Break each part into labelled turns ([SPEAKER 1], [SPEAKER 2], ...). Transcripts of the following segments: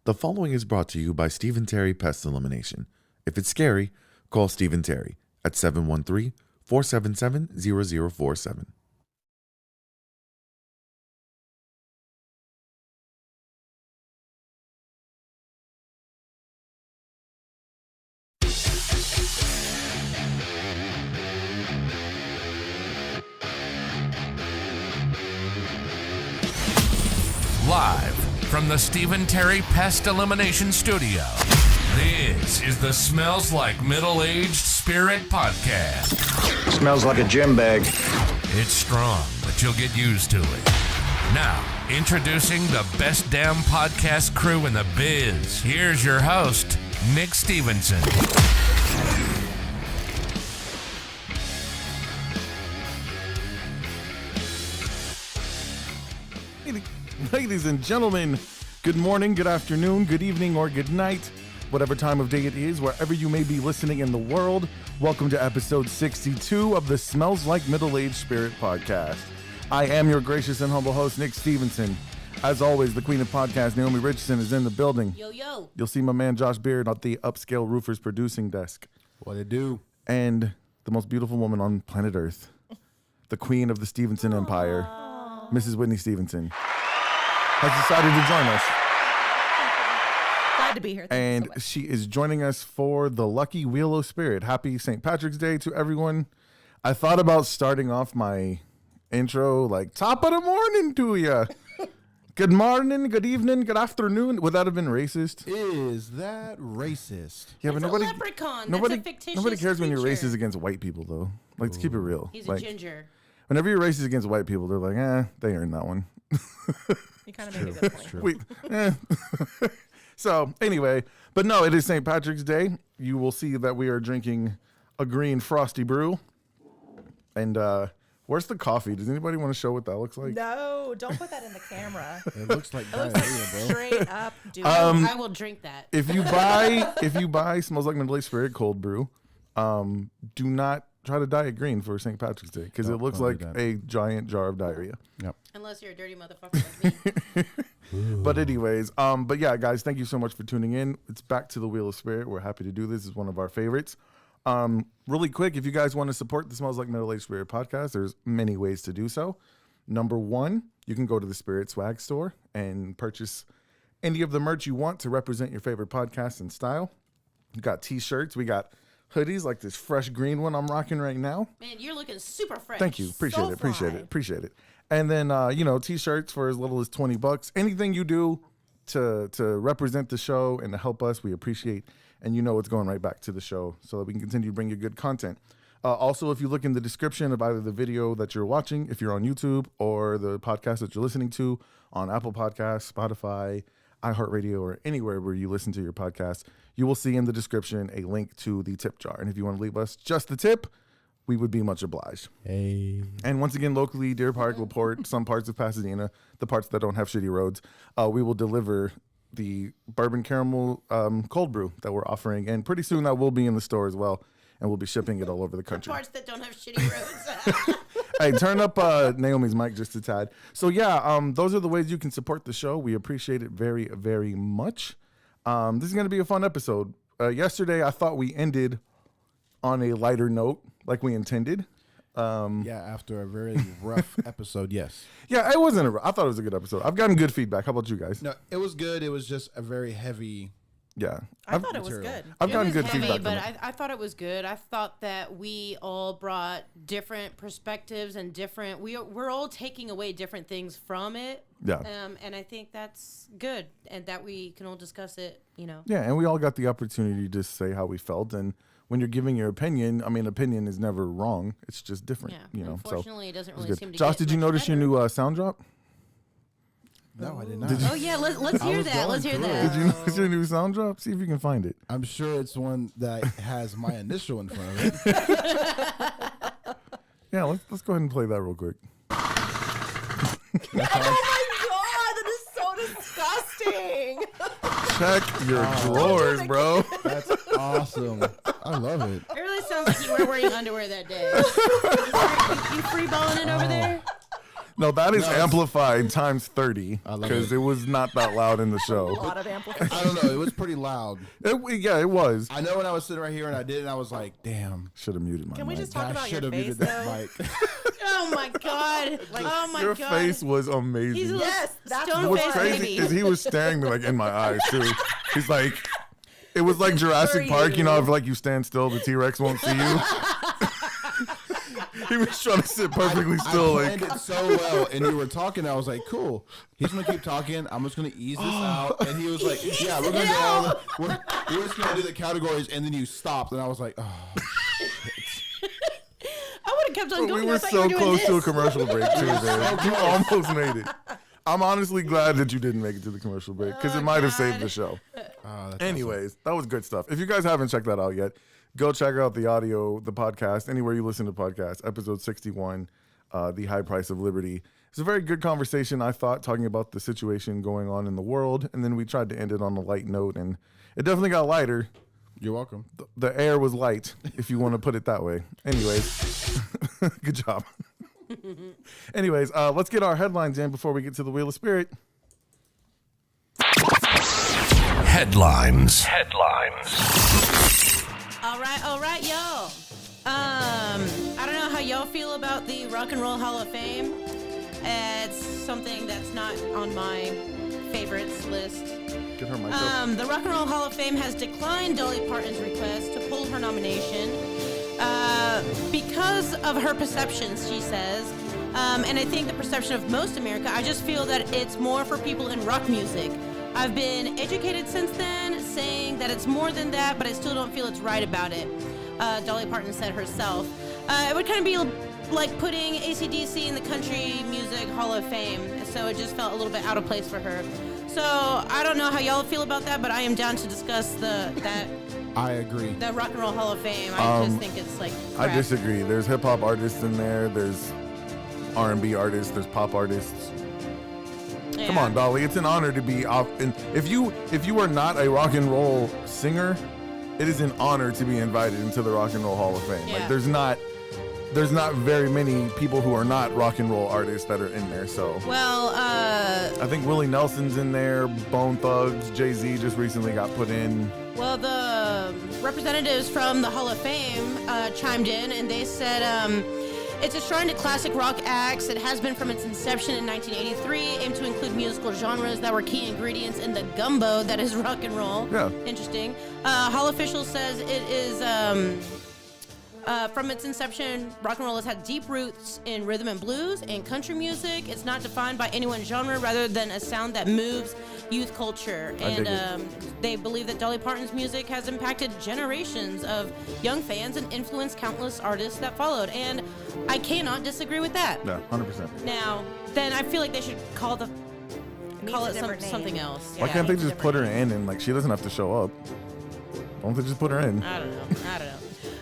[SPEAKER 1] The following is brought to you by Stephen Terry Pest Elimination. If it's scary, call Stephen Terry at 713-477-0047.
[SPEAKER 2] Live from the Stephen Terry Pest Elimination Studio, this is the Smells Like Middle-Aged Spirit podcast.
[SPEAKER 3] Smells like a gym bag.
[SPEAKER 2] It's strong, but you'll get used to it. Now, introducing the best damn podcast crew in the biz. Here's your host, Nick Stevenson.
[SPEAKER 4] Ladies and gentlemen, good morning, good afternoon, good evening, or good night, whatever time of day it is, wherever you may be listening in the world. Welcome to episode 62 of the Smells Like Middle-Aged Spirit podcast. I am your gracious and humble host, Nick Stevenson. As always, the queen of podcasts, Naomi Richardson, is in the building.
[SPEAKER 5] Yo, yo.
[SPEAKER 4] You'll see my man Josh Beard at the Upscale Roofers producing desk.
[SPEAKER 6] What it do?
[SPEAKER 4] And the most beautiful woman on planet Earth, the queen of the Stevenson Empire, Mrs. Whitney Stevenson, has decided to join us.
[SPEAKER 5] Glad to be here. Thank you so much.
[SPEAKER 4] She is joining us for the Lucky Wheel of Spirit. Happy St. Patrick's Day to everyone. I thought about starting off my intro like top of the morning to you. Good morning, good evening, good afternoon. Would that have been racist?
[SPEAKER 6] Is that racist?
[SPEAKER 4] Yeah, but
[SPEAKER 5] It's a
[SPEAKER 4] nobody,
[SPEAKER 5] leprechaun.
[SPEAKER 4] nobody,
[SPEAKER 5] That's a fictitious
[SPEAKER 4] nobody cares when you're
[SPEAKER 5] creature.
[SPEAKER 4] racist against white people, though. Like, let's keep it real.
[SPEAKER 5] He's
[SPEAKER 4] like,
[SPEAKER 5] a ginger.
[SPEAKER 4] whenever you're racist against white people, they're like, they earned that one.
[SPEAKER 5] You kind of made a good point.
[SPEAKER 4] Wait, So anyway, but no, it is St. Patrick's Day. You will see that we are drinking a green frosty brew. And where's the coffee? Does anybody want to show what that looks like?
[SPEAKER 7] No, don't put that in the camera.
[SPEAKER 6] It looks like
[SPEAKER 7] It looks
[SPEAKER 6] diarrhea,
[SPEAKER 7] like
[SPEAKER 6] bro.
[SPEAKER 7] straight up dude.
[SPEAKER 5] I will drink that.
[SPEAKER 4] If you buy Smells Like Middle-Aged Spirit cold brew, do not try to dye it green for St. Patrick's Day because it looks
[SPEAKER 6] don't
[SPEAKER 4] like
[SPEAKER 6] do that.
[SPEAKER 4] a giant jar of diarrhea.
[SPEAKER 6] Yep.
[SPEAKER 5] Unless you're a dirty motherfucker like me.
[SPEAKER 4] But anyways, but yeah, guys, thank you so much for tuning in. It's back to the Wheel of Spirit. We're happy to do this. It's one of our favorites. Really quick, if you guys want to support the Smells Like Middle-Aged Spirit podcast, there's many ways to do so. Number one, you can go to the Spirit Swag store and purchase any of the merch you want to represent your favorite podcast and style. We got t-shirts. We got hoodies like this fresh green one I'm rocking right now.
[SPEAKER 5] Man, you're looking super fresh.
[SPEAKER 4] Thank you. Appreciate it. And then, t-shirts for as little as $20. Anything you do to represent the show and to help us, we appreciate. And it's going right back to the show so that we can continue to bring you good content. Also, if you look in the description of either the video that you're watching, if you're on YouTube, or the podcast that you're listening to on Apple Podcasts, Spotify, iHeartRadio, or anywhere where you listen to your podcast, you will see in the description a link to the tip jar. And if you want to leave us just the tip, we would be much obliged.
[SPEAKER 6] Hey.
[SPEAKER 4] And once again, locally, Deer Park will port some parts of Pasadena, the parts that don't have shitty roads. We will deliver the bourbon caramel cold brew that we're offering. And pretty soon that will be in the store as well. And we'll be shipping it all over the country.
[SPEAKER 5] Parts that don't have shitty roads.
[SPEAKER 4] Hey, turn up Naomi's mic just a tad. So yeah, those are the ways you can support the show. We appreciate it very, very much. This is going to be a fun episode. Yesterday, I thought we ended on a lighter note, like we intended.
[SPEAKER 6] Yeah, after a very rough episode, yes.
[SPEAKER 4] Yeah, it wasn't. I thought it was a good episode. I've gotten good feedback. How about you guys?
[SPEAKER 6] No, it was good. It was just a very heavy.
[SPEAKER 4] Yeah,
[SPEAKER 7] I thought it was good.
[SPEAKER 4] I've
[SPEAKER 5] It
[SPEAKER 4] gotten
[SPEAKER 5] was
[SPEAKER 4] good
[SPEAKER 5] heavy,
[SPEAKER 4] feedback.
[SPEAKER 5] but
[SPEAKER 4] From it.
[SPEAKER 5] I thought it was good. I thought that we all brought different perspectives and different. We're all taking away different things from it.
[SPEAKER 4] Yeah.
[SPEAKER 5] And I think that's good, and that we can all discuss it.
[SPEAKER 4] Yeah, and we all got the opportunity to say how we felt. And when you're giving your opinion, opinion is never wrong. It's just different.
[SPEAKER 5] Yeah.
[SPEAKER 4] So
[SPEAKER 5] Unfortunately, it doesn't
[SPEAKER 4] it was
[SPEAKER 5] really
[SPEAKER 4] good.
[SPEAKER 5] seem to.
[SPEAKER 4] Josh,
[SPEAKER 5] get
[SPEAKER 4] did you
[SPEAKER 5] much
[SPEAKER 4] notice your
[SPEAKER 5] better.
[SPEAKER 4] new sound drop?
[SPEAKER 6] No, I did not.
[SPEAKER 5] Oh yeah, let's hear
[SPEAKER 6] was
[SPEAKER 5] that.
[SPEAKER 6] going
[SPEAKER 5] Let's hear
[SPEAKER 6] through it.
[SPEAKER 5] that.
[SPEAKER 4] Did you notice your new sound drop? See if you can find it.
[SPEAKER 6] I'm sure it's one that has my initial in front of it.
[SPEAKER 4] Yeah, let's go ahead and play that real quick.
[SPEAKER 7] Oh my god, that is so disgusting.
[SPEAKER 4] Check your drawers, bro.
[SPEAKER 6] That's awesome. I love it.
[SPEAKER 5] It really sounds like you were wearing underwear that day. You free balling it over there?
[SPEAKER 4] No, that is
[SPEAKER 6] No, it's-
[SPEAKER 4] amplified times 30
[SPEAKER 6] love
[SPEAKER 4] because
[SPEAKER 6] it.
[SPEAKER 4] it was not that loud in the
[SPEAKER 7] A
[SPEAKER 4] show.
[SPEAKER 7] lot of amplification.
[SPEAKER 6] I don't know. It was pretty loud.
[SPEAKER 4] Yeah, it was.
[SPEAKER 6] I know when I was sitting right here and I did, and I was like, damn.
[SPEAKER 4] Should have muted my
[SPEAKER 7] Can we
[SPEAKER 4] mic.
[SPEAKER 7] just talk
[SPEAKER 6] I
[SPEAKER 7] about
[SPEAKER 6] should
[SPEAKER 7] your
[SPEAKER 6] have
[SPEAKER 7] face,
[SPEAKER 6] muted that
[SPEAKER 7] though?
[SPEAKER 6] mic.
[SPEAKER 5] Oh my god. Oh my
[SPEAKER 4] Your
[SPEAKER 5] god.
[SPEAKER 4] face was amazing.
[SPEAKER 5] He's a little
[SPEAKER 7] Yes, that's
[SPEAKER 5] stone
[SPEAKER 4] What's
[SPEAKER 5] faced
[SPEAKER 4] crazy
[SPEAKER 5] baby.
[SPEAKER 4] is he was staring me like in my eyes too. He's like, it was like Jurassic Park, you know, if like you stand still, the T-Rex won't see you. He was trying to sit perfectly still,
[SPEAKER 6] I
[SPEAKER 4] like
[SPEAKER 6] planned it so well, and you were talking. I was like, "Cool, he's gonna keep talking. I'm just gonna ease this out." And he was like, "Yeah, we're gonna do all the, we're just gonna do the categories." And then you stopped, and I was like, "Oh,
[SPEAKER 5] I would have kept on going.
[SPEAKER 4] we were
[SPEAKER 5] I thought you
[SPEAKER 4] so
[SPEAKER 5] doing
[SPEAKER 4] close to a
[SPEAKER 5] this.
[SPEAKER 4] commercial break too, man. You almost made it. I'm honestly glad that you didn't make it to the commercial break because it might have saved the show.
[SPEAKER 6] that's
[SPEAKER 4] Anyways, that was good stuff. If you guys haven't checked that out yet, go check out the audio, the podcast, anywhere you listen to podcasts, episode 61, The High Price of Liberty. It's a very good conversation, I thought, talking about the situation going on in the world. And then we tried to end it on a light note, and it definitely got lighter.
[SPEAKER 6] you're welcome."
[SPEAKER 4] The air was light, if you want to put it that way. Anyways, good job. Anyways, let's get our headlines in before we get to the Wheel of Spirit.
[SPEAKER 2] Headlines.
[SPEAKER 5] All right, yo. I don't know how y'all feel about the Rock and Roll Hall of Fame. It's something that's not on my favorites list.
[SPEAKER 4] Get her mic up.
[SPEAKER 5] The Rock and Roll Hall of Fame has declined Dolly Parton's request to pull her nomination because of her perceptions, she says. And I think the perception of most America, I just feel that it's more for people in rock music. I've been educated since then, saying that it's more than that, but I still don't feel it's right about it. Dolly Parton said herself. It would kind of be like putting AC/DC in the Country Music Hall of Fame, so it just felt a little bit out of place for her. So I don't know how y'all feel about that, but I am down to discuss that
[SPEAKER 6] I agree.
[SPEAKER 5] the Rock and Roll Hall of Fame. I just think it's like
[SPEAKER 4] I
[SPEAKER 5] crap.
[SPEAKER 4] disagree. There's hip hop artists in there. There's R&B artists. There's pop artists.
[SPEAKER 5] Yeah.
[SPEAKER 4] Come on, Dolly. It's an honor to be off. And if you are not a rock and roll singer, it is an honor to be invited into the Rock and Roll Hall of Fame.
[SPEAKER 5] Yeah.
[SPEAKER 4] Like there's not very many people who are not rock and roll artists that are in there. So
[SPEAKER 5] Well,
[SPEAKER 4] I think Willie Nelson's in there. Bone Thugs, Jay-Z just recently got put in.
[SPEAKER 5] Well, the representatives from the Hall of Fame chimed in, and they said it's a shrine to classic rock acts. It has been from its inception in 1983, aimed to include musical genres that were key ingredients in the gumbo that is rock and roll.
[SPEAKER 4] Yeah.
[SPEAKER 5] Interesting. Hall official says it is from its inception, rock and roll has had deep roots in rhythm and blues and country music. It's not defined by any one genre rather than a sound that moves youth culture.
[SPEAKER 4] I dig
[SPEAKER 5] And they believe that Dolly Parton's music has impacted generations of young fans and influenced countless artists that followed. And I cannot disagree with that.
[SPEAKER 4] Yeah, 100%.
[SPEAKER 5] Now, then I feel like they should call
[SPEAKER 7] needs a
[SPEAKER 5] it
[SPEAKER 7] different name.
[SPEAKER 5] something else.
[SPEAKER 4] Why
[SPEAKER 5] Yeah.
[SPEAKER 4] can't they
[SPEAKER 7] it's a
[SPEAKER 4] just put her
[SPEAKER 7] different
[SPEAKER 4] in and like she doesn't have to show up? Why don't they just put her in?
[SPEAKER 5] I don't know.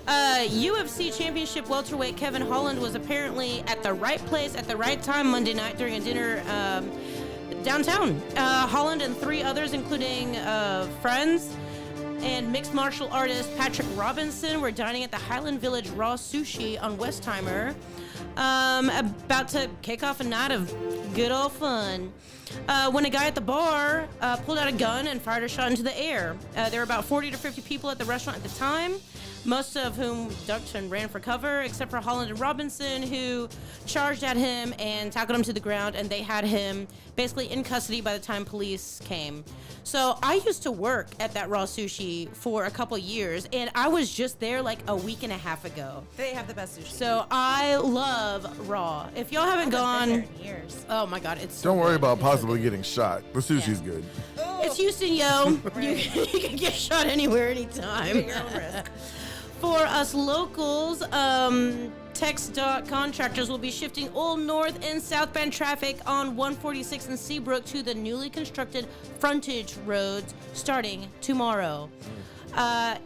[SPEAKER 5] UFC Championship welterweight Kevin Holland was apparently at the right place at the right time Monday night during a dinner downtown. Holland and three others, including friends and mixed martial artist Patrick Robinson, were dining at the Highland Village Raw Sushi on Westheimer, about to kick off a night of good old fun. When a guy at the bar pulled out a gun and fired a shot into the air. There were about 40 to 50 people at the restaurant at the time, most of whom ducked and ran for cover, except for Holland and Robinson, who charged at him and tackled him to the ground, and they had him basically in custody by the time police came. So I used to work at that Raw Sushi for a couple years, and I was just there like a week and a half ago.
[SPEAKER 7] They have the best sushi.
[SPEAKER 5] So I love Raw. If y'all haven't
[SPEAKER 7] I've been
[SPEAKER 5] gone,
[SPEAKER 7] there in years.
[SPEAKER 5] oh my God, it's so
[SPEAKER 4] Don't worry
[SPEAKER 5] good.
[SPEAKER 4] about
[SPEAKER 5] It's so
[SPEAKER 4] possibly
[SPEAKER 5] good.
[SPEAKER 4] getting shot. The sushi's good.
[SPEAKER 5] It's Houston, yo. You can get shot anywhere, anytime.
[SPEAKER 7] At your own risk.
[SPEAKER 5] For us locals, TxDOT contractors will be shifting Old North and southbound traffic on 146 and Seabrook to the newly constructed frontage roads starting tomorrow.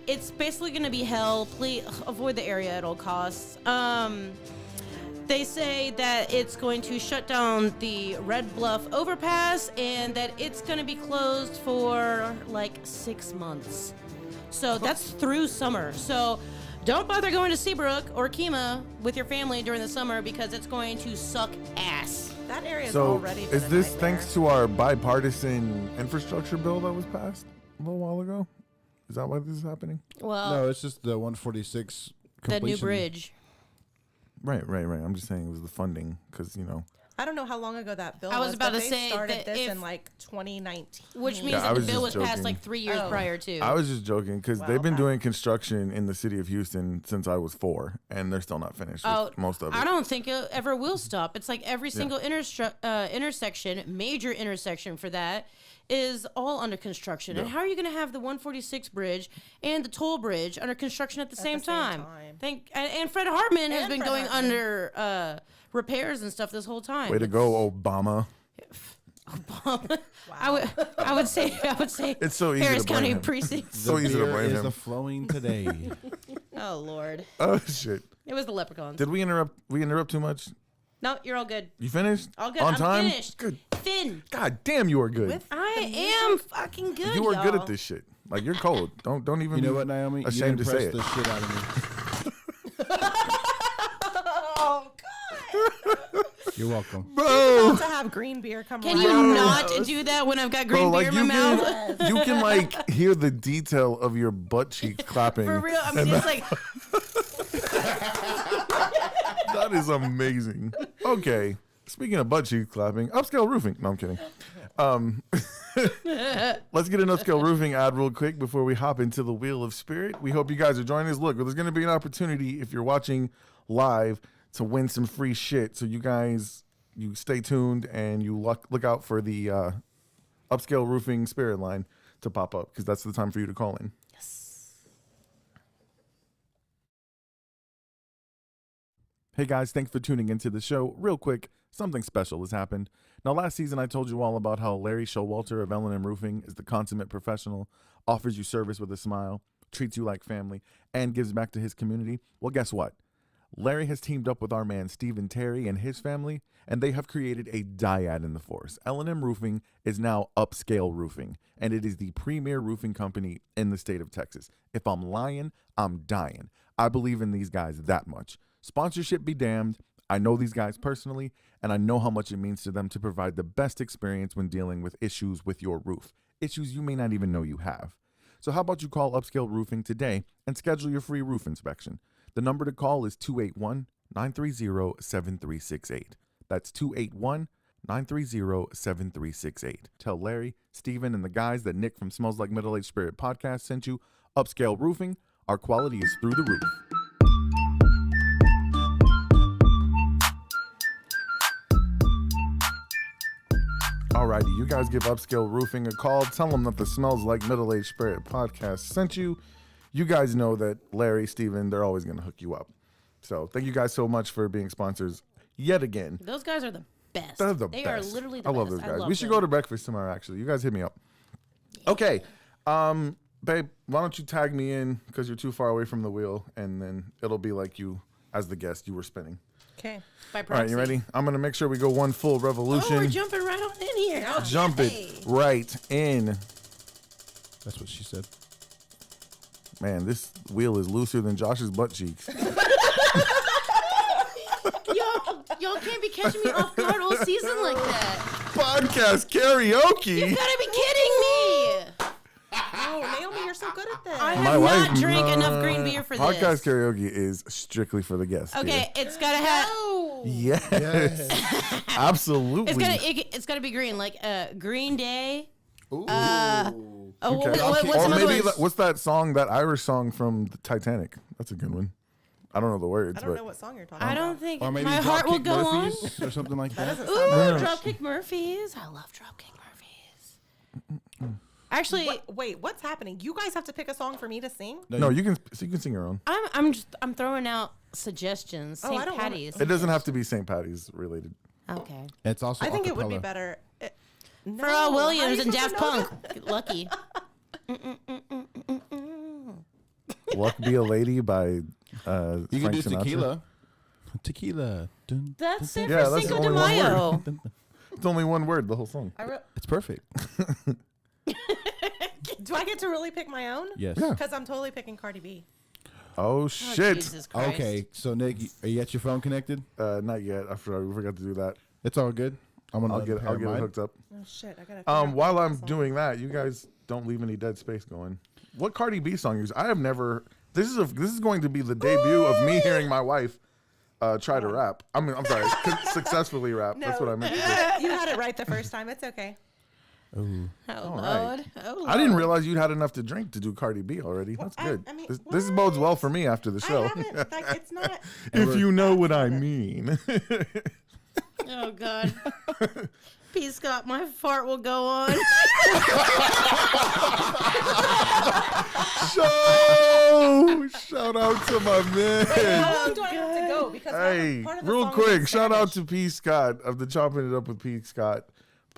[SPEAKER 5] It's basically going to be hell. Please avoid the area at all costs. They say that it's going to shut down the Red Bluff overpass and that it's going to be closed for like 6 months. So that's through summer. So don't bother going to Seabrook or Kemah with your family during the summer because it's going to suck ass.
[SPEAKER 7] That area is
[SPEAKER 4] So
[SPEAKER 7] already been
[SPEAKER 4] is
[SPEAKER 7] a
[SPEAKER 4] this
[SPEAKER 7] nightmare.
[SPEAKER 4] thanks to our bipartisan infrastructure bill that was passed a little while ago? Is that why this is happening?
[SPEAKER 5] Well,
[SPEAKER 6] No, it's just the 146
[SPEAKER 5] that new
[SPEAKER 6] completion.
[SPEAKER 5] bridge.
[SPEAKER 4] Right. I'm just saying it was the funding because
[SPEAKER 7] I don't know how long ago that bill
[SPEAKER 5] I was about
[SPEAKER 7] but
[SPEAKER 5] to
[SPEAKER 7] they
[SPEAKER 5] say
[SPEAKER 7] started
[SPEAKER 5] that
[SPEAKER 7] this
[SPEAKER 5] if-
[SPEAKER 7] in like 2019.
[SPEAKER 5] Which means
[SPEAKER 4] Yeah, I
[SPEAKER 5] that the
[SPEAKER 4] was
[SPEAKER 5] bill was
[SPEAKER 4] just
[SPEAKER 5] passed
[SPEAKER 4] joking.
[SPEAKER 5] like 3 years
[SPEAKER 7] Oh.
[SPEAKER 5] prior to.
[SPEAKER 4] I was just joking because
[SPEAKER 7] Wow,
[SPEAKER 4] they've been
[SPEAKER 7] okay.
[SPEAKER 4] doing construction in the city of Houston since I was 4, and they're still not finished with most of it.
[SPEAKER 5] I don't think it ever will stop. It's like every single intersection, major intersection for that, is all under construction. And how are you going to have the 146 bridge and the toll bridge under construction at the same time? And Fred Hartman has
[SPEAKER 7] And
[SPEAKER 5] been
[SPEAKER 7] Fred
[SPEAKER 5] going
[SPEAKER 7] Hartman.
[SPEAKER 5] under repairs and stuff this whole time.
[SPEAKER 4] Way to go, Obama.
[SPEAKER 5] I would say
[SPEAKER 4] It's so easy
[SPEAKER 5] Harris
[SPEAKER 4] to blame
[SPEAKER 5] County
[SPEAKER 4] him.
[SPEAKER 5] precinct.
[SPEAKER 4] So easy to
[SPEAKER 6] Beer
[SPEAKER 4] blame
[SPEAKER 6] is
[SPEAKER 4] him.
[SPEAKER 6] a flowing today.
[SPEAKER 5] Oh Lord,
[SPEAKER 4] Oh shit!
[SPEAKER 5] it was the leprechauns.
[SPEAKER 4] Did we interrupt? We interrupt too much?
[SPEAKER 5] No, you're all good.
[SPEAKER 4] You finished?
[SPEAKER 5] All good.
[SPEAKER 4] On
[SPEAKER 5] I'm
[SPEAKER 4] time?
[SPEAKER 5] finished.
[SPEAKER 4] Good.
[SPEAKER 5] Finn,
[SPEAKER 4] God damn, you are good.
[SPEAKER 7] With
[SPEAKER 5] I am fucking good.
[SPEAKER 4] You are good
[SPEAKER 5] y'all.
[SPEAKER 4] at this shit. Like you're cold. Don't even.
[SPEAKER 6] You know
[SPEAKER 4] be
[SPEAKER 6] what, Naomi?
[SPEAKER 4] Ashamed
[SPEAKER 6] you
[SPEAKER 4] to say it.
[SPEAKER 6] the shit out of me.
[SPEAKER 7] Oh God!
[SPEAKER 6] You're welcome.
[SPEAKER 4] Bro,
[SPEAKER 7] To have green beer come
[SPEAKER 5] Can
[SPEAKER 7] right
[SPEAKER 5] you
[SPEAKER 7] out.
[SPEAKER 5] not do that when I've got
[SPEAKER 4] bro,
[SPEAKER 5] green
[SPEAKER 4] like
[SPEAKER 5] beer in
[SPEAKER 4] you
[SPEAKER 5] my mouth?
[SPEAKER 4] can, you can like hear the detail of your butt cheeks clapping.
[SPEAKER 5] For real, I mean, it's like
[SPEAKER 4] That is amazing. Okay. Speaking of butt cheeks clapping, upscale roofing. No, I'm kidding. Let's get an upscale roofing ad real quick before we hop into the Wheel of Spirit. We hope you guys are joining us. Look, there's going to be an opportunity if you're watching live to win some free shit. So you guys, you stay tuned and you look out for the upscale roofing spirit line to pop up because that's the time for you to call in. Hey guys, thanks for tuning into the show. Real quick, something special has happened. Now, last season I told you all about how Larry Showalter of L&M Roofing is the consummate professional, offers you service with a smile, treats you like family, and gives back to his community. Well, guess what? Larry has teamed up with our man Stephen Terry and his family, and they have created a dyad in the force. L&M Roofing is now Upscale Roofing, and it is the premier roofing company in the state of Texas. If I'm lying, I'm dying. I believe in these guys that much. Sponsorship be damned. I know these guys personally, and I know how much it means to them to provide the best experience when dealing with issues with your roof, issues you may not even know you have. So how about you call Upscale Roofing today and schedule your free roof inspection? The number to call is 281-930-7368. That's 281-930-7368. Tell Larry, Steven, and the guys that Nick from Smells Like Middle-Aged Spirit podcast sent you. Upscale Roofing, our quality is through the roof. Alrighty, you guys give Upscale Roofing a call. Tell them that the Smells Like Middle-Aged Spirit podcast sent you. You guys know that Larry, Steven, they're always going to hook you up. So thank you guys so much for being sponsors yet again.
[SPEAKER 5] those guys are the best.
[SPEAKER 4] They're the
[SPEAKER 5] they
[SPEAKER 4] best.
[SPEAKER 5] are literally the
[SPEAKER 4] I
[SPEAKER 5] best.
[SPEAKER 4] love those guys.
[SPEAKER 5] love
[SPEAKER 4] We should
[SPEAKER 5] them.
[SPEAKER 4] go to breakfast tomorrow, actually. You guys hit me up. Okay. Babe, why don't you tag me in because you're too far away from the wheel, and then it'll be like you, as the guest, you were spinning.
[SPEAKER 7] Okay.
[SPEAKER 5] By
[SPEAKER 4] All right,
[SPEAKER 5] proxy.
[SPEAKER 4] you ready? I'm going to make sure we go one full revolution.
[SPEAKER 5] Oh, we're jumping right on in here. Oh,
[SPEAKER 4] Jump it right in.
[SPEAKER 6] That's what she said.
[SPEAKER 4] Man, this wheel is looser than Josh's butt cheeks.
[SPEAKER 5] Y'all can't be catching me off guard all season like that.
[SPEAKER 4] Podcast karaoke.
[SPEAKER 5] You gotta be kidding me.
[SPEAKER 7] Oh, Naomi, you're so good at this.
[SPEAKER 5] I
[SPEAKER 4] My
[SPEAKER 5] have
[SPEAKER 4] wife,
[SPEAKER 5] not drank enough green beer for
[SPEAKER 4] Podcast
[SPEAKER 5] this.
[SPEAKER 4] karaoke is strictly for the guests.
[SPEAKER 5] Okay, it's gotta have.
[SPEAKER 4] Here. Yes. Absolutely.
[SPEAKER 5] It's gotta be green, like Green Day.
[SPEAKER 6] Ooh.
[SPEAKER 5] Oh,
[SPEAKER 4] Okay.
[SPEAKER 5] what's
[SPEAKER 4] Or
[SPEAKER 5] another
[SPEAKER 4] maybe
[SPEAKER 5] one?
[SPEAKER 4] what's that song, that Irish song from the Titanic? That's a good one. I don't know the words,
[SPEAKER 7] I don't
[SPEAKER 4] but
[SPEAKER 7] know what song you're talking
[SPEAKER 5] I
[SPEAKER 7] about.
[SPEAKER 5] don't think
[SPEAKER 6] Or maybe
[SPEAKER 5] my heart will
[SPEAKER 6] Dropkick
[SPEAKER 5] go on.
[SPEAKER 6] Murphys or something like that.
[SPEAKER 5] Ooh,
[SPEAKER 4] No.
[SPEAKER 5] Dropkick Murphys. I love Dropkick Murphys. Actually,
[SPEAKER 7] Wait, what's happening? You guys have to pick a song for me to sing?
[SPEAKER 4] no, you can sing your own.
[SPEAKER 5] I'm throwing out suggestions.
[SPEAKER 7] Oh, I
[SPEAKER 5] St.
[SPEAKER 7] don't wanna-
[SPEAKER 5] Patty's.
[SPEAKER 4] It doesn't have to be St. Patty's related.
[SPEAKER 5] Okay.
[SPEAKER 6] It's also
[SPEAKER 7] I think it would be
[SPEAKER 6] acapella.
[SPEAKER 7] better.
[SPEAKER 5] Pharrell Williams and Daft
[SPEAKER 7] Punk.
[SPEAKER 5] Punk. Lucky.
[SPEAKER 4] Luck Be a Lady by
[SPEAKER 6] You
[SPEAKER 4] Frank
[SPEAKER 6] can do
[SPEAKER 4] Sinatra.
[SPEAKER 6] tequila. Tequila. Dun,
[SPEAKER 5] That's San
[SPEAKER 4] Yeah, that's
[SPEAKER 5] Francisco
[SPEAKER 4] only
[SPEAKER 5] de
[SPEAKER 4] one
[SPEAKER 5] Mayo.
[SPEAKER 4] word. It's only one word, the whole song.
[SPEAKER 6] It's perfect.
[SPEAKER 7] Do I get to really pick my own?
[SPEAKER 6] Yes.
[SPEAKER 4] Yeah.
[SPEAKER 7] Because I'm totally picking Cardi B.
[SPEAKER 4] Oh, shit.
[SPEAKER 5] Jesus Christ.
[SPEAKER 6] Okay, so Nick, are you at your phone connected?
[SPEAKER 4] Not yet. We forgot to do that.
[SPEAKER 6] It's all good. I'm gonna
[SPEAKER 4] I'll get it hooked up.
[SPEAKER 7] Oh shit! I gotta.
[SPEAKER 4] While I'm doing that, you guys don't leave any dead space going. What Cardi B song is? I have never. This is going to be the debut of me hearing my wife try to rap. I'm sorry, successfully rap. That's what I meant to do.
[SPEAKER 7] You had it right the first time. It's okay.
[SPEAKER 5] Oh,
[SPEAKER 4] All
[SPEAKER 5] Lord.
[SPEAKER 4] right.
[SPEAKER 5] Oh, Lord.
[SPEAKER 4] I didn't realize you'd had enough to drink to do Cardi B already. That's good.
[SPEAKER 7] I mean,
[SPEAKER 4] this bodes well for me after the show.
[SPEAKER 7] I haven't. Like, it's not.
[SPEAKER 4] If you know what I mean.
[SPEAKER 5] Oh, God. P. Scott, my fart will go on.
[SPEAKER 4] Shout out to my man.
[SPEAKER 7] How long do I have to go? Because
[SPEAKER 4] Hey,
[SPEAKER 7] part of the
[SPEAKER 4] real
[SPEAKER 7] song is
[SPEAKER 4] quick,
[SPEAKER 7] in
[SPEAKER 4] shout out
[SPEAKER 7] Spanish.
[SPEAKER 4] to P. Scott of the Chopping It Up with P. Scott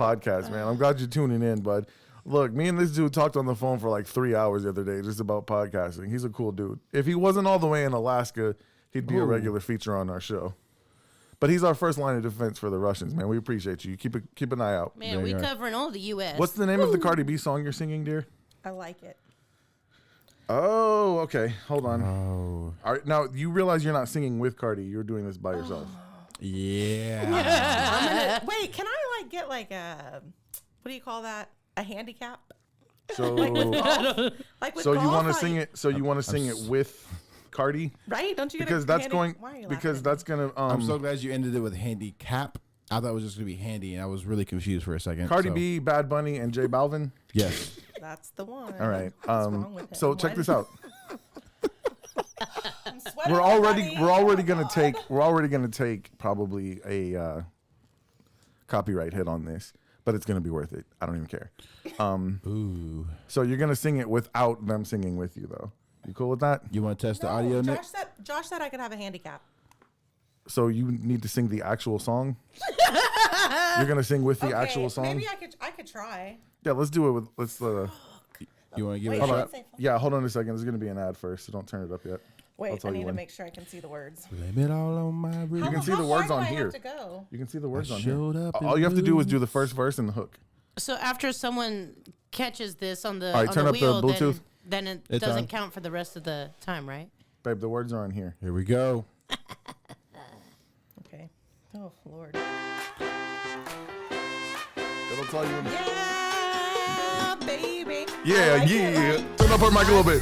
[SPEAKER 4] podcast, man. I'm glad you're tuning in, bud. Look, me and this dude talked on the phone for like 3 hours the other day just about podcasting. He's a cool dude. If he wasn't all the way in Alaska, he'd be a regular feature on our show. But he's our first line of defense for the Russians, man. We appreciate you. Keep an eye out.
[SPEAKER 5] Man, we covering all the U.S.
[SPEAKER 4] What's the name of the Cardi B song you're singing, dear?
[SPEAKER 7] I like it.
[SPEAKER 4] Oh, okay. Hold on. All right, now you realize you're not singing with Cardi. You're doing this by yourself.
[SPEAKER 6] Yeah.
[SPEAKER 7] Wait, can I like get like a what do you call that? A handicap?
[SPEAKER 4] So,
[SPEAKER 7] Like with
[SPEAKER 4] so you
[SPEAKER 7] golf,
[SPEAKER 4] want to
[SPEAKER 7] like-
[SPEAKER 4] sing it? So you want to sing it with Cardi?
[SPEAKER 7] right? Don't you get
[SPEAKER 4] Because
[SPEAKER 7] a
[SPEAKER 4] that's
[SPEAKER 7] handi-
[SPEAKER 4] going.
[SPEAKER 7] Why are you
[SPEAKER 4] Because
[SPEAKER 7] laughing?
[SPEAKER 4] that's gonna.
[SPEAKER 6] I'm so glad you ended it with handicap. I thought it was just gonna be handy, and I was really confused for a second.
[SPEAKER 4] Cardi
[SPEAKER 6] so-
[SPEAKER 4] B, Bad Bunny, and J Balvin.
[SPEAKER 6] Yes.
[SPEAKER 7] That's the one.
[SPEAKER 4] All right.
[SPEAKER 7] What's wrong with him?
[SPEAKER 4] So check
[SPEAKER 7] Why
[SPEAKER 4] this
[SPEAKER 7] did-
[SPEAKER 4] out.
[SPEAKER 7] I'm sweating
[SPEAKER 4] We're
[SPEAKER 7] already.
[SPEAKER 4] already
[SPEAKER 7] Oh,
[SPEAKER 4] gonna
[SPEAKER 7] God.
[SPEAKER 4] take. We're already gonna take probably a copyright hit on this, but it's gonna be worth it. I don't even care.
[SPEAKER 6] Ooh.
[SPEAKER 4] So you're gonna sing it without them singing with you, though. You cool with that?
[SPEAKER 6] You want to test the
[SPEAKER 7] No,
[SPEAKER 6] audio, Nick?
[SPEAKER 7] Josh said I could have a handicap.
[SPEAKER 4] So you need to sing the actual song. You're gonna sing with the
[SPEAKER 7] Okay,
[SPEAKER 4] actual song.
[SPEAKER 7] Maybe I could try.
[SPEAKER 4] Yeah, let's do it with. Let's.
[SPEAKER 6] You want to give it a
[SPEAKER 7] Wait,
[SPEAKER 4] Hold
[SPEAKER 6] shot?
[SPEAKER 4] on. Yeah, hold on a second. There's gonna be an ad first, so don't turn it up yet. I'll
[SPEAKER 7] Wait,
[SPEAKER 4] tell
[SPEAKER 7] I
[SPEAKER 4] you
[SPEAKER 7] need to
[SPEAKER 4] when.
[SPEAKER 7] make sure I can see the words.
[SPEAKER 6] Blame it all on my roof.
[SPEAKER 4] You can see
[SPEAKER 7] How
[SPEAKER 4] the
[SPEAKER 7] far
[SPEAKER 4] words
[SPEAKER 7] do
[SPEAKER 4] on
[SPEAKER 7] I have
[SPEAKER 4] here.
[SPEAKER 7] to go?
[SPEAKER 4] You can see the words on
[SPEAKER 6] showed
[SPEAKER 4] here.
[SPEAKER 6] up in
[SPEAKER 4] All you have to do is
[SPEAKER 6] blue.
[SPEAKER 4] do the first verse and the hook.
[SPEAKER 5] So after someone catches this on the,
[SPEAKER 4] All right,
[SPEAKER 5] on
[SPEAKER 4] turn
[SPEAKER 5] the
[SPEAKER 4] up the
[SPEAKER 5] wheel,
[SPEAKER 4] Bluetooth.
[SPEAKER 5] then it
[SPEAKER 6] It's
[SPEAKER 5] doesn't
[SPEAKER 6] on.
[SPEAKER 5] count for the rest of the time, right?
[SPEAKER 4] Babe, the words are on here.
[SPEAKER 6] Here we go.
[SPEAKER 7] Okay. Oh Lord.
[SPEAKER 4] It'll tell you.
[SPEAKER 7] Yeah, baby.
[SPEAKER 4] Yeah,
[SPEAKER 7] I like it
[SPEAKER 4] yeah.
[SPEAKER 7] like
[SPEAKER 4] Turn up our mic a little bit.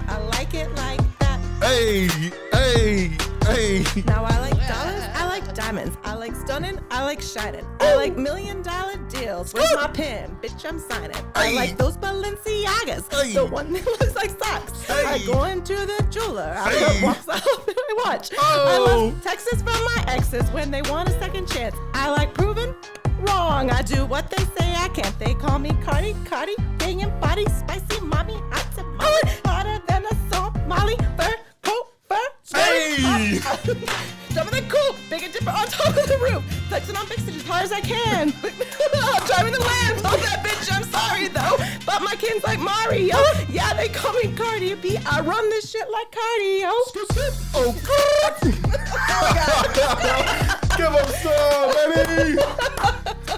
[SPEAKER 7] I like it like that.
[SPEAKER 4] Hey, hey, hey.
[SPEAKER 7] Now I like dollars. I like diamonds. I like stunning. I like shining. I like $1 million deals. Where's my pen? Bitch, I'm signing. I
[SPEAKER 4] Hey.
[SPEAKER 7] like those Balenciagas.
[SPEAKER 4] Hey.
[SPEAKER 7] The one that looks like socks. I
[SPEAKER 4] Hey.
[SPEAKER 7] go into the jeweler. I
[SPEAKER 4] Hey.
[SPEAKER 7] walks out and I watch. I
[SPEAKER 4] Oh.
[SPEAKER 7] love texts from my exes when they want a second chance. I like proving wrong. I do what they say I can't. They call me Cardi, banging body, spicy mommy, hot tamale, hotter than a Somali fur, coat, fur.
[SPEAKER 4] Hey.
[SPEAKER 7] Jumping the cool, big and dipper on top of the roof. Flexing on fixing as hard as I can. I'm driving the lamb. Told that bitch I'm sorry though. But my kids like Mario. Yeah, they call me Cardi B. I run this shit like cardio.
[SPEAKER 4] Oh, give him some, baby.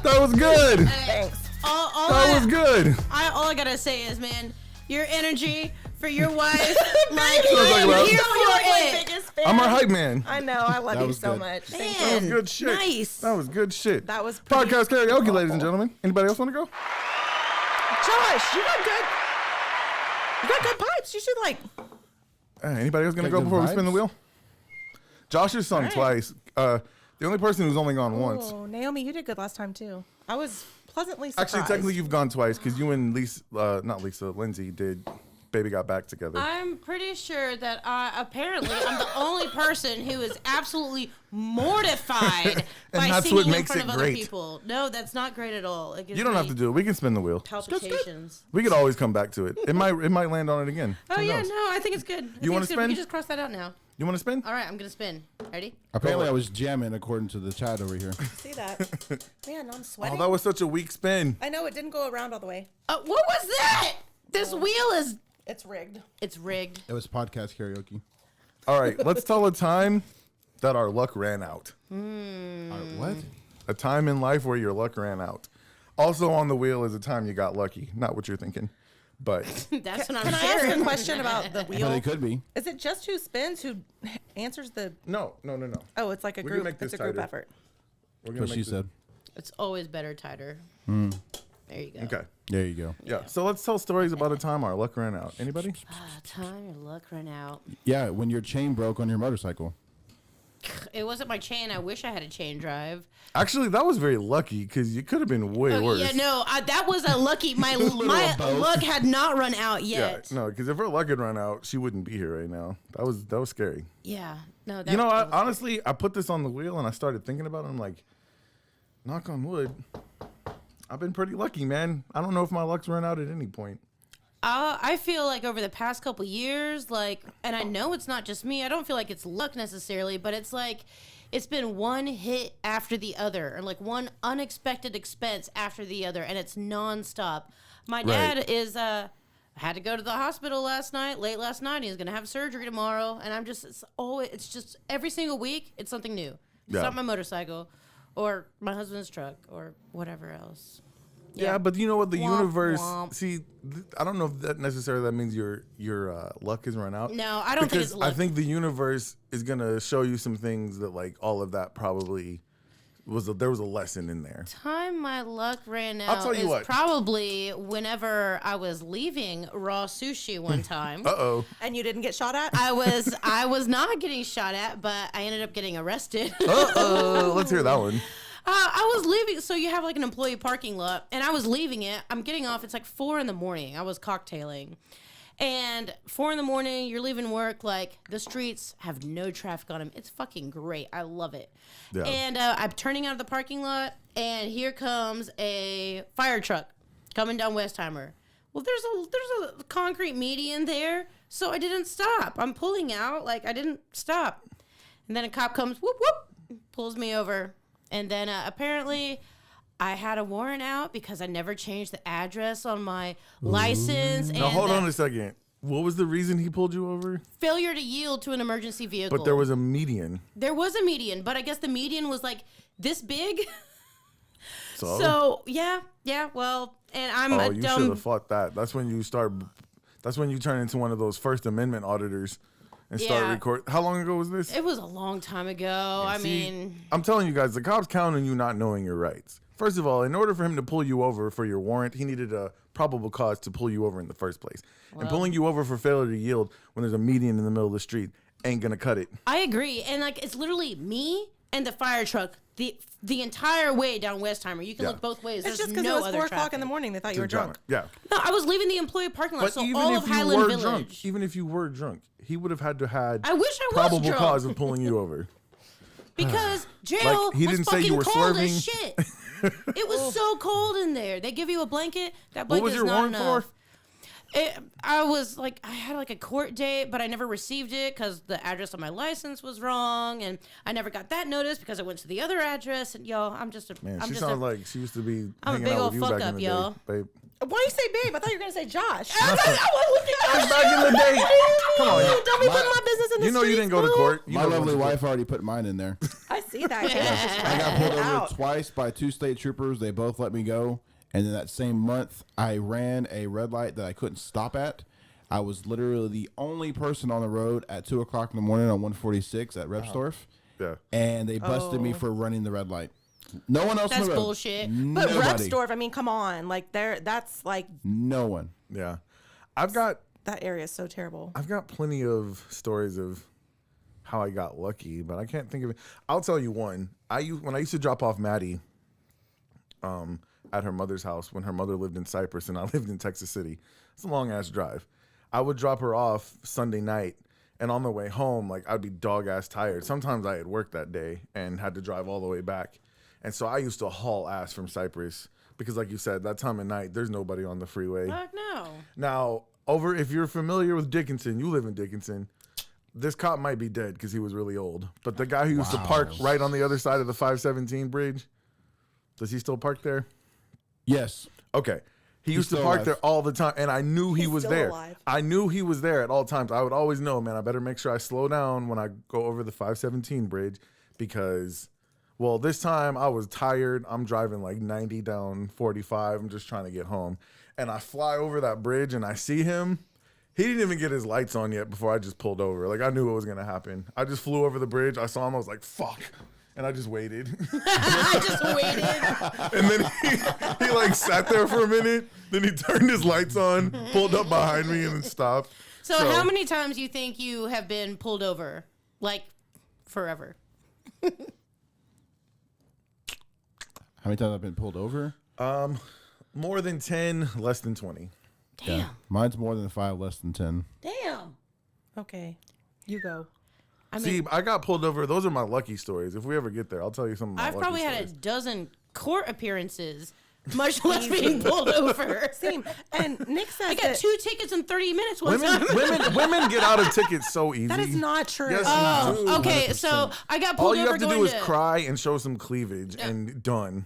[SPEAKER 4] That was good.
[SPEAKER 7] Thanks.
[SPEAKER 4] That was good.
[SPEAKER 5] All I gotta say is, man, your energy for your wife, like,
[SPEAKER 4] Sounds like
[SPEAKER 5] I'm
[SPEAKER 4] love.
[SPEAKER 5] here
[SPEAKER 7] You're
[SPEAKER 5] for
[SPEAKER 7] my
[SPEAKER 5] it.
[SPEAKER 7] biggest fan.
[SPEAKER 4] I'm our hype man.
[SPEAKER 7] I know. I love
[SPEAKER 6] That
[SPEAKER 7] you
[SPEAKER 6] was
[SPEAKER 7] so
[SPEAKER 6] good.
[SPEAKER 7] much. Thank
[SPEAKER 5] Man,
[SPEAKER 7] you.
[SPEAKER 4] Good shit.
[SPEAKER 5] Nice.
[SPEAKER 4] That was good shit.
[SPEAKER 7] That was pretty
[SPEAKER 4] Podcast karaoke, ladies and gentlemen. Anybody else want to go?
[SPEAKER 7] Josh, you got good. You got good pipes. You should like.
[SPEAKER 4] Anybody else gonna
[SPEAKER 6] Got
[SPEAKER 4] go
[SPEAKER 6] good
[SPEAKER 4] before we spin the
[SPEAKER 6] vibes?
[SPEAKER 4] wheel? Josh has sung
[SPEAKER 7] right.
[SPEAKER 4] twice. The only person who's only gone once.
[SPEAKER 7] Oh, Naomi, you did good last time too. I was pleasantly surprised.
[SPEAKER 4] Actually, technically, you've gone twice because you and Lindsay did Baby Got Back together.
[SPEAKER 5] I'm pretty sure that apparently I'm the only person who is absolutely mortified by
[SPEAKER 4] that's
[SPEAKER 5] singing
[SPEAKER 4] what
[SPEAKER 5] in
[SPEAKER 4] makes
[SPEAKER 5] front
[SPEAKER 4] it
[SPEAKER 5] of other
[SPEAKER 4] great.
[SPEAKER 5] people. No, that's not great at all. It gives
[SPEAKER 4] You don't have
[SPEAKER 5] me
[SPEAKER 4] to do it. We can spin the wheel.
[SPEAKER 5] palpitations.
[SPEAKER 4] We could always come back to it. It might land on it again.
[SPEAKER 5] Oh
[SPEAKER 4] Who
[SPEAKER 5] yeah,
[SPEAKER 4] knows?
[SPEAKER 5] no, I think it's good. I think
[SPEAKER 4] wanna
[SPEAKER 5] it's good.
[SPEAKER 4] spin?
[SPEAKER 5] We can just cross that out now.
[SPEAKER 4] You want to spin?
[SPEAKER 5] All right, I'm gonna spin. Ready?
[SPEAKER 6] Apparently, I was jamming according to the chat over here.
[SPEAKER 7] See that? Man, I'm
[SPEAKER 4] Oh,
[SPEAKER 7] sweating.
[SPEAKER 4] that was such a weak spin.
[SPEAKER 7] I know it didn't go around all the way.
[SPEAKER 5] What was that? This wheel is.
[SPEAKER 7] It's rigged.
[SPEAKER 5] It's rigged.
[SPEAKER 6] It was podcast karaoke.
[SPEAKER 4] All right, let's tell a time that our luck ran out.
[SPEAKER 6] What?
[SPEAKER 4] A time in life where your luck ran out. Also on the wheel is a time you got lucky. Not what you're thinking, but
[SPEAKER 5] That's what I'm
[SPEAKER 7] Can I ask
[SPEAKER 5] sharing.
[SPEAKER 7] a question about the
[SPEAKER 6] Well,
[SPEAKER 7] wheel?
[SPEAKER 6] it could be.
[SPEAKER 7] Is it just who spins who answers the?
[SPEAKER 4] no.
[SPEAKER 7] Oh, it's like a
[SPEAKER 4] We can
[SPEAKER 7] group.
[SPEAKER 4] make this
[SPEAKER 7] It's a group
[SPEAKER 4] tighter.
[SPEAKER 7] effort.
[SPEAKER 4] We're
[SPEAKER 6] What she said.
[SPEAKER 5] It's always better tighter. There you go.
[SPEAKER 4] Okay.
[SPEAKER 6] There you go.
[SPEAKER 4] Yeah. So let's tell stories about a time our luck ran out. Anybody?
[SPEAKER 5] Time your luck ran out.
[SPEAKER 6] Yeah, when your chain broke on your motorcycle.
[SPEAKER 5] It wasn't my chain. I wish I had a chain drive.
[SPEAKER 4] Actually, that was very lucky because you could have been way worse.
[SPEAKER 5] Yeah, no, that was a lucky. My luck had not run out yet.
[SPEAKER 4] Yeah, no, because if her luck had run out, she wouldn't be here right now. That was scary.
[SPEAKER 5] Yeah, no. That,
[SPEAKER 4] You know,
[SPEAKER 5] that was
[SPEAKER 4] honestly, I put this on the wheel and I started thinking about it. I'm like, knock on wood, I've been pretty lucky, man. I don't know if my luck's run out at any point.
[SPEAKER 5] I feel like over the past couple years, like, and I know it's not just me. I don't feel like it's luck necessarily, but it's like it's been one hit after the other, or like one unexpected expense after the other, and it's nonstop. My dad is had to go to the hospital late last night. He's gonna have surgery tomorrow, and it's just every single week it's something new. It's
[SPEAKER 4] Yeah.
[SPEAKER 5] not my motorcycle, or my husband's truck, or whatever else.
[SPEAKER 4] Yeah, but you know what? The
[SPEAKER 5] Womp
[SPEAKER 4] universe.
[SPEAKER 5] womp.
[SPEAKER 4] See, I don't know if that necessarily means your luck has run out.
[SPEAKER 5] No, I don't think it's
[SPEAKER 4] Because
[SPEAKER 5] luck.
[SPEAKER 4] I think the universe is gonna show you some things that, like, all of that probably there was a lesson in there.
[SPEAKER 5] Time my luck ran out
[SPEAKER 4] I'll tell you
[SPEAKER 5] is
[SPEAKER 4] what.
[SPEAKER 5] probably whenever I was leaving Raw Sushi one time.
[SPEAKER 4] Uh-oh.
[SPEAKER 7] And you didn't get shot at?
[SPEAKER 5] I was not getting shot at, but I ended up getting arrested.
[SPEAKER 4] Uh-oh. Let's hear that one.
[SPEAKER 5] I was leaving, so you have like an employee parking lot, and I was leaving it. I'm getting off. It's like 4 a.m. I was cocktailing. And 4 a.m, you're leaving work, like, the streets have no traffic on them. It's fucking great. I love it.
[SPEAKER 4] Yeah.
[SPEAKER 5] And I'm turning out of the parking lot, and here comes a fire truck coming down Westheimer. Well, there's a concrete median there, so I didn't stop. I'm pulling out, like, I didn't stop. And then a cop comes, whoop, whoop, pulls me over. And then apparently I had a warrant out because I never changed the address on my license.
[SPEAKER 4] Now,
[SPEAKER 5] and
[SPEAKER 4] hold on a second. What was the reason he pulled you over?
[SPEAKER 5] failure to yield to an emergency vehicle.
[SPEAKER 4] But there was a median.
[SPEAKER 5] There was a median, but I guess the median was like this big.
[SPEAKER 4] So,
[SPEAKER 5] So yeah, well, and I'm a
[SPEAKER 4] you should
[SPEAKER 5] dumb.
[SPEAKER 4] have fought that. That's when you turn into one of those First Amendment auditors and start
[SPEAKER 5] Yeah.
[SPEAKER 4] record. How long ago was this?
[SPEAKER 5] It was a long time ago. I
[SPEAKER 4] See,
[SPEAKER 5] mean,
[SPEAKER 4] I'm telling you guys, the cops count on you not knowing your rights. First of all, in order for him to pull you over for your warrant, he needed a probable cause to pull you over in the first place. And pulling you over for failure to yield when there's a median in the middle of the street ain't gonna cut it.
[SPEAKER 5] I agree, and like it's literally me and the fire truck the entire way down Westheimer. You can
[SPEAKER 4] Yeah.
[SPEAKER 5] look both ways.
[SPEAKER 7] It's
[SPEAKER 5] There's
[SPEAKER 7] just because
[SPEAKER 5] no
[SPEAKER 7] it was
[SPEAKER 5] other
[SPEAKER 7] 4 o'clock in
[SPEAKER 5] traffic.
[SPEAKER 7] the morning. They thought you were drunk.
[SPEAKER 4] Yeah.
[SPEAKER 5] No, I was leaving the employee parking lot,
[SPEAKER 4] But
[SPEAKER 5] so
[SPEAKER 4] even
[SPEAKER 5] all
[SPEAKER 4] if
[SPEAKER 5] of
[SPEAKER 4] you
[SPEAKER 5] Highland
[SPEAKER 4] were
[SPEAKER 5] Village.
[SPEAKER 4] drunk, even if you were drunk, he would have had to had
[SPEAKER 5] I wish I was
[SPEAKER 4] probable
[SPEAKER 5] drunk.
[SPEAKER 4] cause of pulling you over.
[SPEAKER 5] Because jail
[SPEAKER 4] Like, he
[SPEAKER 5] was
[SPEAKER 4] didn't say
[SPEAKER 5] fucking
[SPEAKER 4] you were
[SPEAKER 5] cold
[SPEAKER 4] swerving.
[SPEAKER 5] as shit. It was so cold in there. They give you a blanket. That
[SPEAKER 4] What
[SPEAKER 5] blanket
[SPEAKER 4] was
[SPEAKER 5] is
[SPEAKER 4] your
[SPEAKER 5] not
[SPEAKER 4] warrant
[SPEAKER 5] enough.
[SPEAKER 4] for?
[SPEAKER 5] I had like a court date, but I never received it because the address on my license was wrong, and I never got that notice because I went to the other address. And yo, I'm just a
[SPEAKER 4] Man,
[SPEAKER 5] I'm
[SPEAKER 4] she
[SPEAKER 5] just
[SPEAKER 4] sounds like she used to be
[SPEAKER 5] I'm a
[SPEAKER 4] hanging
[SPEAKER 5] big
[SPEAKER 4] out
[SPEAKER 5] old
[SPEAKER 4] with you
[SPEAKER 5] fuck
[SPEAKER 4] back
[SPEAKER 5] up,
[SPEAKER 4] in the
[SPEAKER 5] y'all.
[SPEAKER 4] day, babe.
[SPEAKER 7] Why do you say babe? I thought you were going to say Josh.
[SPEAKER 4] Back in the day. Come on.
[SPEAKER 7] Don't be putting my business in the
[SPEAKER 4] You know you didn't go to
[SPEAKER 7] streets,
[SPEAKER 4] court. You
[SPEAKER 6] My
[SPEAKER 4] know
[SPEAKER 6] lovely
[SPEAKER 4] what to
[SPEAKER 6] wife already put mine in there.
[SPEAKER 7] boo. I see that.
[SPEAKER 6] I got pulled over
[SPEAKER 7] Out.
[SPEAKER 6] twice by 2 state troopers. They both let me go. And then that same month, I ran a red light that I couldn't stop at. I was literally the only person on the road at 2 o'clock in the morning on 146 at Repsdorf.
[SPEAKER 4] Yeah.
[SPEAKER 6] And they busted me for running the red light. No one else
[SPEAKER 5] That's
[SPEAKER 6] on the road.
[SPEAKER 5] bullshit.
[SPEAKER 7] But
[SPEAKER 6] Nobody.
[SPEAKER 7] Repsdorf, I mean, come on. Like, that's like,
[SPEAKER 6] No one.
[SPEAKER 4] Yeah. I've got
[SPEAKER 7] that area is so terrible.
[SPEAKER 4] plenty of stories of how I got lucky, but I can't think of it. I'll tell you one. When I used to drop off Maddie at her mother's house when her mother lived in Cyprus and I lived in Texas City. It's a long ass drive. I would drop her off Sunday night, and on the way home, like, I'd be dog ass tired. Sometimes I had worked that day and had to drive all the way back. And so I used to haul ass from Cyprus because, like you said, that time of night, there's nobody on the freeway.
[SPEAKER 5] Fuck no.
[SPEAKER 4] Now, if you're familiar with Dickinson, you live in Dickinson, this cop might be dead because he was really old. But the guy who used to park right on the other side of the 517 bridge, does he still park there?
[SPEAKER 6] Yes.
[SPEAKER 4] Okay. He used to
[SPEAKER 6] still
[SPEAKER 4] park
[SPEAKER 6] alive.
[SPEAKER 4] there all the time, and I knew he
[SPEAKER 7] He's
[SPEAKER 4] was
[SPEAKER 7] still
[SPEAKER 4] there.
[SPEAKER 7] alive.
[SPEAKER 4] I knew he was there at all times. I would always know, man, I better make sure I slow down when I go over the 517 bridge because, well, this time I was tired. I'm driving like 90 down 45. I'm just trying to get home. And I fly over that bridge, and I see him. He didn't even get his lights on yet before I just pulled over. Like, I knew what was going to happen. I just flew over the bridge. I saw him. I was like, fuck. and I just waited.
[SPEAKER 5] I just waited.
[SPEAKER 4] And then he like sat there for a minute. Then he turned his lights on, pulled up behind me, and then stopped.
[SPEAKER 5] So how many times do you think you have been pulled over? Like, forever?
[SPEAKER 6] How many times I've been pulled over?
[SPEAKER 4] More than 10, less than 20.
[SPEAKER 5] Damn.
[SPEAKER 6] Yeah. Mine's more than 5, less than 10.
[SPEAKER 5] Damn.
[SPEAKER 7] Okay, you go.
[SPEAKER 4] See, I got pulled over. Those are my lucky stories. If we ever get there, I'll tell you some of my
[SPEAKER 5] I've
[SPEAKER 4] lucky
[SPEAKER 5] probably had
[SPEAKER 4] stories.
[SPEAKER 5] a dozen court appearances, much less being pulled over.
[SPEAKER 7] Same. And Nick says
[SPEAKER 5] I got
[SPEAKER 7] that
[SPEAKER 5] 2 tickets in 30 minutes one time.
[SPEAKER 4] Women get out of tickets so easy.
[SPEAKER 7] that is not true.
[SPEAKER 4] Yes, you do.
[SPEAKER 5] Okay, so I got
[SPEAKER 4] All
[SPEAKER 5] pulled
[SPEAKER 4] you
[SPEAKER 5] over
[SPEAKER 4] have to
[SPEAKER 5] going
[SPEAKER 4] do is
[SPEAKER 5] to...
[SPEAKER 4] cry and show some cleavage, and done.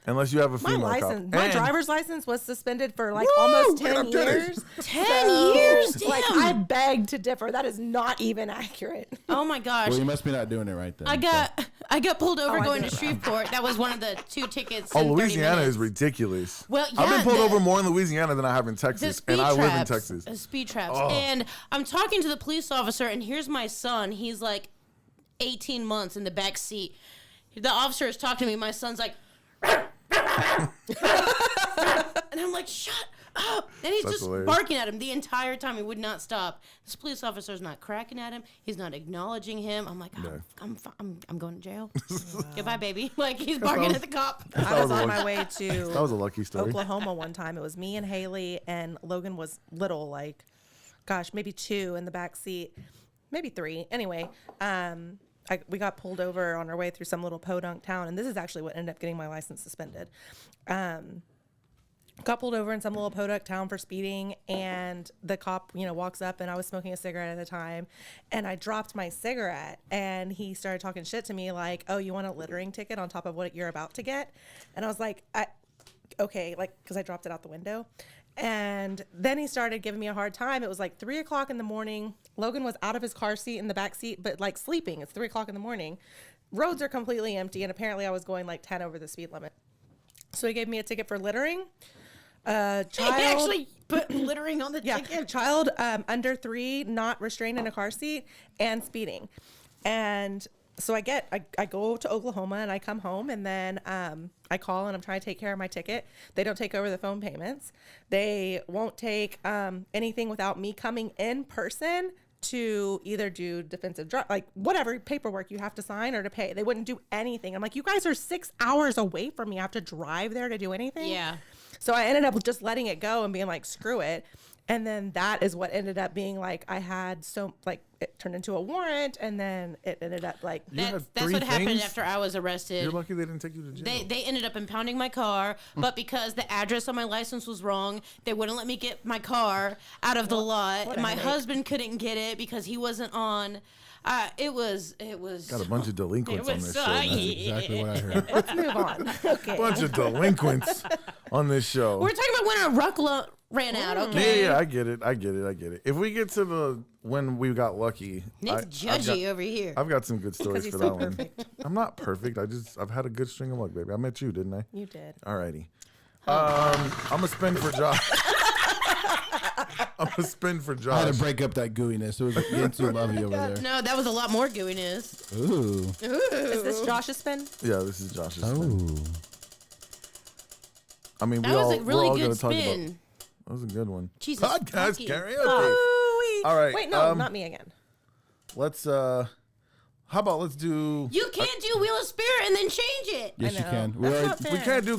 [SPEAKER 4] Unless you have a
[SPEAKER 7] My
[SPEAKER 4] female
[SPEAKER 7] license,
[SPEAKER 4] cop.
[SPEAKER 7] my
[SPEAKER 4] And-
[SPEAKER 7] driver's license was suspended for like
[SPEAKER 4] Woo!
[SPEAKER 7] almost
[SPEAKER 4] Look
[SPEAKER 7] 10
[SPEAKER 4] at that.
[SPEAKER 7] years.
[SPEAKER 5] 10 years? Damn.
[SPEAKER 7] Like, I beg to differ. That is not even accurate.
[SPEAKER 5] Oh my gosh.
[SPEAKER 6] Well, you must be not doing it right then.
[SPEAKER 5] I got pulled over
[SPEAKER 7] I
[SPEAKER 5] going
[SPEAKER 7] did
[SPEAKER 5] to
[SPEAKER 7] it right.
[SPEAKER 5] Shreveport. That was one of the 2 tickets.
[SPEAKER 4] Oh,
[SPEAKER 5] in 30
[SPEAKER 4] Louisiana
[SPEAKER 5] minutes.
[SPEAKER 4] is ridiculous.
[SPEAKER 5] Well,
[SPEAKER 4] I've been
[SPEAKER 5] yeah,
[SPEAKER 4] pulled
[SPEAKER 5] the-
[SPEAKER 4] over more in Louisiana than I have in
[SPEAKER 5] The
[SPEAKER 4] Texas,
[SPEAKER 5] speed
[SPEAKER 4] and I live in
[SPEAKER 5] traps,
[SPEAKER 4] Texas.
[SPEAKER 5] speed traps. And I'm talking to the police officer, and here's my son. He's like 18 months in the back seat. The officer is talking to me. My son's like, and I'm like, shut up. And he's
[SPEAKER 4] That's
[SPEAKER 5] just
[SPEAKER 4] hilarious.
[SPEAKER 5] barking at him the entire time. He would not stop. This police officer's not cracking at him. He's not acknowledging him. I'm like, I'm going to jail. Goodbye, baby. Like, he's barking at the cop.
[SPEAKER 7] I was
[SPEAKER 4] was a
[SPEAKER 7] on
[SPEAKER 4] lucky-
[SPEAKER 7] my way
[SPEAKER 4] That
[SPEAKER 7] to
[SPEAKER 4] was a lucky story.
[SPEAKER 7] Oklahoma one time. It was me and Haley, and Logan was little, like, gosh, maybe 2 in the back seat, maybe 3. Anyway, we got pulled over on our way through some little podunk town, and this is actually what ended up getting my license suspended. Got pulled over in some little podunk town for speeding, and the cop, walks up, and I was smoking a cigarette at the time, and I dropped my cigarette, and he started talking shit to me like, oh, you want a littering ticket on top of what you're about to get? And I was like, okay, like, because I dropped it out the window. And then he started giving me a hard time. It was like 3 o'clock in the morning. Logan was out of his car seat in the back seat, but like sleeping. It's 3 o'clock in the morning. Roads are completely empty, and apparently I was going like 10 over the speed limit. So he gave me a ticket for littering.
[SPEAKER 5] He actually put littering on the ticket.
[SPEAKER 7] Child under 3, not restrained in a car seat, and speeding. And so I go to Oklahoma, and I come home, and then I call, and I'm trying to take care of my ticket. They don't take over the phone payments. They won't take anything without me coming in person to either do defensive like whatever paperwork you have to sign or to pay. They wouldn't do anything. I'm like, you guys are 6 hours away from me. I have to drive there to do anything.
[SPEAKER 5] Yeah.
[SPEAKER 7] So I ended up just letting it go and being like, screw it. And then that is what ended up being like, I had it turned into a warrant, and then it ended up like.
[SPEAKER 5] That's
[SPEAKER 4] 3
[SPEAKER 5] what happened
[SPEAKER 4] things?
[SPEAKER 5] after I was arrested.
[SPEAKER 4] You're lucky they didn't take you to jail.
[SPEAKER 5] They ended up impounding my car, but because the address on my license was wrong, they wouldn't let me get my car out of the lot. My husband couldn't get it because he wasn't on. It was.
[SPEAKER 4] Got a bunch of delinquents on this show.
[SPEAKER 5] so-
[SPEAKER 4] man.
[SPEAKER 6] That's exactly what I heard.
[SPEAKER 7] Let's move on. Okay.
[SPEAKER 4] Bunch of delinquents on this show.
[SPEAKER 5] We're talking about when our ruck ran out. Okay.
[SPEAKER 4] Yeah, I get it. If we get to when we got lucky,
[SPEAKER 5] Nick's judgy over here.
[SPEAKER 4] I've got some good stories
[SPEAKER 7] he's
[SPEAKER 4] for
[SPEAKER 7] so
[SPEAKER 4] that one.
[SPEAKER 7] perfect.
[SPEAKER 4] I'm not perfect. I've had a good string of luck, baby. I met you, didn't I?
[SPEAKER 7] You did.
[SPEAKER 4] Alrighty. I'm gonna spin for Josh. I'm gonna spin for
[SPEAKER 6] I had
[SPEAKER 4] Josh.
[SPEAKER 6] to break up that gooiness. It was getting too lovey over there.
[SPEAKER 5] No, that was a lot more gooiness.
[SPEAKER 6] Ooh.
[SPEAKER 7] Is this Josh's spin?
[SPEAKER 4] Yeah, this is Josh's spin.
[SPEAKER 6] Ooh.
[SPEAKER 4] I mean,
[SPEAKER 5] That
[SPEAKER 4] we're
[SPEAKER 5] was
[SPEAKER 4] all,
[SPEAKER 5] a really
[SPEAKER 4] we're all
[SPEAKER 5] good
[SPEAKER 4] gonna talk about.
[SPEAKER 5] spin.
[SPEAKER 4] That was a good one.
[SPEAKER 5] Jesus
[SPEAKER 4] Podcast
[SPEAKER 5] fucking
[SPEAKER 4] karaoke.
[SPEAKER 7] Ooh-wee.
[SPEAKER 4] All right,
[SPEAKER 7] Wait, no, not me again.
[SPEAKER 4] Let's how about let's do.
[SPEAKER 5] You can't do Wheel of Spirit and then change it.
[SPEAKER 6] Yes, you
[SPEAKER 7] know.
[SPEAKER 6] can.
[SPEAKER 7] That's
[SPEAKER 6] already-
[SPEAKER 7] not fair.
[SPEAKER 4] We can't do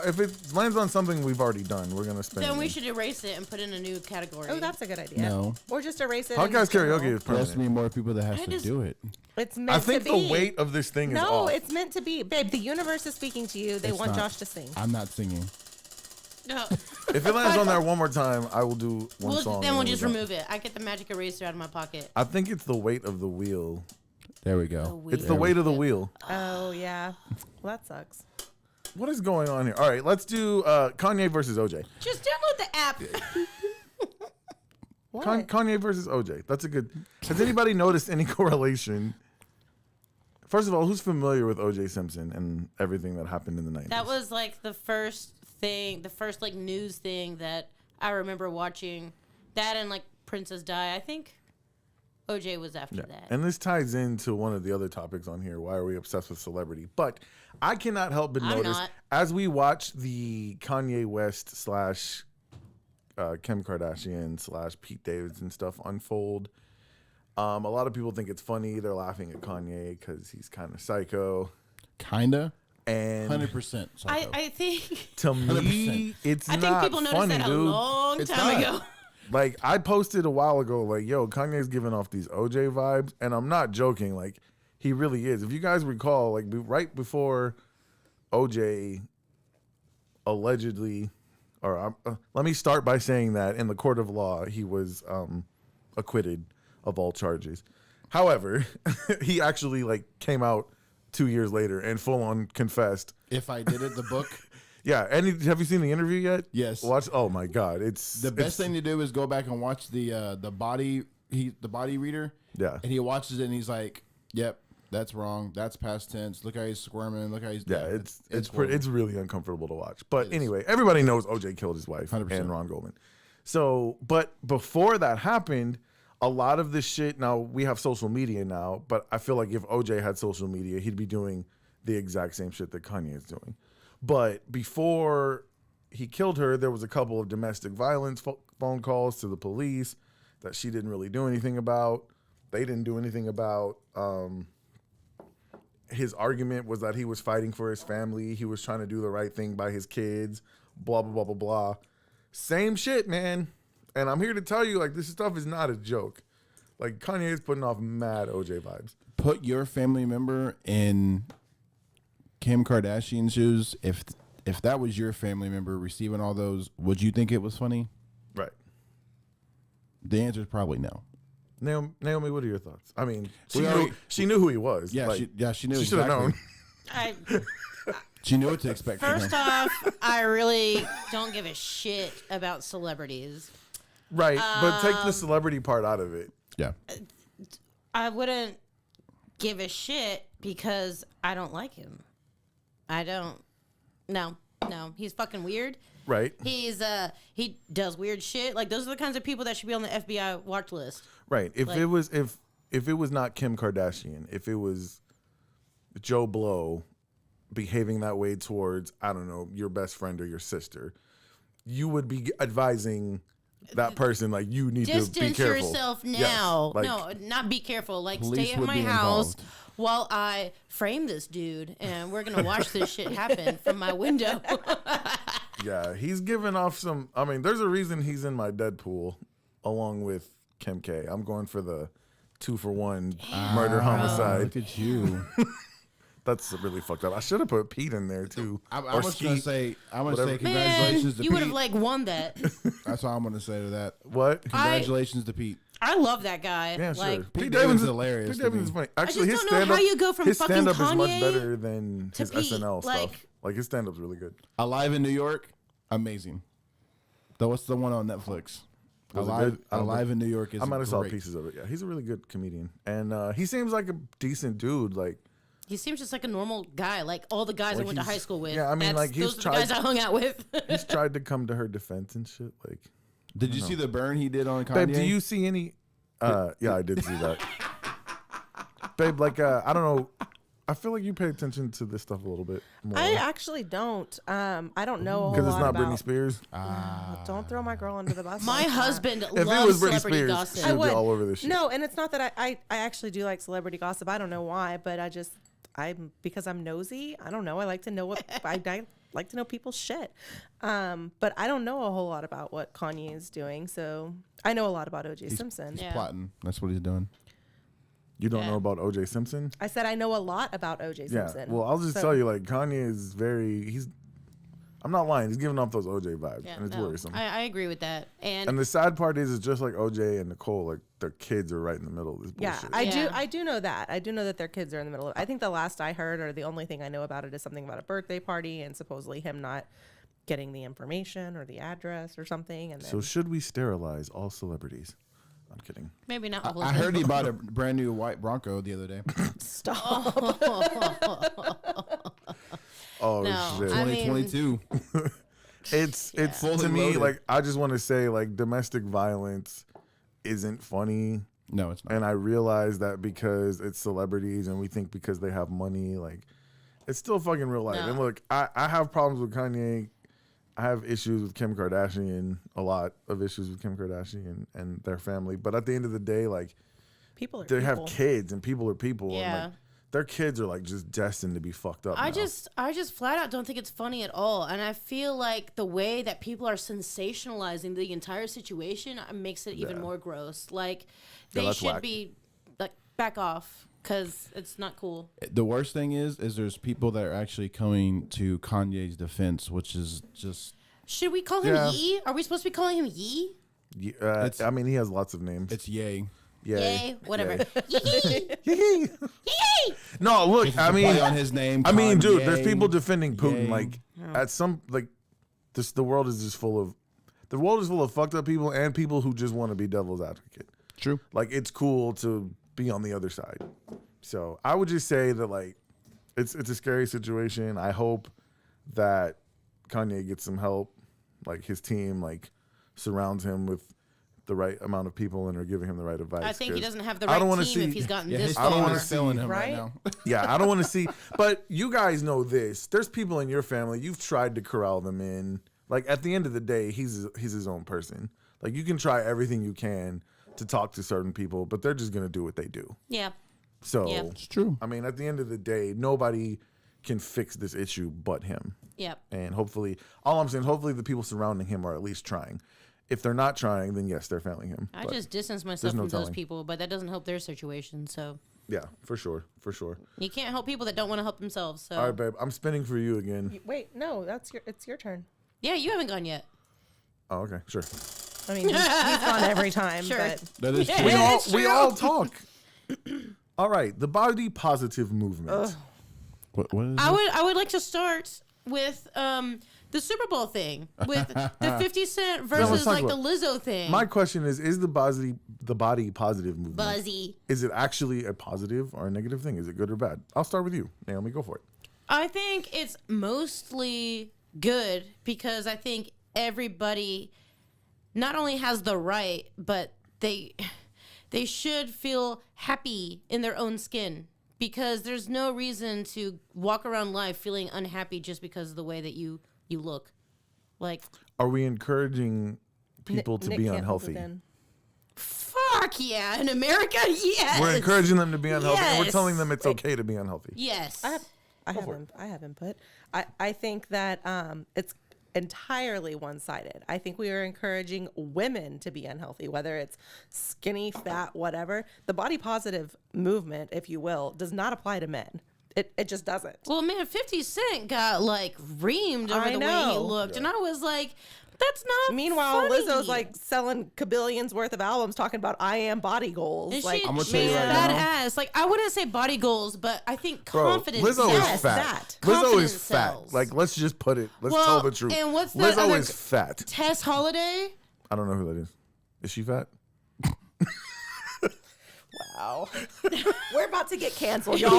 [SPEAKER 4] if it lands on something we've already done. We're gonna spin.
[SPEAKER 5] Then
[SPEAKER 4] it.
[SPEAKER 5] we should erase it and put in a new category.
[SPEAKER 7] Oh, that's a good idea.
[SPEAKER 6] No.
[SPEAKER 7] Or just erase it.
[SPEAKER 4] Podcast karaoke is
[SPEAKER 6] There has to
[SPEAKER 4] permanent.
[SPEAKER 6] be more people that has
[SPEAKER 5] I
[SPEAKER 6] to
[SPEAKER 5] just-
[SPEAKER 6] do it.
[SPEAKER 7] It's meant
[SPEAKER 4] I think
[SPEAKER 7] to be.
[SPEAKER 4] the weight of this thing is
[SPEAKER 7] No,
[SPEAKER 4] off.
[SPEAKER 7] it's meant to be. Babe, the universe is speaking to you. They
[SPEAKER 6] It's
[SPEAKER 7] want
[SPEAKER 6] not.
[SPEAKER 7] Josh to sing.
[SPEAKER 6] I'm not singing.
[SPEAKER 5] No.
[SPEAKER 4] If it lands on there one more time, I will do one song.
[SPEAKER 5] Then
[SPEAKER 4] and
[SPEAKER 5] we'll
[SPEAKER 4] we're
[SPEAKER 5] just
[SPEAKER 4] done.
[SPEAKER 5] remove it. I get the magic eraser out of my pocket.
[SPEAKER 4] I think it's the weight of the wheel.
[SPEAKER 6] There we go.
[SPEAKER 4] It's the weight of the wheel.
[SPEAKER 7] Oh, yeah. Well, that sucks.
[SPEAKER 4] What is going on here? All right, let's do Kanye versus OJ.
[SPEAKER 5] Just download the app.
[SPEAKER 7] What?
[SPEAKER 4] Kanye versus OJ. That's a good. Has anybody noticed any correlation? First of all, who's familiar with OJ Simpson and everything that happened in the 90s?
[SPEAKER 5] That was like the first like news thing that I remember watching. That and like Princess Di, I think. OJ was after that.
[SPEAKER 4] And this ties into one of the other topics on here. Why are we obsessed with celebrity? But I cannot help but
[SPEAKER 5] I'm
[SPEAKER 4] notice
[SPEAKER 5] not.
[SPEAKER 4] as we watch the Kanye West / Kim Kardashian / Pete Davidson stuff unfold, a lot of people think it's funny. They're laughing at Kanye because he's kind of psycho.
[SPEAKER 6] Kinda.
[SPEAKER 4] And
[SPEAKER 6] 100%.
[SPEAKER 5] I think
[SPEAKER 4] to me,
[SPEAKER 6] 100%.
[SPEAKER 4] it's
[SPEAKER 5] I
[SPEAKER 4] not
[SPEAKER 5] think people noticed
[SPEAKER 4] funny,
[SPEAKER 5] that a
[SPEAKER 4] dude.
[SPEAKER 5] long
[SPEAKER 6] It's
[SPEAKER 5] time
[SPEAKER 6] not.
[SPEAKER 5] ago.
[SPEAKER 4] Like, I posted a while ago, like, yo, Kanye's giving off these OJ vibes, and I'm not joking. Like, he really is. If you guys recall, like, right before OJ allegedly, or let me start by saying that in the court of law, he was acquitted of all charges. However, he actually, like, came out 2 years later and full on confessed.
[SPEAKER 6] If I Did It, the book.
[SPEAKER 4] Yeah, and have you seen the interview yet?
[SPEAKER 6] Yes.
[SPEAKER 4] Watch. Oh my God, it's
[SPEAKER 6] The best thing to do is go back and watch the body reader.
[SPEAKER 4] Yeah.
[SPEAKER 6] And he watches it and he's like, "Yep, that's wrong. That's past tense. Look how he's squirming. Look how he's
[SPEAKER 4] Yeah, it's
[SPEAKER 6] horrible.
[SPEAKER 4] really uncomfortable to watch. But anyway, everybody knows OJ killed his wife
[SPEAKER 6] 100%.
[SPEAKER 4] and Ron Goldman. So, but before that happened, a lot of this shit. Now we have social media now, but I feel like if OJ had social media, he'd be doing the exact same shit that Kanye is doing. But before he killed her, there was a couple of domestic violence phone calls to the police that she didn't really do anything about. They didn't do anything about. His argument was that he was fighting for his family. He was trying to do the right thing by his kids, blah, blah, blah, blah, blah. Same shit, man. And I'm here to tell you, like, this stuff is not a joke. Like, Kanye is putting off mad OJ vibes.
[SPEAKER 6] Put your family member in Kim Kardashian's shoes. If that was your family member receiving all those, would you think it was funny?
[SPEAKER 4] Right.
[SPEAKER 6] The answer is probably no.
[SPEAKER 4] Naomi, what are your thoughts? I mean,
[SPEAKER 6] We
[SPEAKER 4] she knew who he was.
[SPEAKER 6] Yeah,
[SPEAKER 4] Like,
[SPEAKER 6] she knew.
[SPEAKER 4] She should have known.
[SPEAKER 6] She knew what to expect. from
[SPEAKER 5] First
[SPEAKER 6] him.
[SPEAKER 5] off, I really don't give a shit about celebrities.
[SPEAKER 4] Right. But take the celebrity part out of it.
[SPEAKER 6] Yeah.
[SPEAKER 5] I wouldn't give a shit because I don't like him. I don't. No. He's fucking weird.
[SPEAKER 4] Right.
[SPEAKER 5] He does weird shit. Like, those are the kinds of people that should be on the FBI watch list.
[SPEAKER 4] Right. If
[SPEAKER 5] Like-
[SPEAKER 4] it was if it was not Kim Kardashian, if it was Joe Blow behaving that way towards, I don't know, your best friend or your sister, you would be advising that person, like, you need to be
[SPEAKER 5] Distance
[SPEAKER 4] careful.
[SPEAKER 5] yourself
[SPEAKER 4] Yes,
[SPEAKER 5] now.
[SPEAKER 4] like-
[SPEAKER 5] No, not be careful. Like,
[SPEAKER 6] Police
[SPEAKER 5] stay at
[SPEAKER 6] would
[SPEAKER 5] my
[SPEAKER 6] be
[SPEAKER 5] house
[SPEAKER 6] involved.
[SPEAKER 5] while I frame this dude, and we're gonna watch this shit happen from my window.
[SPEAKER 4] Yeah, he's giving off some. I mean, there's a reason he's in my Deadpool along with Kim K. I'm going for the 2-for-1 murder homicide.
[SPEAKER 6] Look at you.
[SPEAKER 4] That's really fucked up. I should have put Pete in there too.
[SPEAKER 6] I'm
[SPEAKER 4] Or
[SPEAKER 6] just gonna
[SPEAKER 4] Skeet.
[SPEAKER 6] say,
[SPEAKER 4] whatever.
[SPEAKER 6] congratulations to
[SPEAKER 5] you
[SPEAKER 6] Pete.
[SPEAKER 5] would have like won that.
[SPEAKER 6] That's all I'm gonna say to that.
[SPEAKER 4] What?
[SPEAKER 6] Congratulations to Pete.
[SPEAKER 5] I love that guy.
[SPEAKER 4] Yeah, sure.
[SPEAKER 5] Like,
[SPEAKER 4] Pete
[SPEAKER 6] Davidson's
[SPEAKER 4] Davidson's
[SPEAKER 6] hilarious
[SPEAKER 4] Pete
[SPEAKER 6] to
[SPEAKER 4] Davidson's
[SPEAKER 6] me.
[SPEAKER 4] funny. Actually,
[SPEAKER 5] just
[SPEAKER 4] his
[SPEAKER 5] don't know how
[SPEAKER 4] stand-up,
[SPEAKER 5] you go from
[SPEAKER 4] his
[SPEAKER 5] fucking
[SPEAKER 4] stand-up is much
[SPEAKER 5] Kanye
[SPEAKER 4] better than
[SPEAKER 5] to
[SPEAKER 4] his
[SPEAKER 5] Pete.
[SPEAKER 4] SNL stuff.
[SPEAKER 5] Like-
[SPEAKER 4] Like, his stand-up's really good.
[SPEAKER 6] Alive in New York, amazing. Though what's the one on Netflix?
[SPEAKER 4] Was it
[SPEAKER 6] Alive,
[SPEAKER 4] good? I don't
[SPEAKER 6] Alive
[SPEAKER 4] know.
[SPEAKER 6] in New York is
[SPEAKER 4] I might have saw
[SPEAKER 6] great.
[SPEAKER 4] pieces of it. Yeah, he's a really good comedian, and he seems like a decent dude. Like,
[SPEAKER 5] he seems just like a normal guy, like all the guys I
[SPEAKER 4] Like
[SPEAKER 5] went to
[SPEAKER 4] he's-
[SPEAKER 5] high school with.
[SPEAKER 4] yeah, I mean, like, he's
[SPEAKER 5] those are the
[SPEAKER 4] tried-
[SPEAKER 5] guys I hung out with.
[SPEAKER 4] he's tried to come to her defense and shit. Like,
[SPEAKER 6] Did you see the burn he did on Kanye?
[SPEAKER 4] babe, do you see any? Yeah, I did see that. Babe, like, I don't know. I feel like you pay attention to this stuff a little bit more
[SPEAKER 7] I actually don't. I don't know a whole
[SPEAKER 4] because it's
[SPEAKER 7] lot
[SPEAKER 4] not
[SPEAKER 7] about.
[SPEAKER 4] Britney Spears.
[SPEAKER 7] Don't throw my girl under the bus.
[SPEAKER 5] My
[SPEAKER 7] like that.
[SPEAKER 5] husband
[SPEAKER 4] If it
[SPEAKER 5] loves
[SPEAKER 4] was Britney
[SPEAKER 5] celebrity
[SPEAKER 4] Spears,
[SPEAKER 5] gossip.
[SPEAKER 4] she would be all over this shit.
[SPEAKER 7] No, and it's not that I actually do like celebrity gossip. I don't know why, but because I'm nosy. I don't know. I like to know what I like to know people's shit. But I don't know a whole lot about what Kanye is doing. So I know a lot about O.J. Simpson.
[SPEAKER 5] Yeah.
[SPEAKER 6] Plotting. That's what he's doing.
[SPEAKER 4] You don't
[SPEAKER 5] Yeah.
[SPEAKER 4] know about O.J. Simpson?
[SPEAKER 7] I said I know a lot about O.J.
[SPEAKER 4] Yeah.
[SPEAKER 7] Simpson.
[SPEAKER 4] Well, I'll just
[SPEAKER 7] So-
[SPEAKER 4] tell you, like, Kanye is I'm not lying. He's giving off those OJ vibes,
[SPEAKER 5] Yeah,
[SPEAKER 4] and it's
[SPEAKER 5] no,
[SPEAKER 4] worrisome.
[SPEAKER 5] I agree with that.
[SPEAKER 4] And the sad part is, it's just like OJ and Nicole, like, their kids are right in the middle of this
[SPEAKER 7] Yeah,
[SPEAKER 4] bullshit.
[SPEAKER 7] I do know that. I do know that their kids are in the middle of it. I think the last I heard, or the only thing I know about it, is something about a birthday party and supposedly him not getting the information or the address or something. And then
[SPEAKER 4] So should we sterilize all celebrities? I'm kidding.
[SPEAKER 5] maybe not all
[SPEAKER 6] I
[SPEAKER 5] of them.
[SPEAKER 6] heard he bought a brand new white Bronco the other day.
[SPEAKER 7] stop.
[SPEAKER 4] Oh
[SPEAKER 5] No,
[SPEAKER 4] shit!
[SPEAKER 5] I mean-
[SPEAKER 6] 2022.
[SPEAKER 4] It's
[SPEAKER 6] Fully
[SPEAKER 4] to me,
[SPEAKER 6] loaded.
[SPEAKER 4] like, I just want to say, like, domestic violence isn't funny.
[SPEAKER 6] No, it's not.
[SPEAKER 4] And I realize that because it's celebrities and we think because they have money, like, it's still fucking real life.
[SPEAKER 5] No.
[SPEAKER 4] And look, I have problems with Kanye. I have issues with Kim Kardashian, a lot of issues with Kim Kardashian and their family. But at the end of the day, like,
[SPEAKER 7] People are
[SPEAKER 4] they
[SPEAKER 7] people.
[SPEAKER 4] have kids and people are people.
[SPEAKER 5] Yeah.
[SPEAKER 4] And, like, their kids are, like, just destined to be fucked up.
[SPEAKER 5] I
[SPEAKER 4] now.
[SPEAKER 5] just flat out don't think it's funny at all, and I feel like the way that people are sensationalizing the entire situation makes it even more gross. Like, they
[SPEAKER 4] that's
[SPEAKER 5] should
[SPEAKER 4] whack.
[SPEAKER 5] be like back off because it's not cool.
[SPEAKER 6] The worst thing is there's people that are actually coming to Kanye's defense, which is just
[SPEAKER 5] Should we call him
[SPEAKER 4] Yeah.
[SPEAKER 5] Yee? Are we supposed to be calling him Yee?
[SPEAKER 4] I mean, he has lots of names.
[SPEAKER 6] it's yay.
[SPEAKER 5] Yay, whatever.
[SPEAKER 4] Yay.
[SPEAKER 5] Yee!
[SPEAKER 4] No, look, I mean,
[SPEAKER 6] Play on his name.
[SPEAKER 4] I mean, dude,
[SPEAKER 6] Kanye,
[SPEAKER 4] there's people defending Putin.
[SPEAKER 6] yay.
[SPEAKER 4] Like, at some, like, this, the world is just full of fucked up people and people who just want to be devil's advocate.
[SPEAKER 6] True.
[SPEAKER 4] Like, it's cool to be on the other side. So I would just say that, like, it's a scary situation. I hope that Kanye gets some help. Like, his team, like, surrounds him with the right amount of people and are giving him the right advice.
[SPEAKER 5] I think he
[SPEAKER 4] 'cause
[SPEAKER 5] doesn't have the
[SPEAKER 4] I
[SPEAKER 5] right
[SPEAKER 4] don't
[SPEAKER 5] team
[SPEAKER 4] wanna see-
[SPEAKER 5] if he's gotten
[SPEAKER 6] Yeah,
[SPEAKER 5] this
[SPEAKER 6] his
[SPEAKER 4] I don't
[SPEAKER 5] far.
[SPEAKER 4] wanna
[SPEAKER 6] wanna
[SPEAKER 4] see-
[SPEAKER 6] failing him right,
[SPEAKER 7] right?
[SPEAKER 6] now.
[SPEAKER 4] Yeah, I don't want to see. But you guys know this. There's people in your family. You've tried to corral them in. Like, at the end of the day, he's his own person. Like, you can try everything you can to talk to certain people, but they're just gonna do what they do.
[SPEAKER 5] Yeah.
[SPEAKER 4] So
[SPEAKER 5] Yeah.
[SPEAKER 6] It's true.
[SPEAKER 4] I mean, at the end of the day, nobody can fix this issue but him.
[SPEAKER 5] Yep.
[SPEAKER 4] And hopefully, all I'm saying, hopefully the people surrounding him are at least trying. If they're not trying, then yes, they're failing him.
[SPEAKER 5] I
[SPEAKER 4] But
[SPEAKER 5] just distance myself
[SPEAKER 4] no
[SPEAKER 5] from those
[SPEAKER 4] telling.
[SPEAKER 5] people, but that doesn't help their situation. So
[SPEAKER 4] yeah, for sure, for sure.
[SPEAKER 5] you can't help people that don't want to help themselves. So
[SPEAKER 4] All right, babe, I'm spinning for you again.
[SPEAKER 7] Wait, no, it's your turn.
[SPEAKER 5] yeah, you haven't gone yet.
[SPEAKER 4] Oh, okay, sure.
[SPEAKER 7] I mean, he's gone every time,
[SPEAKER 5] Sure.
[SPEAKER 7] but
[SPEAKER 6] That is
[SPEAKER 5] Yeah.
[SPEAKER 6] true.
[SPEAKER 4] We all talk. All right, the body positive movement.
[SPEAKER 6] What is
[SPEAKER 5] I would like to start with the Super Bowl thing with the 50 Cent versus
[SPEAKER 4] talk
[SPEAKER 5] like the
[SPEAKER 4] about-
[SPEAKER 5] Lizzo thing.
[SPEAKER 4] My question is the body positive movement?
[SPEAKER 5] Buzzy.
[SPEAKER 4] Is it actually a positive or a negative thing? Is it good or bad? I'll start with you, Naomi. Go for it.
[SPEAKER 5] I think it's mostly good because I think everybody not only has the right, but they should feel happy in their own skin because there's no reason to walk around life feeling unhappy just because of the way that you look. Like,
[SPEAKER 4] Are we encouraging people to
[SPEAKER 7] Nick
[SPEAKER 4] be
[SPEAKER 7] can't hold it
[SPEAKER 4] unhealthy?
[SPEAKER 7] in.
[SPEAKER 5] fuck yeah, in America, yes.
[SPEAKER 4] We're encouraging them to be unhealthy, and we're
[SPEAKER 5] Yes.
[SPEAKER 4] telling them it's okay to be unhealthy.
[SPEAKER 5] Yes.
[SPEAKER 7] I have input. I think that it's entirely one-sided. I think we are encouraging women to be unhealthy, whether it's skinny, fat, whatever. The body positive movement, if you will, does not apply to men. It just doesn't.
[SPEAKER 5] Well, man, 50 Cent got like reamed over
[SPEAKER 7] I
[SPEAKER 5] the way he
[SPEAKER 7] know.
[SPEAKER 5] looked, and I was like, that's not.
[SPEAKER 7] Meanwhile,
[SPEAKER 5] funny.
[SPEAKER 7] Lizzo's like selling kabillions worth of albums talking about I am body goals.
[SPEAKER 5] And
[SPEAKER 7] Like,
[SPEAKER 5] she,
[SPEAKER 6] I'm gonna
[SPEAKER 5] she's
[SPEAKER 6] tell you right now.
[SPEAKER 5] badass. Like, I wouldn't say body goals, but I think
[SPEAKER 4] Bro,
[SPEAKER 5] confidence.
[SPEAKER 4] Lizzo
[SPEAKER 7] Yes,
[SPEAKER 4] is fat.
[SPEAKER 7] that.
[SPEAKER 4] Lizzo
[SPEAKER 5] Confidence
[SPEAKER 4] is fat.
[SPEAKER 5] sells.
[SPEAKER 4] Like, let's just put it. Let's
[SPEAKER 5] Well,
[SPEAKER 4] tell the truth.
[SPEAKER 5] and what's the
[SPEAKER 4] Lizzo
[SPEAKER 5] other-
[SPEAKER 4] is fat.
[SPEAKER 5] Tess Holiday.
[SPEAKER 4] I don't know who that is. Is she fat?
[SPEAKER 7] wow. We're about to get canceled, y'all.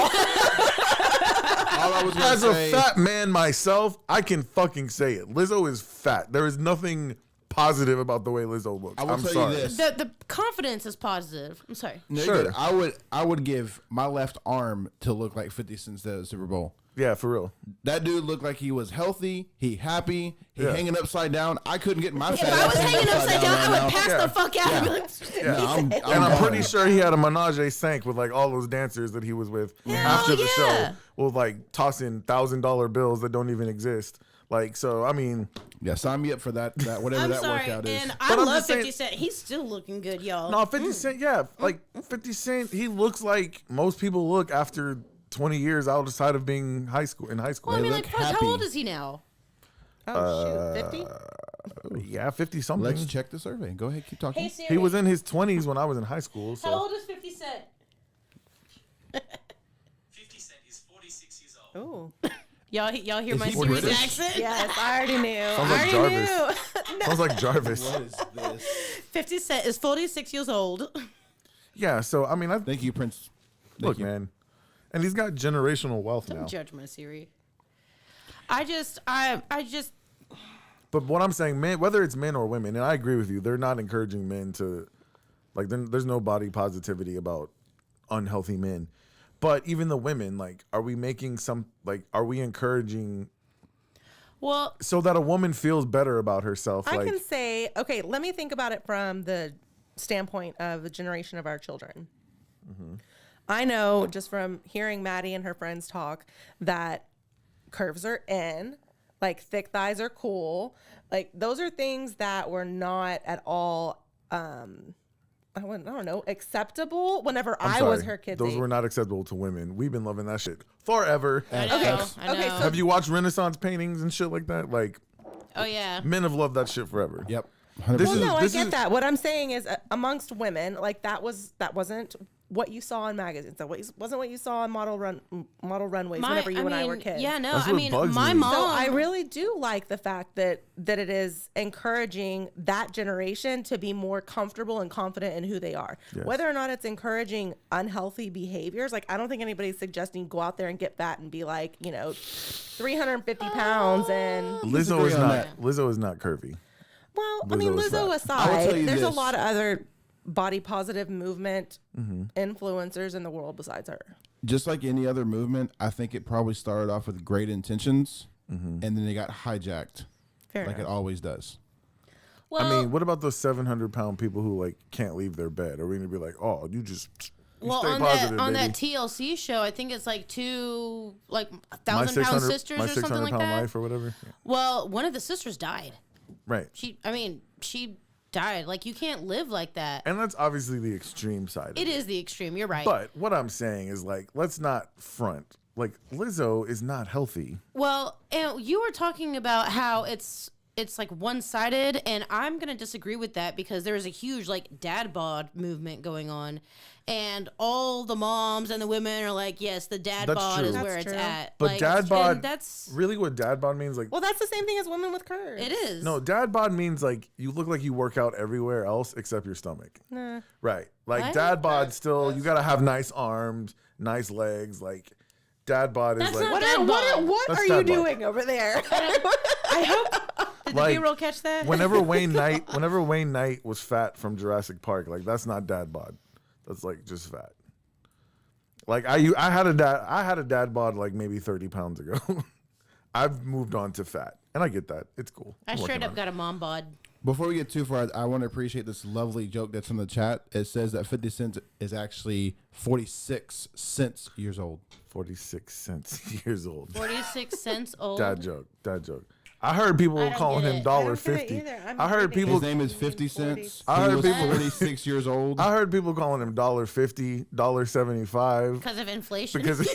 [SPEAKER 6] All I was gonna
[SPEAKER 4] As a
[SPEAKER 6] say,
[SPEAKER 4] fat man myself, I can fucking say it. Lizzo is fat. There is nothing positive about the way Lizzo looks.
[SPEAKER 6] I will
[SPEAKER 4] I'm
[SPEAKER 6] tell
[SPEAKER 4] sorry.
[SPEAKER 6] you this.
[SPEAKER 5] The confidence is positive. I'm sorry.
[SPEAKER 6] Nigga,
[SPEAKER 4] Sure.
[SPEAKER 6] I would give my left arm to look like 50 Cent at the Super Bowl.
[SPEAKER 4] Yeah, for real.
[SPEAKER 6] That dude looked like he was healthy, he happy, he
[SPEAKER 4] Yeah.
[SPEAKER 6] hanging upside down. I couldn't get my
[SPEAKER 5] If
[SPEAKER 6] fat
[SPEAKER 5] I was
[SPEAKER 6] ass
[SPEAKER 5] hanging upside down, I
[SPEAKER 6] right
[SPEAKER 5] would pass
[SPEAKER 4] Yeah.
[SPEAKER 5] the fuck out.
[SPEAKER 6] Yeah.
[SPEAKER 5] I'd be like,
[SPEAKER 6] now. Yeah,
[SPEAKER 4] And I'm
[SPEAKER 6] gone.
[SPEAKER 4] pretty sure he had a menage a cinq with like all those dancers that he was with after the
[SPEAKER 5] yeah.
[SPEAKER 4] show, with like tossing $1,000 bills that don't even exist. Like, so I mean,
[SPEAKER 6] Yeah, sign me up for that whatever
[SPEAKER 5] I'm
[SPEAKER 6] that
[SPEAKER 5] sorry.
[SPEAKER 6] workout is.
[SPEAKER 5] And
[SPEAKER 4] But
[SPEAKER 5] I
[SPEAKER 4] I'm
[SPEAKER 5] love
[SPEAKER 4] just saying-
[SPEAKER 5] 50 Cent. He's still looking good, y'all.
[SPEAKER 4] no, 50 Cent, yeah, like 50 Cent, he looks like most people look after 20 years outside of being in high school.
[SPEAKER 5] Well, I
[SPEAKER 6] They
[SPEAKER 5] mean,
[SPEAKER 6] look
[SPEAKER 5] like, fuck, how
[SPEAKER 6] happy.
[SPEAKER 5] old is he now?
[SPEAKER 7] Oh, shoot. 50?
[SPEAKER 4] Yeah, 50 something.
[SPEAKER 6] Let's check the survey. Go ahead, keep talking.
[SPEAKER 5] Hey, Siri.
[SPEAKER 4] He was in his 20s when I was in high school.
[SPEAKER 5] How
[SPEAKER 4] So
[SPEAKER 5] old is 50 Cent?
[SPEAKER 8] 50 Cent is 46 years old.
[SPEAKER 7] Ooh.
[SPEAKER 5] Y'all hear
[SPEAKER 6] Is
[SPEAKER 5] my
[SPEAKER 6] he
[SPEAKER 5] Siri's
[SPEAKER 6] British?
[SPEAKER 5] accent?
[SPEAKER 7] Yes, I already knew.
[SPEAKER 4] Sounds like
[SPEAKER 7] I
[SPEAKER 4] Jarvis.
[SPEAKER 7] already knew.
[SPEAKER 4] sounds like Jarvis.
[SPEAKER 6] What is this?
[SPEAKER 5] 50 Cent is 46 years old.
[SPEAKER 4] Yeah, so I mean,
[SPEAKER 6] Thank you, Prince. Thank
[SPEAKER 4] look,
[SPEAKER 6] you.
[SPEAKER 4] man, and he's got generational wealth
[SPEAKER 5] Don't
[SPEAKER 4] now.
[SPEAKER 5] judge my Siri. I just,
[SPEAKER 4] But what I'm saying, men, whether it's men or women, and I agree with you, they're not encouraging men to Like there's no body positivity about unhealthy men. But even the women, like, are we making are we encouraging
[SPEAKER 5] Well,
[SPEAKER 4] so that a woman feels better about herself?
[SPEAKER 7] I can say, okay, let me think about it from the standpoint of the generation of our children. I know just from hearing Maddie and her friends talk that curves are in, like thick thighs are cool. Like those are things that were not at all, I don't know, acceptable whenever I was her kid's
[SPEAKER 4] Those
[SPEAKER 7] age.
[SPEAKER 4] were not acceptable to women. We've been loving that shit forever.
[SPEAKER 5] I know.
[SPEAKER 7] Okay, so
[SPEAKER 4] Have you watched Renaissance paintings and shit like that? Like,
[SPEAKER 5] Oh yeah.
[SPEAKER 4] men have loved that shit forever.
[SPEAKER 6] Yep.
[SPEAKER 4] This
[SPEAKER 7] Well,
[SPEAKER 4] is-
[SPEAKER 7] no, I
[SPEAKER 4] this
[SPEAKER 7] get
[SPEAKER 4] is-
[SPEAKER 7] that. What I'm saying is, amongst women, like that wasn't what you saw in magazines. That wasn't what you saw on model runways whenever you and I were kids.
[SPEAKER 5] Yeah, no,
[SPEAKER 4] That's
[SPEAKER 5] I
[SPEAKER 4] what
[SPEAKER 5] mean,
[SPEAKER 4] bugs
[SPEAKER 5] my
[SPEAKER 4] me.
[SPEAKER 5] mom.
[SPEAKER 7] So I really do like the fact that it is encouraging that generation to be more comfortable and confident in who they are.
[SPEAKER 4] Yes.
[SPEAKER 7] Whether or not it's encouraging unhealthy behaviors, like I don't think anybody's suggesting go out there and get fat and be like, 350 pounds and
[SPEAKER 4] Lizzo is
[SPEAKER 6] Disagree on
[SPEAKER 4] not. Lizzo is not curvy.
[SPEAKER 7] well, I mean,
[SPEAKER 4] Lizzo is
[SPEAKER 7] Lizzo
[SPEAKER 4] fat.
[SPEAKER 6] I will tell
[SPEAKER 7] aside,
[SPEAKER 6] you
[SPEAKER 7] there's a
[SPEAKER 6] this.
[SPEAKER 7] lot of other body positive movement influencers in the world besides her.
[SPEAKER 6] Just like any other movement, I think it probably started off with great intentions, and then they got hijacked,
[SPEAKER 7] Fair
[SPEAKER 6] like
[SPEAKER 7] enough.
[SPEAKER 6] it always does.
[SPEAKER 5] well,
[SPEAKER 4] I mean, what about those 700-pound people who like can't leave their bed? Are we gonna be like, oh, you just
[SPEAKER 5] well,
[SPEAKER 4] stay
[SPEAKER 5] on
[SPEAKER 4] positive,
[SPEAKER 5] that
[SPEAKER 4] baby.
[SPEAKER 5] TLC show, I think it's like two
[SPEAKER 4] My
[SPEAKER 5] 1,000-pound sisters
[SPEAKER 4] my
[SPEAKER 5] or something like
[SPEAKER 4] 600-pound
[SPEAKER 5] that.
[SPEAKER 4] life or whatever. Yeah.
[SPEAKER 5] Well, one of the sisters died.
[SPEAKER 4] Right.
[SPEAKER 5] She died. Like you can't live like that.
[SPEAKER 4] And that's obviously the extreme side.
[SPEAKER 5] It is the extreme. You're right.
[SPEAKER 4] But what I'm saying is like, let's not front. Like Lizzo is not healthy.
[SPEAKER 5] Well, and you were talking about how it's like one-sided, and I'm gonna disagree with that because there is a huge like dad bod movement going on, and all the moms and the women are like, yes, the dad
[SPEAKER 4] That's
[SPEAKER 5] bod
[SPEAKER 4] true.
[SPEAKER 5] is
[SPEAKER 7] That's
[SPEAKER 5] where
[SPEAKER 7] true.
[SPEAKER 5] it's at.
[SPEAKER 4] But
[SPEAKER 5] Like,
[SPEAKER 4] dad
[SPEAKER 5] and
[SPEAKER 4] bod,
[SPEAKER 5] that's
[SPEAKER 4] really what dad bod means? Like,
[SPEAKER 7] Well, that's the same thing as women with curves.
[SPEAKER 5] it is.
[SPEAKER 4] no, dad bod means like you look like you work out everywhere else except your stomach. Right. Like
[SPEAKER 5] What?
[SPEAKER 4] dad bod still, you gotta have nice arms, nice legs. Like dad bod is
[SPEAKER 5] That's
[SPEAKER 4] like
[SPEAKER 5] not
[SPEAKER 7] What
[SPEAKER 5] dad
[SPEAKER 7] are,
[SPEAKER 5] bod.
[SPEAKER 7] what
[SPEAKER 4] That's
[SPEAKER 7] are you
[SPEAKER 4] dad bod.
[SPEAKER 7] doing over there?
[SPEAKER 5] I hope. Did the
[SPEAKER 4] Like,
[SPEAKER 5] B-roll catch that?
[SPEAKER 4] whenever Wayne Knight was fat from Jurassic Park, like that's not dad bod. That's like just fat. Like I had a dad bod like maybe 30 pounds ago. I've moved on to fat, and I get that. It's cool.
[SPEAKER 5] I
[SPEAKER 4] I'm
[SPEAKER 5] straight
[SPEAKER 4] working
[SPEAKER 5] up
[SPEAKER 4] on it.
[SPEAKER 5] got a mom bod.
[SPEAKER 6] Before we get too far, I want to appreciate this lovely joke that's in the chat. It says that 50 cents is actually 46 cents years old.
[SPEAKER 4] 46 cents years old.
[SPEAKER 5] 46 cents old.
[SPEAKER 4] Dad joke. I heard people
[SPEAKER 5] I don't
[SPEAKER 4] calling
[SPEAKER 5] get
[SPEAKER 4] him
[SPEAKER 5] it.
[SPEAKER 4] $1.50.
[SPEAKER 7] either. I'm
[SPEAKER 4] I heard
[SPEAKER 7] reading
[SPEAKER 4] people.
[SPEAKER 6] His name is 50 cents.
[SPEAKER 4] I
[SPEAKER 6] He
[SPEAKER 4] heard
[SPEAKER 6] was
[SPEAKER 4] people-
[SPEAKER 6] 46 years old.
[SPEAKER 4] I heard people calling him $1.50, $1.75
[SPEAKER 5] Because of inflation.
[SPEAKER 4] because
[SPEAKER 5] okay,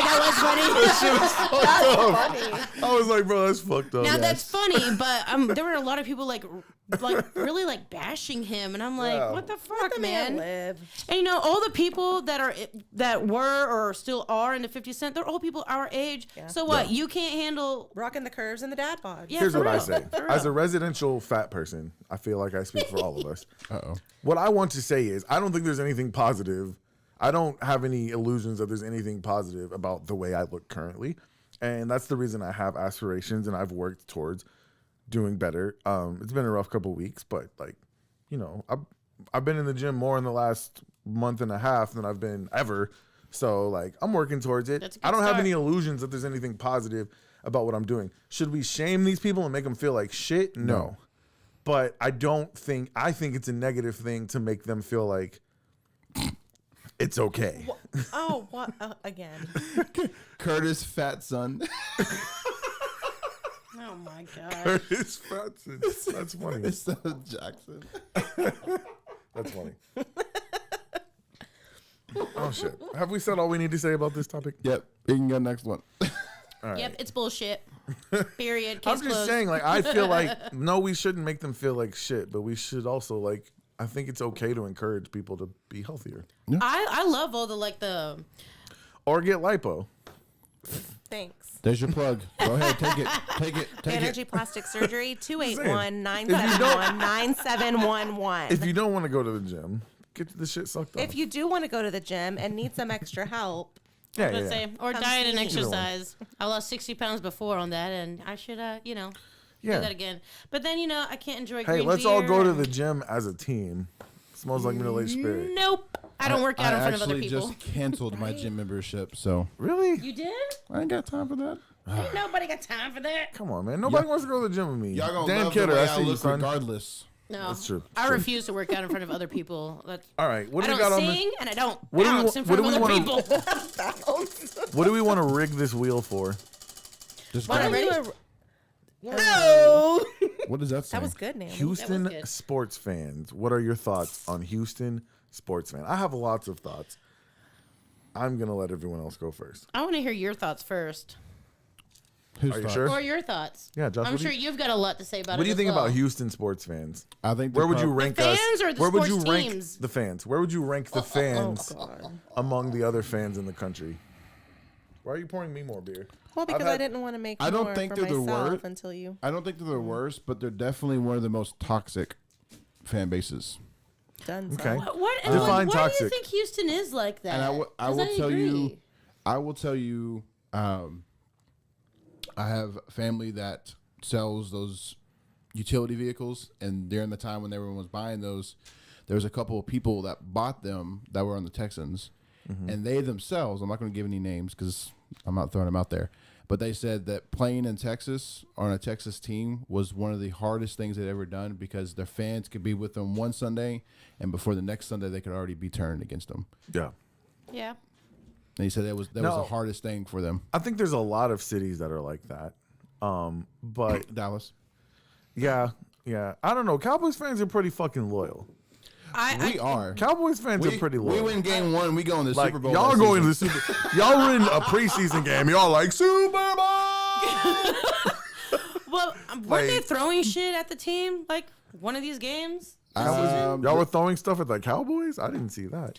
[SPEAKER 5] that was funny.
[SPEAKER 4] I was like, bro, that's fucked up.
[SPEAKER 5] Now that's funny, but there were a lot of people like really like bashing him, and I'm like,
[SPEAKER 4] Yeah.
[SPEAKER 5] what the fuck,
[SPEAKER 7] The
[SPEAKER 5] man?
[SPEAKER 7] live.
[SPEAKER 5] And all the people that were or still are into 50 Cent, they're all people our age. So what? You can't handle?
[SPEAKER 7] Rocking the curves and the dad bod.
[SPEAKER 5] Yeah,
[SPEAKER 4] Here's
[SPEAKER 5] for
[SPEAKER 4] what I
[SPEAKER 5] real.
[SPEAKER 4] say.
[SPEAKER 5] For
[SPEAKER 4] As a
[SPEAKER 5] real.
[SPEAKER 4] residential fat person, I feel like I speak for all of us.
[SPEAKER 6] Uh-oh.
[SPEAKER 4] What I want to say is, I don't think there's anything positive. I don't have any illusions that there's anything positive about the way I look currently. And that's the reason I have aspirations and I've worked towards doing better. It's been a rough couple weeks, but like, I've been in the gym more in the last month and a half than I've been ever. So like, I'm working towards it.
[SPEAKER 5] That's a good
[SPEAKER 4] I don't have
[SPEAKER 5] start.
[SPEAKER 4] any illusions that there's anything positive about what I'm doing. Should we shame these people and make them feel like shit? No. But I think it's a negative thing to make them feel like it's okay.
[SPEAKER 7] Oh, what? Again.
[SPEAKER 6] Curtis Fat Son.
[SPEAKER 5] Oh my god.
[SPEAKER 4] It's Fratson. That's funny.
[SPEAKER 6] It's Jackson.
[SPEAKER 4] That's funny. Oh shit. Have we said all we need to say about this topic?
[SPEAKER 6] Yep. You can go next one.
[SPEAKER 5] Yep, it's bullshit. Period. Case
[SPEAKER 4] I'm just
[SPEAKER 5] closed.
[SPEAKER 4] saying, like, I feel like no, we shouldn't make them feel like shit, but we should also like. I think it's okay to encourage people to be healthier
[SPEAKER 5] I love all the
[SPEAKER 4] or get lipo.
[SPEAKER 7] Thanks.
[SPEAKER 6] There's your plug. Go ahead. Take it. Take
[SPEAKER 7] Energy
[SPEAKER 6] it.
[SPEAKER 7] Plastic Surgery,
[SPEAKER 4] If you
[SPEAKER 7] 281-971-9711.
[SPEAKER 4] don't want to go to the gym, get the shit sucked off.
[SPEAKER 7] If you do want to go to the gym and need some extra help,
[SPEAKER 4] yeah,
[SPEAKER 5] Let's say, or
[SPEAKER 7] Come
[SPEAKER 5] diet
[SPEAKER 7] see
[SPEAKER 5] and
[SPEAKER 7] me.
[SPEAKER 5] exercise. I lost 60 pounds before on that, and I should,
[SPEAKER 4] Yeah, Yeah.
[SPEAKER 5] do that again. But then, I can't enjoy
[SPEAKER 4] Hey,
[SPEAKER 5] green
[SPEAKER 4] let's all
[SPEAKER 5] beer
[SPEAKER 4] go to
[SPEAKER 5] and-
[SPEAKER 4] the gym as a team. Smells like middle-aged spirit.
[SPEAKER 5] Nope. I don't work out in front of other
[SPEAKER 6] actually
[SPEAKER 5] people.
[SPEAKER 6] just canceled my gym membership, so
[SPEAKER 4] Really?
[SPEAKER 5] You did?
[SPEAKER 6] I ain't got time for that.
[SPEAKER 5] Ain't nobody got time for that.
[SPEAKER 4] Come on, man. Nobody wants to go to the gym with me.
[SPEAKER 6] Y'all gonna
[SPEAKER 4] Dan
[SPEAKER 6] love
[SPEAKER 4] Kidder,
[SPEAKER 6] the way
[SPEAKER 4] I see you,
[SPEAKER 6] look
[SPEAKER 4] son.
[SPEAKER 6] regardless.
[SPEAKER 5] No.
[SPEAKER 4] That's true.
[SPEAKER 5] I
[SPEAKER 4] True.
[SPEAKER 5] refuse to work out in front of other people. That's,
[SPEAKER 4] All right, what
[SPEAKER 5] I
[SPEAKER 4] do we
[SPEAKER 5] don't
[SPEAKER 4] got on
[SPEAKER 5] sing and I don't
[SPEAKER 4] What do we
[SPEAKER 5] bounce
[SPEAKER 4] wa-
[SPEAKER 5] in front of
[SPEAKER 4] what do
[SPEAKER 5] other
[SPEAKER 4] we
[SPEAKER 5] people.
[SPEAKER 4] What do we want to rig this wheel for?
[SPEAKER 6] Just
[SPEAKER 5] What,
[SPEAKER 6] grab
[SPEAKER 5] I'm
[SPEAKER 6] it.
[SPEAKER 5] ready?
[SPEAKER 7] No.
[SPEAKER 6] What does that say?
[SPEAKER 7] That was good, Naomi.
[SPEAKER 4] Houston
[SPEAKER 5] good.
[SPEAKER 4] sports fans. What are your thoughts on Houston sports fans? I have lots of thoughts. I'm gonna let everyone else go first.
[SPEAKER 5] I want to hear your thoughts first.
[SPEAKER 6] Who's
[SPEAKER 4] Are you
[SPEAKER 6] thoughts?
[SPEAKER 4] sure?
[SPEAKER 5] Or your thoughts.
[SPEAKER 4] Yeah, Josh,
[SPEAKER 5] I'm
[SPEAKER 4] what do
[SPEAKER 5] sure
[SPEAKER 4] you-
[SPEAKER 5] you've got a lot to say about it.
[SPEAKER 4] What do you
[SPEAKER 5] as
[SPEAKER 4] think
[SPEAKER 5] well.
[SPEAKER 4] about Houston sports fans?
[SPEAKER 6] I think
[SPEAKER 4] Where would you
[SPEAKER 6] prob-
[SPEAKER 4] rank
[SPEAKER 5] fans
[SPEAKER 4] us?
[SPEAKER 5] or the
[SPEAKER 4] Where would you
[SPEAKER 5] sports
[SPEAKER 4] rank
[SPEAKER 5] teams?
[SPEAKER 4] the fans? Where would you rank the fans
[SPEAKER 7] God.
[SPEAKER 4] among the other fans in the country? Why are you pouring me more beer?
[SPEAKER 7] Well, because
[SPEAKER 4] I've had-
[SPEAKER 7] I didn't want to make
[SPEAKER 6] I don't
[SPEAKER 7] more
[SPEAKER 6] think
[SPEAKER 7] for
[SPEAKER 6] they're the
[SPEAKER 7] myself
[SPEAKER 6] word.
[SPEAKER 7] until you.
[SPEAKER 6] I don't think they're the worst, but they're definitely one of the most toxic fan bases.
[SPEAKER 7] Done.
[SPEAKER 4] Okay.
[SPEAKER 5] What? And
[SPEAKER 4] Define
[SPEAKER 5] why do you
[SPEAKER 4] toxic.
[SPEAKER 5] think Houston is like that?
[SPEAKER 6] And I will
[SPEAKER 5] 'Cause
[SPEAKER 6] tell you,
[SPEAKER 5] agree.
[SPEAKER 6] I will tell you, I have family that sells those utility vehicles, and during the time when everyone was buying those, there was a couple of people that bought them that were on the Texans, and they themselves, I'm not going to give any names because I'm not throwing them out there, but they said that playing in Texas on a Texas team was one of the hardest things they'd ever done because their fans could be with them one Sunday, and before the next Sunday they could already be turned against them.
[SPEAKER 4] Yeah.
[SPEAKER 5] Yeah.
[SPEAKER 6] And he said that was the hardest thing for them.
[SPEAKER 4] I think there's a lot of cities that are like that. But
[SPEAKER 6] Dallas.
[SPEAKER 4] yeah. I don't know. Cowboys fans are pretty fucking loyal.
[SPEAKER 6] We are.
[SPEAKER 4] Cowboys fans are pretty loyal.
[SPEAKER 6] We win game one. We go in the
[SPEAKER 4] like
[SPEAKER 6] Super Bowl.
[SPEAKER 4] y'all
[SPEAKER 6] that
[SPEAKER 4] going to
[SPEAKER 6] season.
[SPEAKER 4] the Super. Y'all win a preseason game. Y'all like Super Bowl.
[SPEAKER 5] Well, weren't they
[SPEAKER 4] Like-
[SPEAKER 5] throwing shit at the team like one of these games?
[SPEAKER 4] Y'all were throwing stuff at the Cowboys. I didn't see that.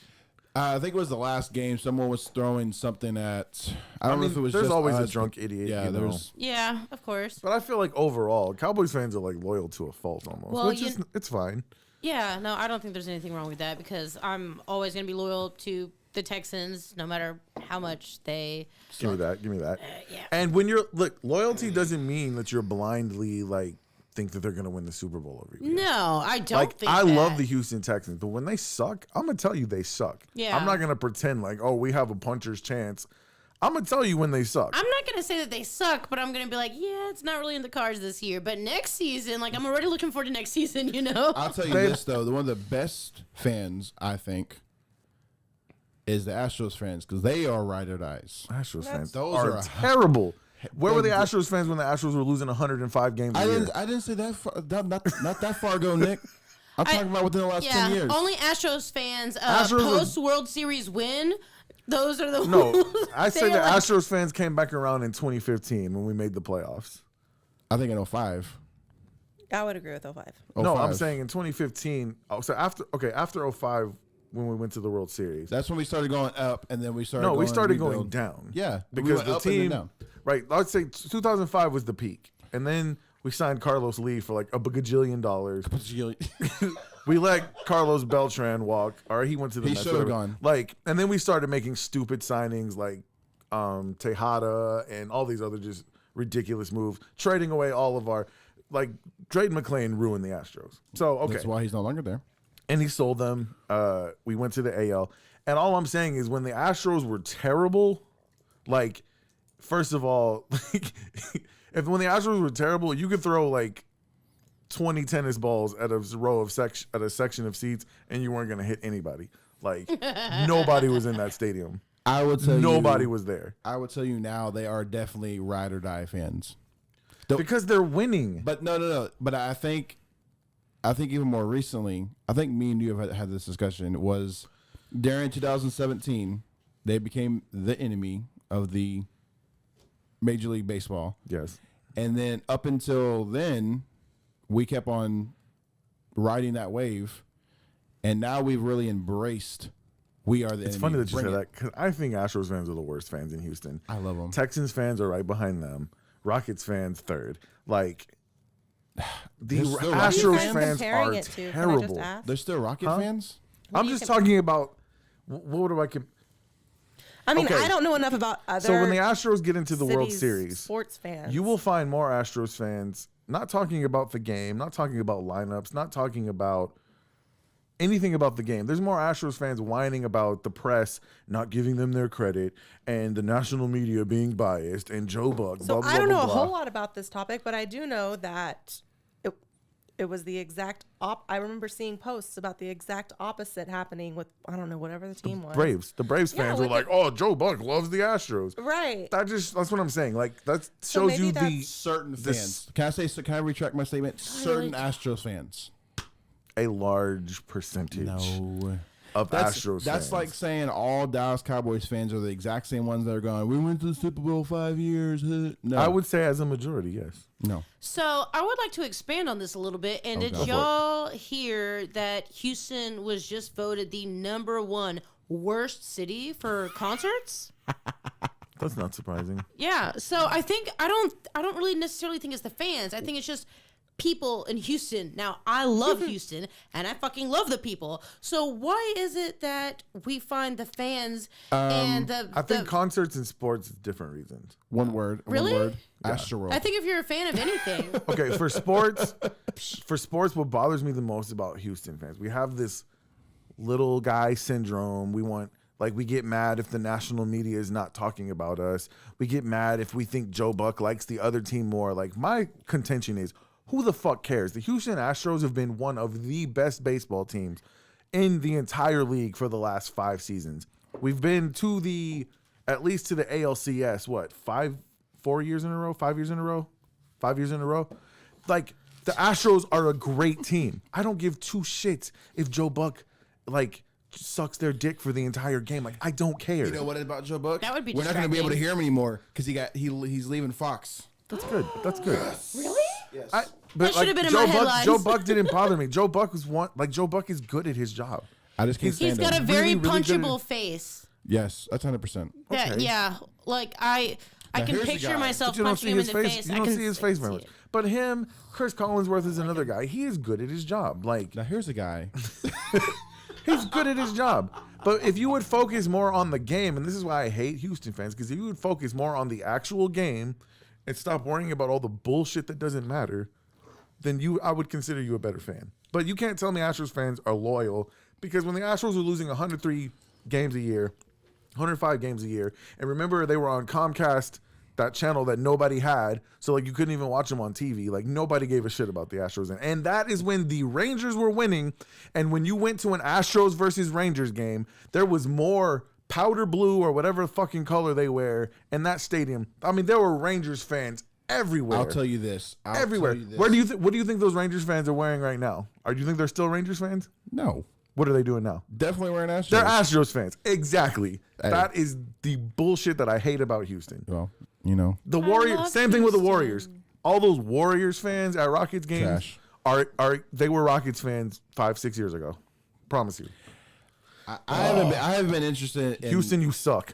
[SPEAKER 6] I think it was the last game. Someone was throwing something at. I don't know if it was.
[SPEAKER 4] There's
[SPEAKER 6] just
[SPEAKER 4] always
[SPEAKER 6] us,
[SPEAKER 4] a drunk
[SPEAKER 6] but-
[SPEAKER 4] idiot.
[SPEAKER 6] Yeah,
[SPEAKER 4] you know?
[SPEAKER 6] there's.
[SPEAKER 5] Yeah, of course.
[SPEAKER 4] But I feel like overall, Cowboys fans are like loyal to a fault almost,
[SPEAKER 5] Well,
[SPEAKER 4] which is it's fine.
[SPEAKER 5] Yeah, no, I don't think there's anything wrong with that because I'm always going to be loyal to the Texans no matter how much they.
[SPEAKER 4] Give me that. Give me that.
[SPEAKER 5] yeah.
[SPEAKER 4] And when you're loyalty doesn't mean that you're blindly like think that they're gonna win the Super Bowl every year.
[SPEAKER 5] No, I don't
[SPEAKER 4] Like
[SPEAKER 5] think
[SPEAKER 4] I
[SPEAKER 5] that.
[SPEAKER 4] love the Houston Texans, but when they suck, I'm gonna tell you they suck.
[SPEAKER 5] Yeah.
[SPEAKER 4] I'm not gonna pretend like, oh, we have a puncher's chance. I'm gonna tell you when they suck.
[SPEAKER 5] I'm not going to say that they suck, but I'm going to be like, yeah, it's not really in the cards this year. But next season, like, I'm already looking forward to next season, you know?
[SPEAKER 6] I'll tell you this though, one of the best fans I think is the Astros fans because they are ride or dies.
[SPEAKER 4] Astros fans
[SPEAKER 6] Those
[SPEAKER 4] are
[SPEAKER 6] are-
[SPEAKER 4] terrible. Where were the Astros fans when the Astros were losing 105 games a year?
[SPEAKER 6] I didn't say that far, not that far ago, Nick. I'm talking about within the last 10 years.
[SPEAKER 5] Only Astros fans
[SPEAKER 4] Astros are-
[SPEAKER 5] post World Series win. Those are the
[SPEAKER 4] No,
[SPEAKER 5] ones
[SPEAKER 4] I say
[SPEAKER 5] they
[SPEAKER 4] the
[SPEAKER 5] are like-
[SPEAKER 4] Astros fans came back around in 2015 when we made the playoffs.
[SPEAKER 6] I think in 05.
[SPEAKER 7] I would agree with 05.
[SPEAKER 4] No, I'm
[SPEAKER 6] 05.
[SPEAKER 4] saying in 2015. Oh, so after 05 when we went to the World Series.
[SPEAKER 6] That's when we started going up, and then we started.
[SPEAKER 4] No, we started
[SPEAKER 6] rebuild.
[SPEAKER 4] going down.
[SPEAKER 6] Yeah, we
[SPEAKER 4] because
[SPEAKER 6] went
[SPEAKER 4] the
[SPEAKER 6] up and then
[SPEAKER 4] team,
[SPEAKER 6] down.
[SPEAKER 4] right? I'd say 2005 was the peak, and then we signed Carlos Lee for like a bajillion dollars. We let Carlos Beltran walk, or he went to the
[SPEAKER 6] He
[SPEAKER 4] Mets,
[SPEAKER 6] should have
[SPEAKER 4] whatever.
[SPEAKER 6] gone.
[SPEAKER 4] Like, and then we started making stupid signings like Tejada and all these other just ridiculous moves, trading away all of our like Drayton McClain ruined the Astros. So okay,
[SPEAKER 6] That's why he's no longer there.
[SPEAKER 4] and he sold them. We went to the AL, and all I'm saying is when the Astros were terrible, like first of all, like, when the Astros were terrible, you could throw like 20 tennis balls at a row of at a section of seats, and you weren't gonna hit anybody. Like nobody was in that stadium.
[SPEAKER 6] I would tell
[SPEAKER 4] Nobody
[SPEAKER 6] you,
[SPEAKER 4] was there
[SPEAKER 6] I would tell you now they are definitely ride or die fans.
[SPEAKER 4] because they're winning.
[SPEAKER 6] But no. But I think even more recently, I think me and you have had this discussion. Was during 2017, they became the enemy of the Major League Baseball,
[SPEAKER 4] Yes.
[SPEAKER 6] and then up until then, we kept on riding that wave, and now we've really embraced. We are the
[SPEAKER 4] It's
[SPEAKER 6] enemy.
[SPEAKER 4] funny that you
[SPEAKER 6] Bring
[SPEAKER 4] say
[SPEAKER 6] it.
[SPEAKER 4] that because I think Astros fans are the worst fans in Houston.
[SPEAKER 6] I love them.
[SPEAKER 4] Texans fans are right behind them. Rockets fans third. Like the
[SPEAKER 6] They're still Rockets
[SPEAKER 4] Astros
[SPEAKER 6] fans?
[SPEAKER 4] fans
[SPEAKER 7] comparing
[SPEAKER 4] are
[SPEAKER 7] it to? Can I just
[SPEAKER 4] terrible.
[SPEAKER 7] ask?
[SPEAKER 6] They're still Rocket fans.
[SPEAKER 4] I'm just talking about what do I?
[SPEAKER 7] I mean,
[SPEAKER 4] Okay.
[SPEAKER 7] I don't know enough about other.
[SPEAKER 4] So when the Astros get into the World
[SPEAKER 7] cities'
[SPEAKER 4] Series,
[SPEAKER 7] sports fans,
[SPEAKER 4] you will find more Astros fans not talking about the game, not talking about lineups, not talking about anything about the game. There's more Astros fans whining about the press not giving them their credit and the national media being biased and Joe Buck.
[SPEAKER 7] So
[SPEAKER 4] blah, blah,
[SPEAKER 7] I don't
[SPEAKER 4] blah,
[SPEAKER 7] know
[SPEAKER 4] blah.
[SPEAKER 7] a whole lot about this topic, but I do know that it was the exact I remember seeing posts about the exact opposite happening with, I don't know, whatever the team was.
[SPEAKER 4] Braves. The Braves fans were like, "Oh, Joe Buck loves the Astros."
[SPEAKER 7] Right.
[SPEAKER 4] That's what I'm saying. Like that
[SPEAKER 7] So
[SPEAKER 4] shows you
[SPEAKER 7] maybe
[SPEAKER 4] the
[SPEAKER 6] Certain fans. Can I retract my statement? Certain Astros fans.
[SPEAKER 4] a large percentage of Astros
[SPEAKER 6] That's
[SPEAKER 4] fans.
[SPEAKER 6] like saying all Dallas Cowboys fans are the exact same ones that are going, we went to the Super Bowl 5 years. No.
[SPEAKER 4] I would say as a majority, yes.
[SPEAKER 6] No.
[SPEAKER 5] So I would like to expand on this a little bit. And did
[SPEAKER 4] go for it.
[SPEAKER 5] y'all hear that Houston was just voted the #1 worst city for concerts?
[SPEAKER 4] That's not surprising.
[SPEAKER 5] Yeah. So I think I don't really necessarily think it's the fans. I think it's just people in Houston. Now I love Houston and I fucking love the people. So why is it that we find the fans and the
[SPEAKER 4] I think concerts and sports is different reasons.
[SPEAKER 6] One word.
[SPEAKER 5] Really?
[SPEAKER 6] One word. Astro.
[SPEAKER 5] I think if you're a fan of anything,
[SPEAKER 4] Okay, for sports, what bothers me the most about Houston fans, we have this little guy syndrome. We get mad if the national media is not talking about us. We get mad if we think Joe Buck likes the other team more. Like, my contention is, who the fuck cares? The Houston Astros have been one of the best baseball teams in the entire league for the last 5 seasons. We've been at least to the ALCS, 4 years in a row? 5 years in a row? 5 years in a row? Like, the Astros are a great team. I don't give 2 shits if Joe Buck, sucks their dick for the entire game. Like, I don't care.
[SPEAKER 6] You know what about Joe Buck?
[SPEAKER 5] That would be
[SPEAKER 6] We're not going to be able to
[SPEAKER 5] distracting.
[SPEAKER 6] hear him anymore because he's leaving Fox.
[SPEAKER 4] That's good. That's good.
[SPEAKER 5] really?
[SPEAKER 6] Yes.
[SPEAKER 5] That should have been in
[SPEAKER 4] Joe
[SPEAKER 5] my
[SPEAKER 4] Buck,
[SPEAKER 5] headlines.
[SPEAKER 4] Joe Buck didn't bother me. Joe Buck Joe Buck is good at his job.
[SPEAKER 6] I just can't
[SPEAKER 5] He's
[SPEAKER 6] stand
[SPEAKER 5] got a
[SPEAKER 6] him.
[SPEAKER 5] very
[SPEAKER 4] Really, really good
[SPEAKER 5] punchable
[SPEAKER 4] at-
[SPEAKER 5] face.
[SPEAKER 6] Yes, that's 100%.
[SPEAKER 5] That,
[SPEAKER 4] Okay.
[SPEAKER 5] yeah, like I
[SPEAKER 6] Now,
[SPEAKER 5] can
[SPEAKER 6] here's the
[SPEAKER 5] picture
[SPEAKER 6] guy.
[SPEAKER 5] myself
[SPEAKER 4] But you don't
[SPEAKER 5] punching
[SPEAKER 4] see
[SPEAKER 5] him in
[SPEAKER 4] his
[SPEAKER 5] the
[SPEAKER 4] face.
[SPEAKER 5] face.
[SPEAKER 4] You
[SPEAKER 5] I
[SPEAKER 4] don't
[SPEAKER 5] can
[SPEAKER 4] see his face very
[SPEAKER 5] see
[SPEAKER 4] much.
[SPEAKER 5] it.
[SPEAKER 4] But him, Chris Collinsworth is another guy. He is good at his job. Like,
[SPEAKER 6] Now, here's a guy.
[SPEAKER 4] he's good at his job. But if you would focus more on the game, and this is why I hate Houston fans, because if you would focus more on the actual game and stop worrying about all the bullshit that doesn't matter, then I would consider you a better fan. But you can't tell me Astros fans are loyal, because when the Astros were losing 103 games a year, 105 games a year, and remember they were on Comcast, that channel that nobody had, so you couldn't even watch them on TV. Like, nobody gave a shit about the Astros. And that is when the Rangers were winning, and when you went to an Astros versus Rangers game, there was more powder blue or whatever fucking color they wear in that stadium. I mean, there were Rangers fans everywhere.
[SPEAKER 6] I'll tell you this.
[SPEAKER 4] Everywhere. What do you think those Rangers fans are wearing right now? Or do you think they're still Rangers fans?
[SPEAKER 6] No.
[SPEAKER 4] What are they doing now?
[SPEAKER 6] Definitely wearing Astros.
[SPEAKER 4] They're Astros fans. Exactly.
[SPEAKER 6] Hey.
[SPEAKER 4] That is the bullshit that I hate about Houston.
[SPEAKER 6] Well, you know.
[SPEAKER 4] The Warriors,
[SPEAKER 5] love
[SPEAKER 4] same thing with the
[SPEAKER 5] Houston.
[SPEAKER 4] Warriors. All those Warriors fans at Rockets games
[SPEAKER 6] Trash.
[SPEAKER 4] they were Rockets fans 5-6 years ago. Promise you.
[SPEAKER 6] I haven't been interested in
[SPEAKER 4] Houston, you suck.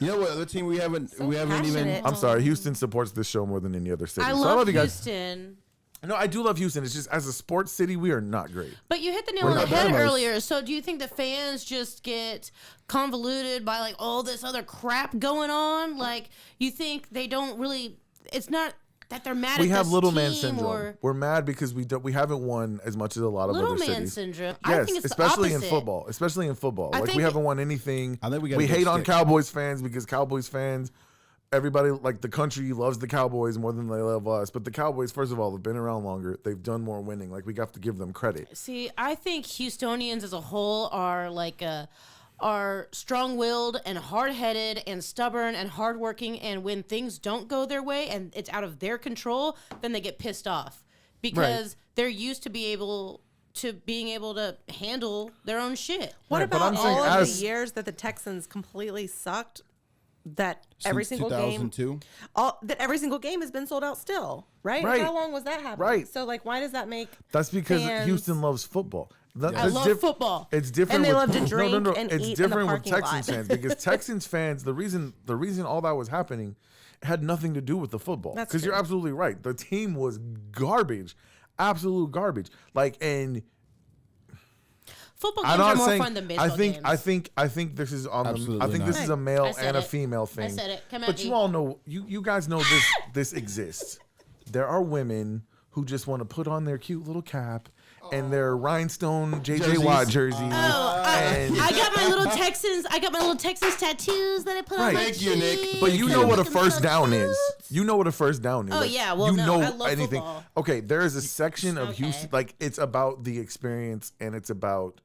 [SPEAKER 6] You know what other team we haven't even
[SPEAKER 7] passionate.
[SPEAKER 4] I'm sorry. Houston supports this show more than any other city.
[SPEAKER 5] I
[SPEAKER 4] So
[SPEAKER 5] love
[SPEAKER 4] you guys.
[SPEAKER 5] Houston.
[SPEAKER 4] No, I do love Houston. It's just as a sports city, we are not great.
[SPEAKER 5] But you hit the nail
[SPEAKER 6] What
[SPEAKER 5] on the
[SPEAKER 6] about
[SPEAKER 5] head
[SPEAKER 6] Bama's?
[SPEAKER 5] earlier. So do you think the fans just get convoluted by all this other crap going on? Like, you think they don't really? It's not that they're mad
[SPEAKER 4] We
[SPEAKER 5] at
[SPEAKER 4] have
[SPEAKER 5] this
[SPEAKER 4] little
[SPEAKER 5] team
[SPEAKER 4] man syndrome.
[SPEAKER 5] or
[SPEAKER 4] We're mad because we haven't won as much as a lot of
[SPEAKER 5] little
[SPEAKER 4] other
[SPEAKER 5] man
[SPEAKER 4] cities.
[SPEAKER 5] syndrome. I
[SPEAKER 4] Yes,
[SPEAKER 5] think it's
[SPEAKER 4] especially
[SPEAKER 5] the
[SPEAKER 4] in
[SPEAKER 5] opposite.
[SPEAKER 4] football. Especially in football.
[SPEAKER 5] I
[SPEAKER 4] Like, we
[SPEAKER 5] think
[SPEAKER 4] haven't won anything.
[SPEAKER 6] I think we got a big
[SPEAKER 4] hate on
[SPEAKER 6] stick.
[SPEAKER 4] Cowboys fans because Cowboys fans, everybody, the country loves the Cowboys more than they love us. But the Cowboys, first of all, have been around longer. They've done more winning. We have to give them credit.
[SPEAKER 5] See, I think Houstonians as a whole are strong-willed and hard-headed and stubborn and hardworking, and when things don't go their way and it's out of their control, then they get pissed off because they're used to being able to handle their own shit.
[SPEAKER 7] What
[SPEAKER 4] Right, but
[SPEAKER 7] about
[SPEAKER 4] I'm saying
[SPEAKER 7] all of
[SPEAKER 4] as-
[SPEAKER 7] the years that the Texans completely sucked? That every
[SPEAKER 6] Since
[SPEAKER 7] single game,
[SPEAKER 6] 2002?
[SPEAKER 7] that every single game has been sold out still, right?
[SPEAKER 4] Right.
[SPEAKER 7] How long was that happening?
[SPEAKER 4] Right.
[SPEAKER 7] So why does that make?
[SPEAKER 4] That's because
[SPEAKER 7] fans-
[SPEAKER 4] Houston loves football.
[SPEAKER 5] I
[SPEAKER 4] That's
[SPEAKER 5] love football.
[SPEAKER 4] It's different.
[SPEAKER 7] And they
[SPEAKER 4] with,
[SPEAKER 7] love to drink and
[SPEAKER 4] It's
[SPEAKER 7] eat in the
[SPEAKER 4] different with
[SPEAKER 7] parking
[SPEAKER 4] Texans
[SPEAKER 7] lot.
[SPEAKER 4] fans because Texans fans, the reason all that was happening had nothing to do with the football.
[SPEAKER 7] That's
[SPEAKER 4] Because you're
[SPEAKER 7] true.
[SPEAKER 4] absolutely right. The team was garbage, absolute garbage.
[SPEAKER 5] Football
[SPEAKER 4] I'm
[SPEAKER 5] games are
[SPEAKER 4] not
[SPEAKER 5] more
[SPEAKER 4] saying.
[SPEAKER 5] fun than baseball
[SPEAKER 4] I
[SPEAKER 5] games.
[SPEAKER 4] think this is on the.
[SPEAKER 6] Absolutely
[SPEAKER 4] I think
[SPEAKER 6] not.
[SPEAKER 4] this is a male
[SPEAKER 5] I said
[SPEAKER 4] and a
[SPEAKER 5] it.
[SPEAKER 4] female
[SPEAKER 5] I
[SPEAKER 4] thing.
[SPEAKER 5] said it. Come at
[SPEAKER 4] But
[SPEAKER 5] me.
[SPEAKER 4] you all know. You guys know this exists. there are women who just want to put on their cute little cap and their rhinestone JJ Watt jersey.
[SPEAKER 5] I got my little Texans. I got my little Texans tattoos that I put on my
[SPEAKER 6] Thank you, Nick.
[SPEAKER 5] cheeks.
[SPEAKER 4] But you know what a
[SPEAKER 5] Make 'em
[SPEAKER 4] first
[SPEAKER 5] so
[SPEAKER 4] down
[SPEAKER 5] cute.
[SPEAKER 4] is. You know what a first down is.
[SPEAKER 5] Oh,
[SPEAKER 4] Like,
[SPEAKER 5] yeah. Well,
[SPEAKER 4] you
[SPEAKER 5] no,
[SPEAKER 4] know
[SPEAKER 5] I love
[SPEAKER 4] anything.
[SPEAKER 5] football.
[SPEAKER 4] Okay, there is a section of
[SPEAKER 5] Okay.
[SPEAKER 4] Houston. Like, it's about the experience and it's about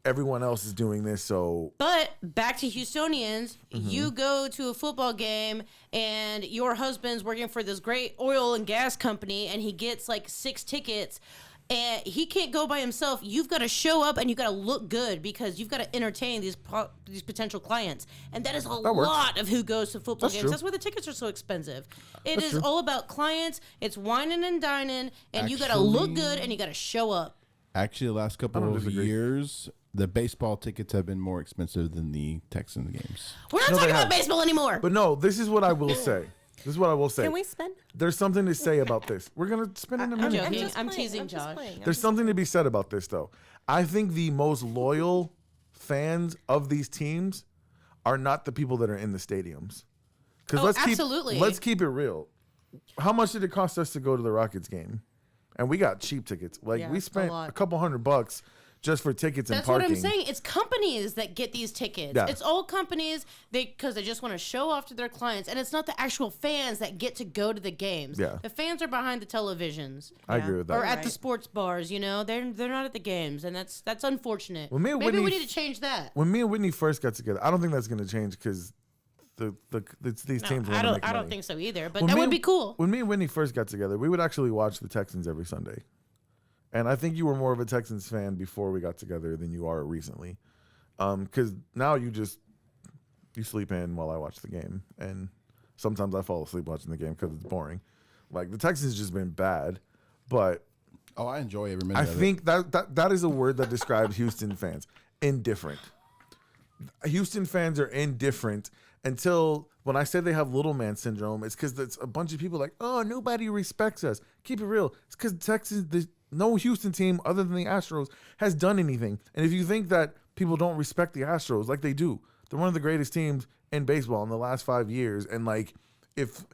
[SPEAKER 4] everyone else is doing this. So
[SPEAKER 5] But back to Houstonians,
[SPEAKER 4] Mm-hmm.
[SPEAKER 5] you go to a football game and your husband's working for this great oil and gas company and he gets like 6 tickets and he can't go by himself. You've got to show up and you've got to look good because you've got to entertain these potential clients. And that is a
[SPEAKER 4] works.
[SPEAKER 5] lot of who goes to football
[SPEAKER 4] That's
[SPEAKER 5] games.
[SPEAKER 4] true.
[SPEAKER 5] That's why the tickets are so expensive. It is all about clients. It's whining and dining and you got to look good and you got to show up.
[SPEAKER 6] Actually, the last couple
[SPEAKER 4] don't
[SPEAKER 6] of
[SPEAKER 4] disagree.
[SPEAKER 6] years, the baseball tickets have been more expensive than the Texans games.
[SPEAKER 5] We're not
[SPEAKER 4] No, they
[SPEAKER 5] talking about
[SPEAKER 4] haven't.
[SPEAKER 5] baseball anymore.
[SPEAKER 4] But no, this is what I will say. This is what I will say.
[SPEAKER 7] Can we spend?
[SPEAKER 4] There's something to say about this. We're going to spin in a
[SPEAKER 5] I'm
[SPEAKER 4] minute.
[SPEAKER 5] joking.
[SPEAKER 7] just
[SPEAKER 5] I'm
[SPEAKER 7] playing,
[SPEAKER 5] teasing
[SPEAKER 7] I'm just
[SPEAKER 5] Josh.
[SPEAKER 7] playing, I'm
[SPEAKER 4] There's
[SPEAKER 7] just-
[SPEAKER 4] something to be said about this, though. I think the most loyal fans of these teams are not the people that are in the stadiums. Because
[SPEAKER 5] Oh,
[SPEAKER 4] Let's
[SPEAKER 5] absolutely.
[SPEAKER 4] keep it real. How much did it cost us to go to the Rockets game? And we got cheap tickets. Like
[SPEAKER 5] Yeah,
[SPEAKER 4] we
[SPEAKER 5] a
[SPEAKER 4] spent
[SPEAKER 5] lot.
[SPEAKER 4] a couple $100 just for tickets and
[SPEAKER 5] That's what
[SPEAKER 4] parking.
[SPEAKER 5] I'm saying. It's companies that get these tickets.
[SPEAKER 4] Yeah.
[SPEAKER 5] It's all companies because they just want to show off to their clients, and it's not the actual fans that get to go to the games.
[SPEAKER 4] Yeah.
[SPEAKER 5] The fans are behind the televisions.
[SPEAKER 4] I agree with that.
[SPEAKER 5] Or at the
[SPEAKER 7] Right.
[SPEAKER 5] sports bars, you know, they're not at the games, and that's unfortunate.
[SPEAKER 4] Well, me and
[SPEAKER 5] Maybe we
[SPEAKER 4] Whitney-
[SPEAKER 5] need to change that.
[SPEAKER 4] When me and Whitney first got together, I don't think that's going to change because these
[SPEAKER 5] No,
[SPEAKER 4] teams.
[SPEAKER 5] I
[SPEAKER 4] wanna
[SPEAKER 5] don't.
[SPEAKER 4] make
[SPEAKER 5] I don't
[SPEAKER 4] money.
[SPEAKER 5] think so either. But
[SPEAKER 4] When
[SPEAKER 5] that
[SPEAKER 4] me
[SPEAKER 5] would
[SPEAKER 4] and-
[SPEAKER 5] be cool.
[SPEAKER 4] When me and Whitney first got together, we would actually watch the Texans every Sunday. And I think you were more of a Texans fan before we got together than you are recently. Because now you sleep in while I watch the game. And sometimes I fall asleep watching the game because it's boring. Like, the Texans just been bad. But
[SPEAKER 6] Oh, I enjoy every minute
[SPEAKER 4] I
[SPEAKER 6] of it.
[SPEAKER 4] think that is a word that describes Houston fans. Indifferent. Houston fans are indifferent until when I say they have little man syndrome, it's because it's a bunch of people like, oh, nobody respects us. Keep it real. It's because Texas, no Houston team other than the Astros has done anything. And if you think that people don't respect the Astros, like they do, they're one of the greatest teams in baseball in the last 5 years. And like, if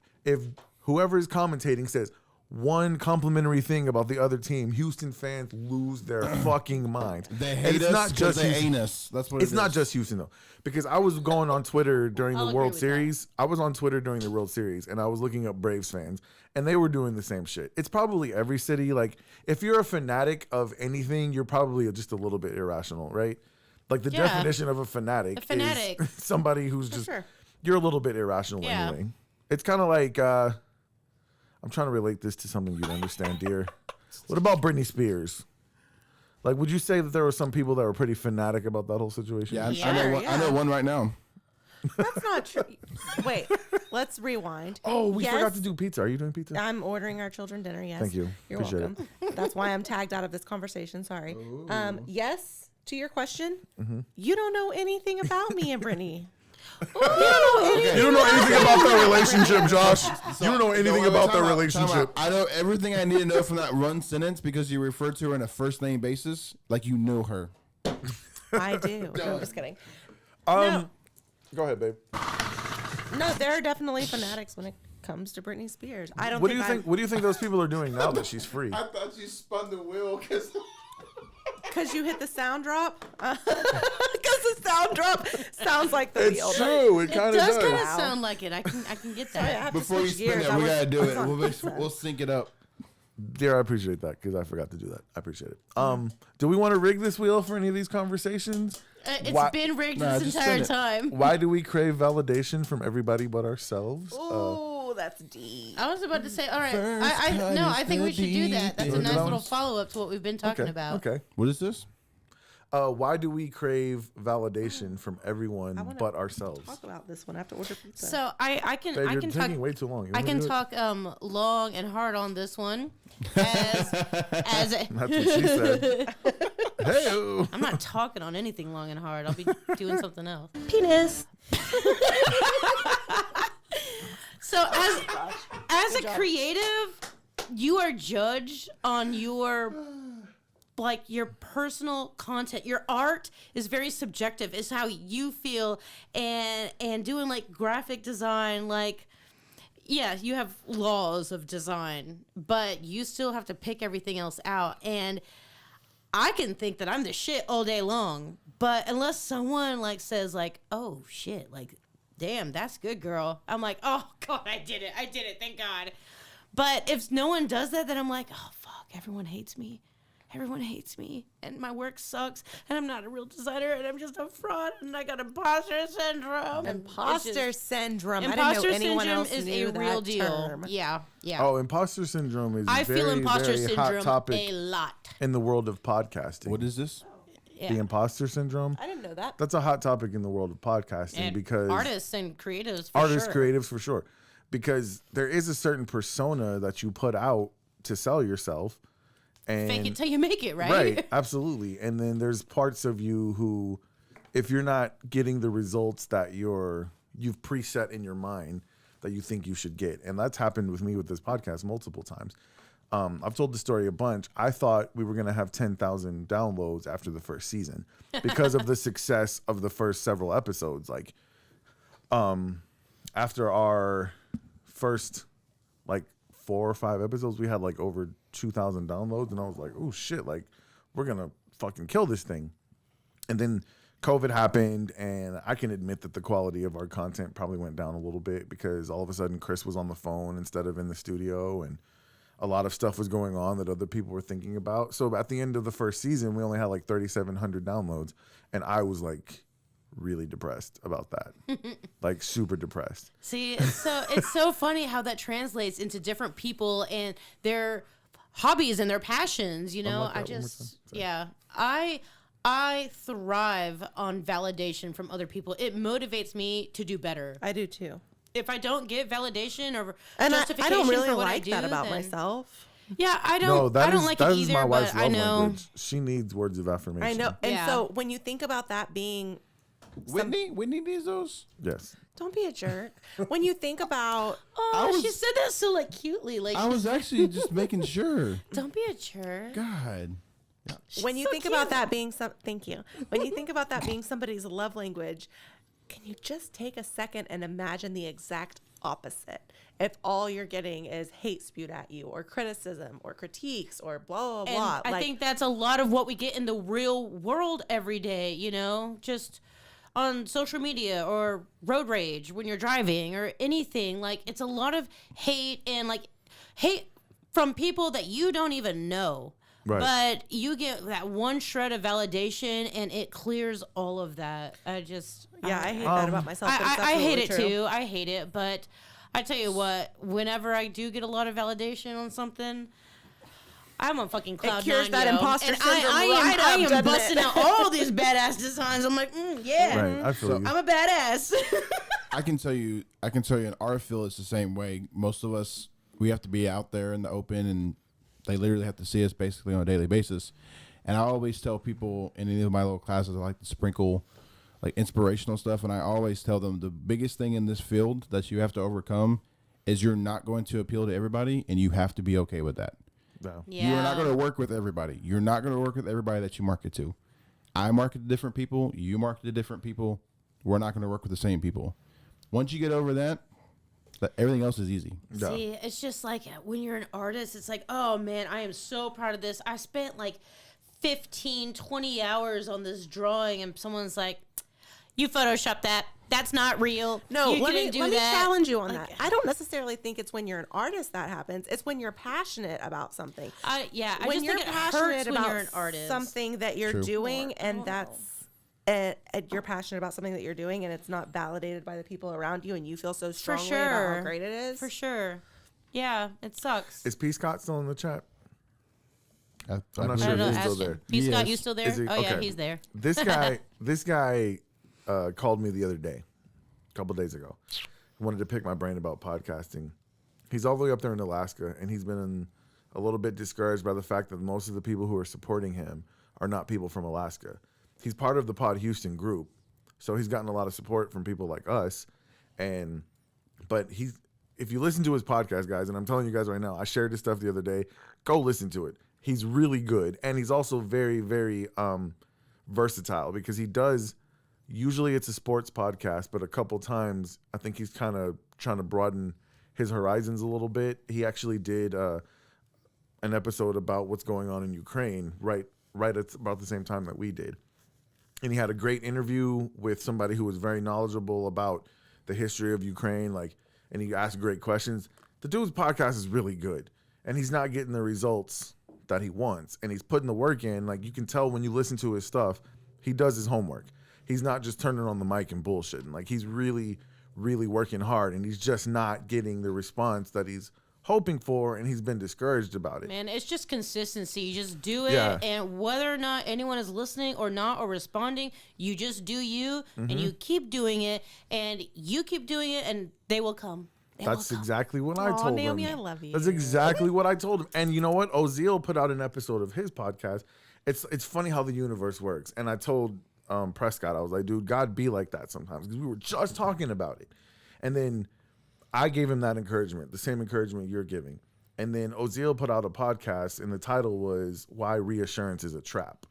[SPEAKER 4] whoever is commentating says one complimentary thing about the other team, Houston fans lose their fucking minds.
[SPEAKER 6] They
[SPEAKER 4] And
[SPEAKER 6] hate
[SPEAKER 4] it's
[SPEAKER 6] us
[SPEAKER 4] not
[SPEAKER 6] because
[SPEAKER 4] just
[SPEAKER 6] they
[SPEAKER 4] Houston.
[SPEAKER 6] ain't us. That's what
[SPEAKER 4] It's
[SPEAKER 6] it
[SPEAKER 4] not
[SPEAKER 6] is.
[SPEAKER 4] just Houston though, because I was going on Twitter during
[SPEAKER 5] I'll
[SPEAKER 4] the
[SPEAKER 5] agree
[SPEAKER 4] World
[SPEAKER 5] with
[SPEAKER 4] Series. I was on Twitter during the World Series, and I was looking up Braves fans, and they were doing the same shit. It's probably every city. Like, if you're a fanatic of anything, you're probably just a little bit irrational, right? Like the
[SPEAKER 5] Yeah.
[SPEAKER 4] definition of a fanatic,
[SPEAKER 5] A fanatic.
[SPEAKER 4] is somebody who's just
[SPEAKER 7] sure.
[SPEAKER 4] you're a little bit irrational
[SPEAKER 5] Yeah.
[SPEAKER 4] anyway. It's kind of like I'm trying to relate this to something you'd understand, dear. What about Britney Spears? Like, would you say that there were some people that were pretty fanatic about that whole situation?
[SPEAKER 6] Yeah, I
[SPEAKER 5] Sure,
[SPEAKER 6] know one. I know
[SPEAKER 7] yeah.
[SPEAKER 6] one right now.
[SPEAKER 7] That's not true. Wait, let's rewind.
[SPEAKER 4] Oh, we forgot
[SPEAKER 7] Yes,
[SPEAKER 4] to do pizza. Are you doing pizza?
[SPEAKER 7] I'm ordering our children dinner. Yes.
[SPEAKER 4] Thank you.
[SPEAKER 7] You're
[SPEAKER 4] Appreciate
[SPEAKER 7] welcome. That's why I'm tagged out of this conversation. Sorry. Yes, to your question, you don't know anything about me and Brittany. You don't know anything.
[SPEAKER 4] You don't know anything about their relationship, Josh. You don't know anything
[SPEAKER 6] No,
[SPEAKER 4] about their
[SPEAKER 6] time out, time
[SPEAKER 4] relationship.
[SPEAKER 6] out. I know everything I need to know from that run sentence because you referred to her on a first name basis, like you know her.
[SPEAKER 7] I do. No, I'm just kidding.
[SPEAKER 4] Go ahead, babe.
[SPEAKER 7] No, there are definitely fanatics when it comes to Britney Spears. I don't
[SPEAKER 4] What do
[SPEAKER 7] think
[SPEAKER 4] you think? What do you think those people are doing now that she's free?
[SPEAKER 6] thought you spun the wheel because.
[SPEAKER 7] because you hit the sound drop. Because the sound drop sounds like the wheel.
[SPEAKER 4] It's true. It
[SPEAKER 5] It
[SPEAKER 4] kind of
[SPEAKER 5] does kind
[SPEAKER 4] does.
[SPEAKER 5] of sound like it. I can get
[SPEAKER 7] I
[SPEAKER 5] that.
[SPEAKER 7] have to
[SPEAKER 6] Before you
[SPEAKER 7] switch
[SPEAKER 6] spin
[SPEAKER 7] gears.
[SPEAKER 6] that,
[SPEAKER 7] I
[SPEAKER 6] we
[SPEAKER 7] was-
[SPEAKER 6] gotta do
[SPEAKER 7] I was
[SPEAKER 6] it.
[SPEAKER 7] on
[SPEAKER 6] We'll,
[SPEAKER 7] pizza.
[SPEAKER 6] we'll sync it up.
[SPEAKER 4] Dear, I appreciate that because I forgot to do that. I appreciate it. Do we want to rig this wheel for any of these conversations?
[SPEAKER 5] It's
[SPEAKER 4] Why-
[SPEAKER 5] been rigged
[SPEAKER 6] Nah,
[SPEAKER 5] this
[SPEAKER 6] just
[SPEAKER 5] entire
[SPEAKER 6] spin it.
[SPEAKER 5] time.
[SPEAKER 4] Why do we crave validation from everybody but ourselves?
[SPEAKER 7] Ooh, that's deep.
[SPEAKER 5] I was about to say, all right.
[SPEAKER 6] First
[SPEAKER 5] I think we should do that. That's a
[SPEAKER 4] Put it
[SPEAKER 5] nice
[SPEAKER 4] on.
[SPEAKER 5] little follow up to what we've been talking
[SPEAKER 4] Okay.
[SPEAKER 5] about.
[SPEAKER 4] Okay.
[SPEAKER 6] What is this?
[SPEAKER 4] Why do we crave validation from everyone
[SPEAKER 7] wanna
[SPEAKER 4] but ourselves?
[SPEAKER 7] Talk about this one. I have to order pizza.
[SPEAKER 5] So I can
[SPEAKER 4] Babe,
[SPEAKER 5] I
[SPEAKER 4] you're
[SPEAKER 5] can
[SPEAKER 4] taking
[SPEAKER 5] talk
[SPEAKER 4] way too long. You
[SPEAKER 5] I
[SPEAKER 4] wanna
[SPEAKER 5] can
[SPEAKER 4] do it?
[SPEAKER 5] talk long and hard on this one as
[SPEAKER 4] That's what she said. Hey.
[SPEAKER 5] I'm not talking on anything long and hard. I'll be doing something else.
[SPEAKER 7] penis.
[SPEAKER 5] So as a creative, you are judged on your personal content. Your art is very subjective. It's how you feel, and doing like graphic design, like yeah, you have laws of design, but you still have to pick everything else out. And I can think that I'm the shit all day long, but unless someone like says like, oh shit, like, damn, that's good, girl. I'm like, oh God, I did it, thank God. But if no one does that, then I'm like, oh fuck, everyone hates me. Everyone hates me, and my work sucks, and I'm not a real designer, and I'm just a fraud, and I got imposter syndrome.
[SPEAKER 7] Imposter syndrome. I
[SPEAKER 5] Imposter
[SPEAKER 7] didn't know anyone
[SPEAKER 5] syndrome
[SPEAKER 7] else
[SPEAKER 5] is
[SPEAKER 7] knew
[SPEAKER 5] a real
[SPEAKER 7] that
[SPEAKER 5] deal.
[SPEAKER 7] term.
[SPEAKER 5] Yeah.
[SPEAKER 4] Oh, imposter syndrome is
[SPEAKER 5] I feel imposter
[SPEAKER 4] very hot
[SPEAKER 5] syndrome
[SPEAKER 4] topic
[SPEAKER 5] a lot.
[SPEAKER 4] in the world of podcasting.
[SPEAKER 6] What is this?
[SPEAKER 5] Yeah.
[SPEAKER 4] The imposter syndrome?
[SPEAKER 7] I didn't know that.
[SPEAKER 4] That's a hot topic in the world of podcasting
[SPEAKER 5] And
[SPEAKER 4] because
[SPEAKER 5] artists and creatives,
[SPEAKER 4] creatives for sure. Because there is a certain persona that you put out to sell yourself. And
[SPEAKER 5] fake it till you make it, right?
[SPEAKER 4] Right, absolutely. And then there's parts of you who, if you're not getting the results that you've preset in your mind that you think you should get, and that's happened with me with this podcast multiple times. I've told the story a bunch. I thought we were going to have 10,000 downloads after the first season because of the success of the first several episodes. Like, after our first, like, 4 or 5 episodes, we had like over 2,000 downloads, and I was like, oh shit, like we're gonna fucking kill this thing. And then COVID happened, and I can admit that the quality of our content probably went down a little bit because all of a sudden Chris was on the phone instead of in the studio, and a lot of stuff was going on that other people were thinking about. So at the end of the first season, we only had like 3,700 downloads, and I was like really depressed about that. Like super depressed.
[SPEAKER 5] See, it's so funny how that translates into different people and their hobbies and their passions, you know. I thrive on validation from other people. It motivates me to do better.
[SPEAKER 7] I do too.
[SPEAKER 5] If I don't get validation or
[SPEAKER 7] And
[SPEAKER 5] justification
[SPEAKER 7] I don't really
[SPEAKER 5] for what
[SPEAKER 7] like
[SPEAKER 5] I do,
[SPEAKER 7] that about
[SPEAKER 5] then,
[SPEAKER 7] myself.
[SPEAKER 5] Yeah, I
[SPEAKER 4] No,
[SPEAKER 5] don't. I don't like
[SPEAKER 4] that
[SPEAKER 5] it
[SPEAKER 4] is
[SPEAKER 5] either.
[SPEAKER 4] my wife's
[SPEAKER 5] But I
[SPEAKER 4] love
[SPEAKER 5] know.
[SPEAKER 4] language. She needs words of affirmation.
[SPEAKER 7] I know. And
[SPEAKER 5] Yeah.
[SPEAKER 7] so when you think about that being,
[SPEAKER 6] Whitney needs those.
[SPEAKER 4] Yes.
[SPEAKER 7] don't be a jerk. When you think about,
[SPEAKER 5] Oh, she said that so like cutely. Like,
[SPEAKER 6] I was actually just making sure.
[SPEAKER 5] don't be a jerk.
[SPEAKER 6] God.
[SPEAKER 7] when you
[SPEAKER 5] so
[SPEAKER 7] think
[SPEAKER 5] cute.
[SPEAKER 7] about that being thank you. When you think about that being somebody's love language, can you just take a second and imagine the exact opposite? If all you're getting is hate spewed at you, or criticism, or critiques, or blah blah
[SPEAKER 5] And
[SPEAKER 7] blah.
[SPEAKER 5] I think that's a lot of what we get in the real world every day, you know, just on social media or road rage when you're driving or anything. Like, it's a lot of hate and like hate from people that you don't even know.
[SPEAKER 4] Right.
[SPEAKER 5] But you get that one shred of validation and it clears all of that. I hate
[SPEAKER 7] that about myself. But it's
[SPEAKER 5] I hate it
[SPEAKER 7] absolutely true.
[SPEAKER 5] too. I hate it. But I tell you what, whenever I do get a lot of validation on something, I'm on fucking cloud
[SPEAKER 7] cures
[SPEAKER 5] nine,
[SPEAKER 7] that
[SPEAKER 5] yo.
[SPEAKER 7] imposter
[SPEAKER 5] And
[SPEAKER 7] syndrome
[SPEAKER 5] I
[SPEAKER 7] right up,
[SPEAKER 5] am
[SPEAKER 7] doesn't
[SPEAKER 5] busting
[SPEAKER 7] it?
[SPEAKER 5] out all these badass designs. I'm like, yeah,
[SPEAKER 4] Right. I feel you.
[SPEAKER 5] I'm a badass.
[SPEAKER 6] I can tell you in our field it's the same way. Most of us, we have to be out there in the open, and they literally have to see us basically on a daily basis. And I always tell people in any of my little classes, I like to sprinkle like inspirational stuff, and I always tell them the biggest thing in this field that you have to overcome is you're not going to appeal to everybody, and you have to be okay with that.
[SPEAKER 4] No.
[SPEAKER 5] Yeah.
[SPEAKER 6] You are not going to work with everybody. You're not going to work with everybody that you market to. I market to different people. You market to different people. We're not going to work with the same people. Once you get over that, everything else is easy.
[SPEAKER 4] Yeah.
[SPEAKER 5] See, it's just like when you're an artist, it's like, oh man, I am so proud of this. I spent like 15, 20 hours on this drawing, and someone's like, you photoshopped that. That's not real.
[SPEAKER 7] No,
[SPEAKER 5] you
[SPEAKER 7] let me
[SPEAKER 5] didn't do that.
[SPEAKER 7] challenge you on
[SPEAKER 5] Like,
[SPEAKER 7] that. I don't necessarily think it's when you're an artist that happens. It's when you're passionate about something.
[SPEAKER 5] I
[SPEAKER 7] When
[SPEAKER 5] just
[SPEAKER 7] you're
[SPEAKER 5] think it
[SPEAKER 7] passionate
[SPEAKER 5] hurts when
[SPEAKER 7] about
[SPEAKER 5] you're an artist.
[SPEAKER 7] something that you're
[SPEAKER 6] True.
[SPEAKER 7] doing, and that's you're passionate about something that you're doing, and it's not validated by the people around you, and you feel so
[SPEAKER 5] For
[SPEAKER 7] strongly about
[SPEAKER 5] sure.
[SPEAKER 7] how great it is.
[SPEAKER 5] For sure. Yeah, it sucks.
[SPEAKER 4] Is P. Scott still in the chat? I'm not
[SPEAKER 5] I
[SPEAKER 4] sure
[SPEAKER 5] don't know.
[SPEAKER 4] if he's still
[SPEAKER 5] Ask
[SPEAKER 4] there.
[SPEAKER 5] him. P. Scott,
[SPEAKER 6] Yes.
[SPEAKER 5] you still there?
[SPEAKER 4] Is he-
[SPEAKER 5] Oh yeah,
[SPEAKER 4] okay.
[SPEAKER 5] he's there.
[SPEAKER 4] This guy called me the other day, a couple days ago. He wanted to pick my brain about podcasting. He's all the way up there in Alaska, and he's been a little bit discouraged by the fact that most of the people who are supporting him are not people from Alaska. He's part of the Pod Houston group, so he's gotten a lot of support from people like us. But if you listen to his podcast, guys, and I'm telling you guys right now, I shared this stuff the other day. Go listen to it. He's really good, and he's also very, very versatile because he does. Usually, it's a sports podcast, but a couple times I think he's kind of trying to broaden his horizons a little bit. He actually did an episode about what's going on in Ukraine right at about the same time that we did. And he had a great interview with somebody who was very knowledgeable about the history of Ukraine, and he asked great questions. The dude's podcast is really good, and he's not getting the results that he wants, and he's putting the work in. Like, you can tell when you listen to his stuff, he does his homework. He's not just turning on the mic and bullshitting. Like, he's really, really working hard, and he's just not getting the response that he's hoping for, and he's been discouraged about it.
[SPEAKER 5] Man, it's just consistency. You just do it,
[SPEAKER 4] Yeah.
[SPEAKER 5] and whether or not anyone is listening or not or responding, you just do you, and you keep doing it, and you keep doing it, and they will come.
[SPEAKER 4] That's exactly what I
[SPEAKER 7] Aw,
[SPEAKER 4] told
[SPEAKER 7] Naomi,
[SPEAKER 4] him.
[SPEAKER 7] I love you.
[SPEAKER 4] That's exactly what I told him. And you know what? Oziel put out an episode of his podcast. It's funny how the universe works. And I told Prescott, I was like, dude, God be like that sometimes, because we were just talking about it. And then I gave him that encouragement, the same encouragement you're giving. And then Oziel put out a podcast, and the title was Why Reassurance is a Trap.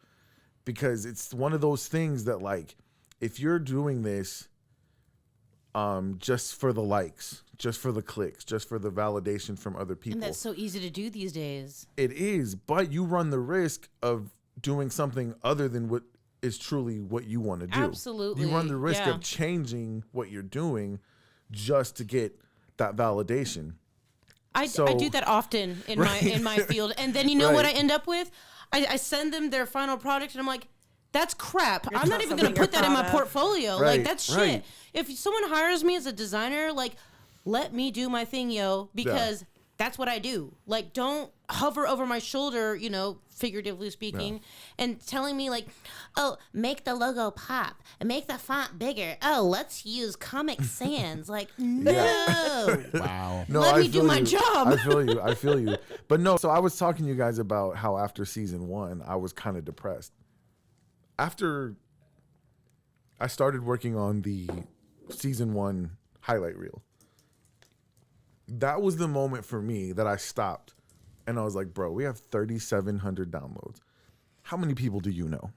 [SPEAKER 4] Because it's one of those things that, like, if you're doing this just for the likes, just for the clicks, just for the validation from other people.
[SPEAKER 5] And that's so easy to do these days.
[SPEAKER 4] It is, but you run the risk of doing something other than what is truly what you want to do.
[SPEAKER 5] Absolutely,
[SPEAKER 4] You run the risk
[SPEAKER 5] yeah.
[SPEAKER 4] of changing what you're doing just to get that validation.
[SPEAKER 5] I do that often in my field, and then you know what I end up with? I send them their final product, and I'm like, that's crap. I'm not even going to put that in my portfolio.
[SPEAKER 4] Right,
[SPEAKER 5] Like, that's shit.
[SPEAKER 4] right.
[SPEAKER 5] If someone hires me as a designer, like, let me do my thing, yo, because that's what I do. Like, don't hover over my shoulder, you know, figuratively speaking, and telling me, like, oh, make the logo pop and make the font bigger. Oh, let's use Comic Sans. Like, no.
[SPEAKER 6] Wow.
[SPEAKER 4] No,
[SPEAKER 5] Let
[SPEAKER 4] I
[SPEAKER 5] me do
[SPEAKER 4] feel
[SPEAKER 5] my
[SPEAKER 4] you.
[SPEAKER 5] job.
[SPEAKER 4] I feel you. But no, so I was talking to you guys about how after season 1, I was kind of depressed. After I started working on the season 1 highlight reel, that was the moment for me that I stopped and I was like, bro, we have 3,700 downloads. How many people do you know?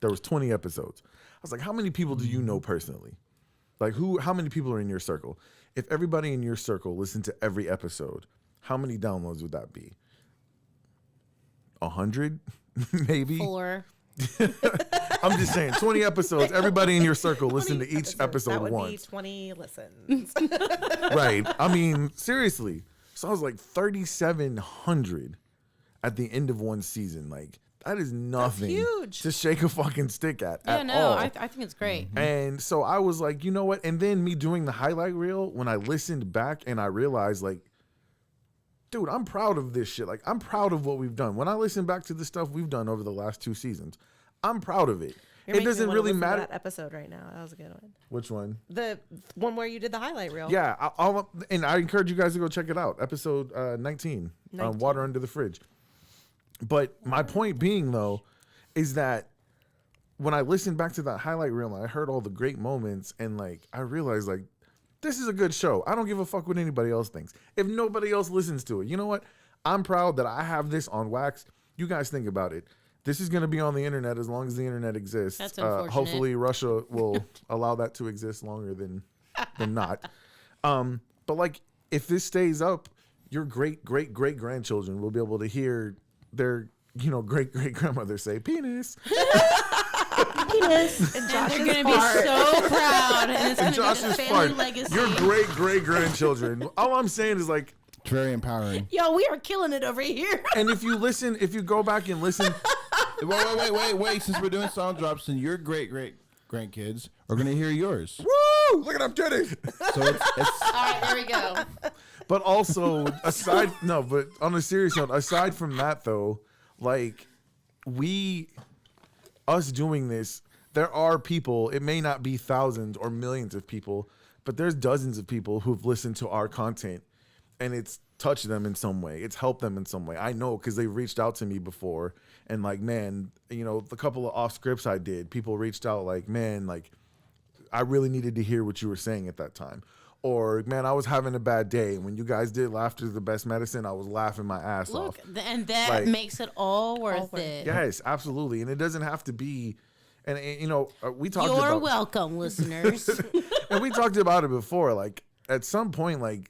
[SPEAKER 4] There was 20 episodes. I was like, how many people do you know personally? Like, how many people are in your circle? If everybody in your circle listened to every episode, how many downloads would that be? 100? Maybe?
[SPEAKER 5] 4.
[SPEAKER 4] I'm just saying, 20 episodes, everybody in your circle listened to each episode
[SPEAKER 7] that would
[SPEAKER 4] once.
[SPEAKER 7] be 20 listens.
[SPEAKER 4] Right. I mean, seriously. So I was like 3,700 at the end of one season. Like, that is nothing
[SPEAKER 7] huge.
[SPEAKER 4] to shake a fucking stick at
[SPEAKER 5] Yeah, no,
[SPEAKER 4] all.
[SPEAKER 5] I think it's great.
[SPEAKER 4] And so I was like, you know what? And then me doing the highlight reel, when I listened back and I realized, like, dude, I'm proud of this shit. Like, I'm proud of what we've done. When I listen back to the stuff we've done over the last 2 seasons, I'm proud of it.
[SPEAKER 7] You're
[SPEAKER 4] It
[SPEAKER 7] making me
[SPEAKER 4] doesn't
[SPEAKER 7] wanna
[SPEAKER 4] really
[SPEAKER 7] listen to
[SPEAKER 4] matter.
[SPEAKER 7] that episode right now. That was a good one.
[SPEAKER 4] Which one?
[SPEAKER 7] The one where you did the highlight reel.
[SPEAKER 4] Yeah, and I encourage you guys to go check it out. Episode 19, Water Under the Fridge. But my point being, though, is that when I listened back to that highlight reel and I heard all the great moments, and like I realized, like, this is a good show. I don't give a fuck what anybody else thinks. If nobody else listens to it, you know what? I'm proud that I have this on wax. You guys think about it. This is going to be on the internet as long as the internet exists.
[SPEAKER 5] That's unfortunate.
[SPEAKER 4] Hopefully, Russia will allow that to exist longer than not. But like, if this stays up, your great grandchildren will be able to hear their great grandmother say penis.
[SPEAKER 7] Penis. And Josh
[SPEAKER 5] They're going to be so proud. And it's going to be
[SPEAKER 4] Josh's
[SPEAKER 5] a family
[SPEAKER 4] fart.
[SPEAKER 5] legacy.
[SPEAKER 4] Your great grandchildren. All I'm saying is, like,
[SPEAKER 6] It's very empowering.
[SPEAKER 5] Yo, we are killing it over here.
[SPEAKER 4] and if you go back and listen,
[SPEAKER 6] Wait. Since we're doing sound drops, then your great grandkids are going to hear yours.
[SPEAKER 4] woo, look at them titties.
[SPEAKER 6] So it's
[SPEAKER 5] All right, there we go.
[SPEAKER 4] But also, but on a serious note, aside from that though, like, us doing this, there are people, it may not be thousands or millions of people, but there's dozens of people who've listened to our content and it's touched them in some way. It's helped them in some way. I know, because they've reached out to me before and like, man, the couple of off scripts I did, people reached out like, man, like, I really needed to hear what you were saying at that time. Or, man, I was having a bad day. When you guys did Laughter is the Best Medicine, I was laughing my ass off.
[SPEAKER 5] Look, and that
[SPEAKER 4] Like,
[SPEAKER 5] makes it all worth it.
[SPEAKER 4] Yes, absolutely. And it doesn't have to be, and we talked
[SPEAKER 5] You're
[SPEAKER 4] about,
[SPEAKER 5] welcome, listeners.
[SPEAKER 4] and we talked about it before. Like, at some point, like,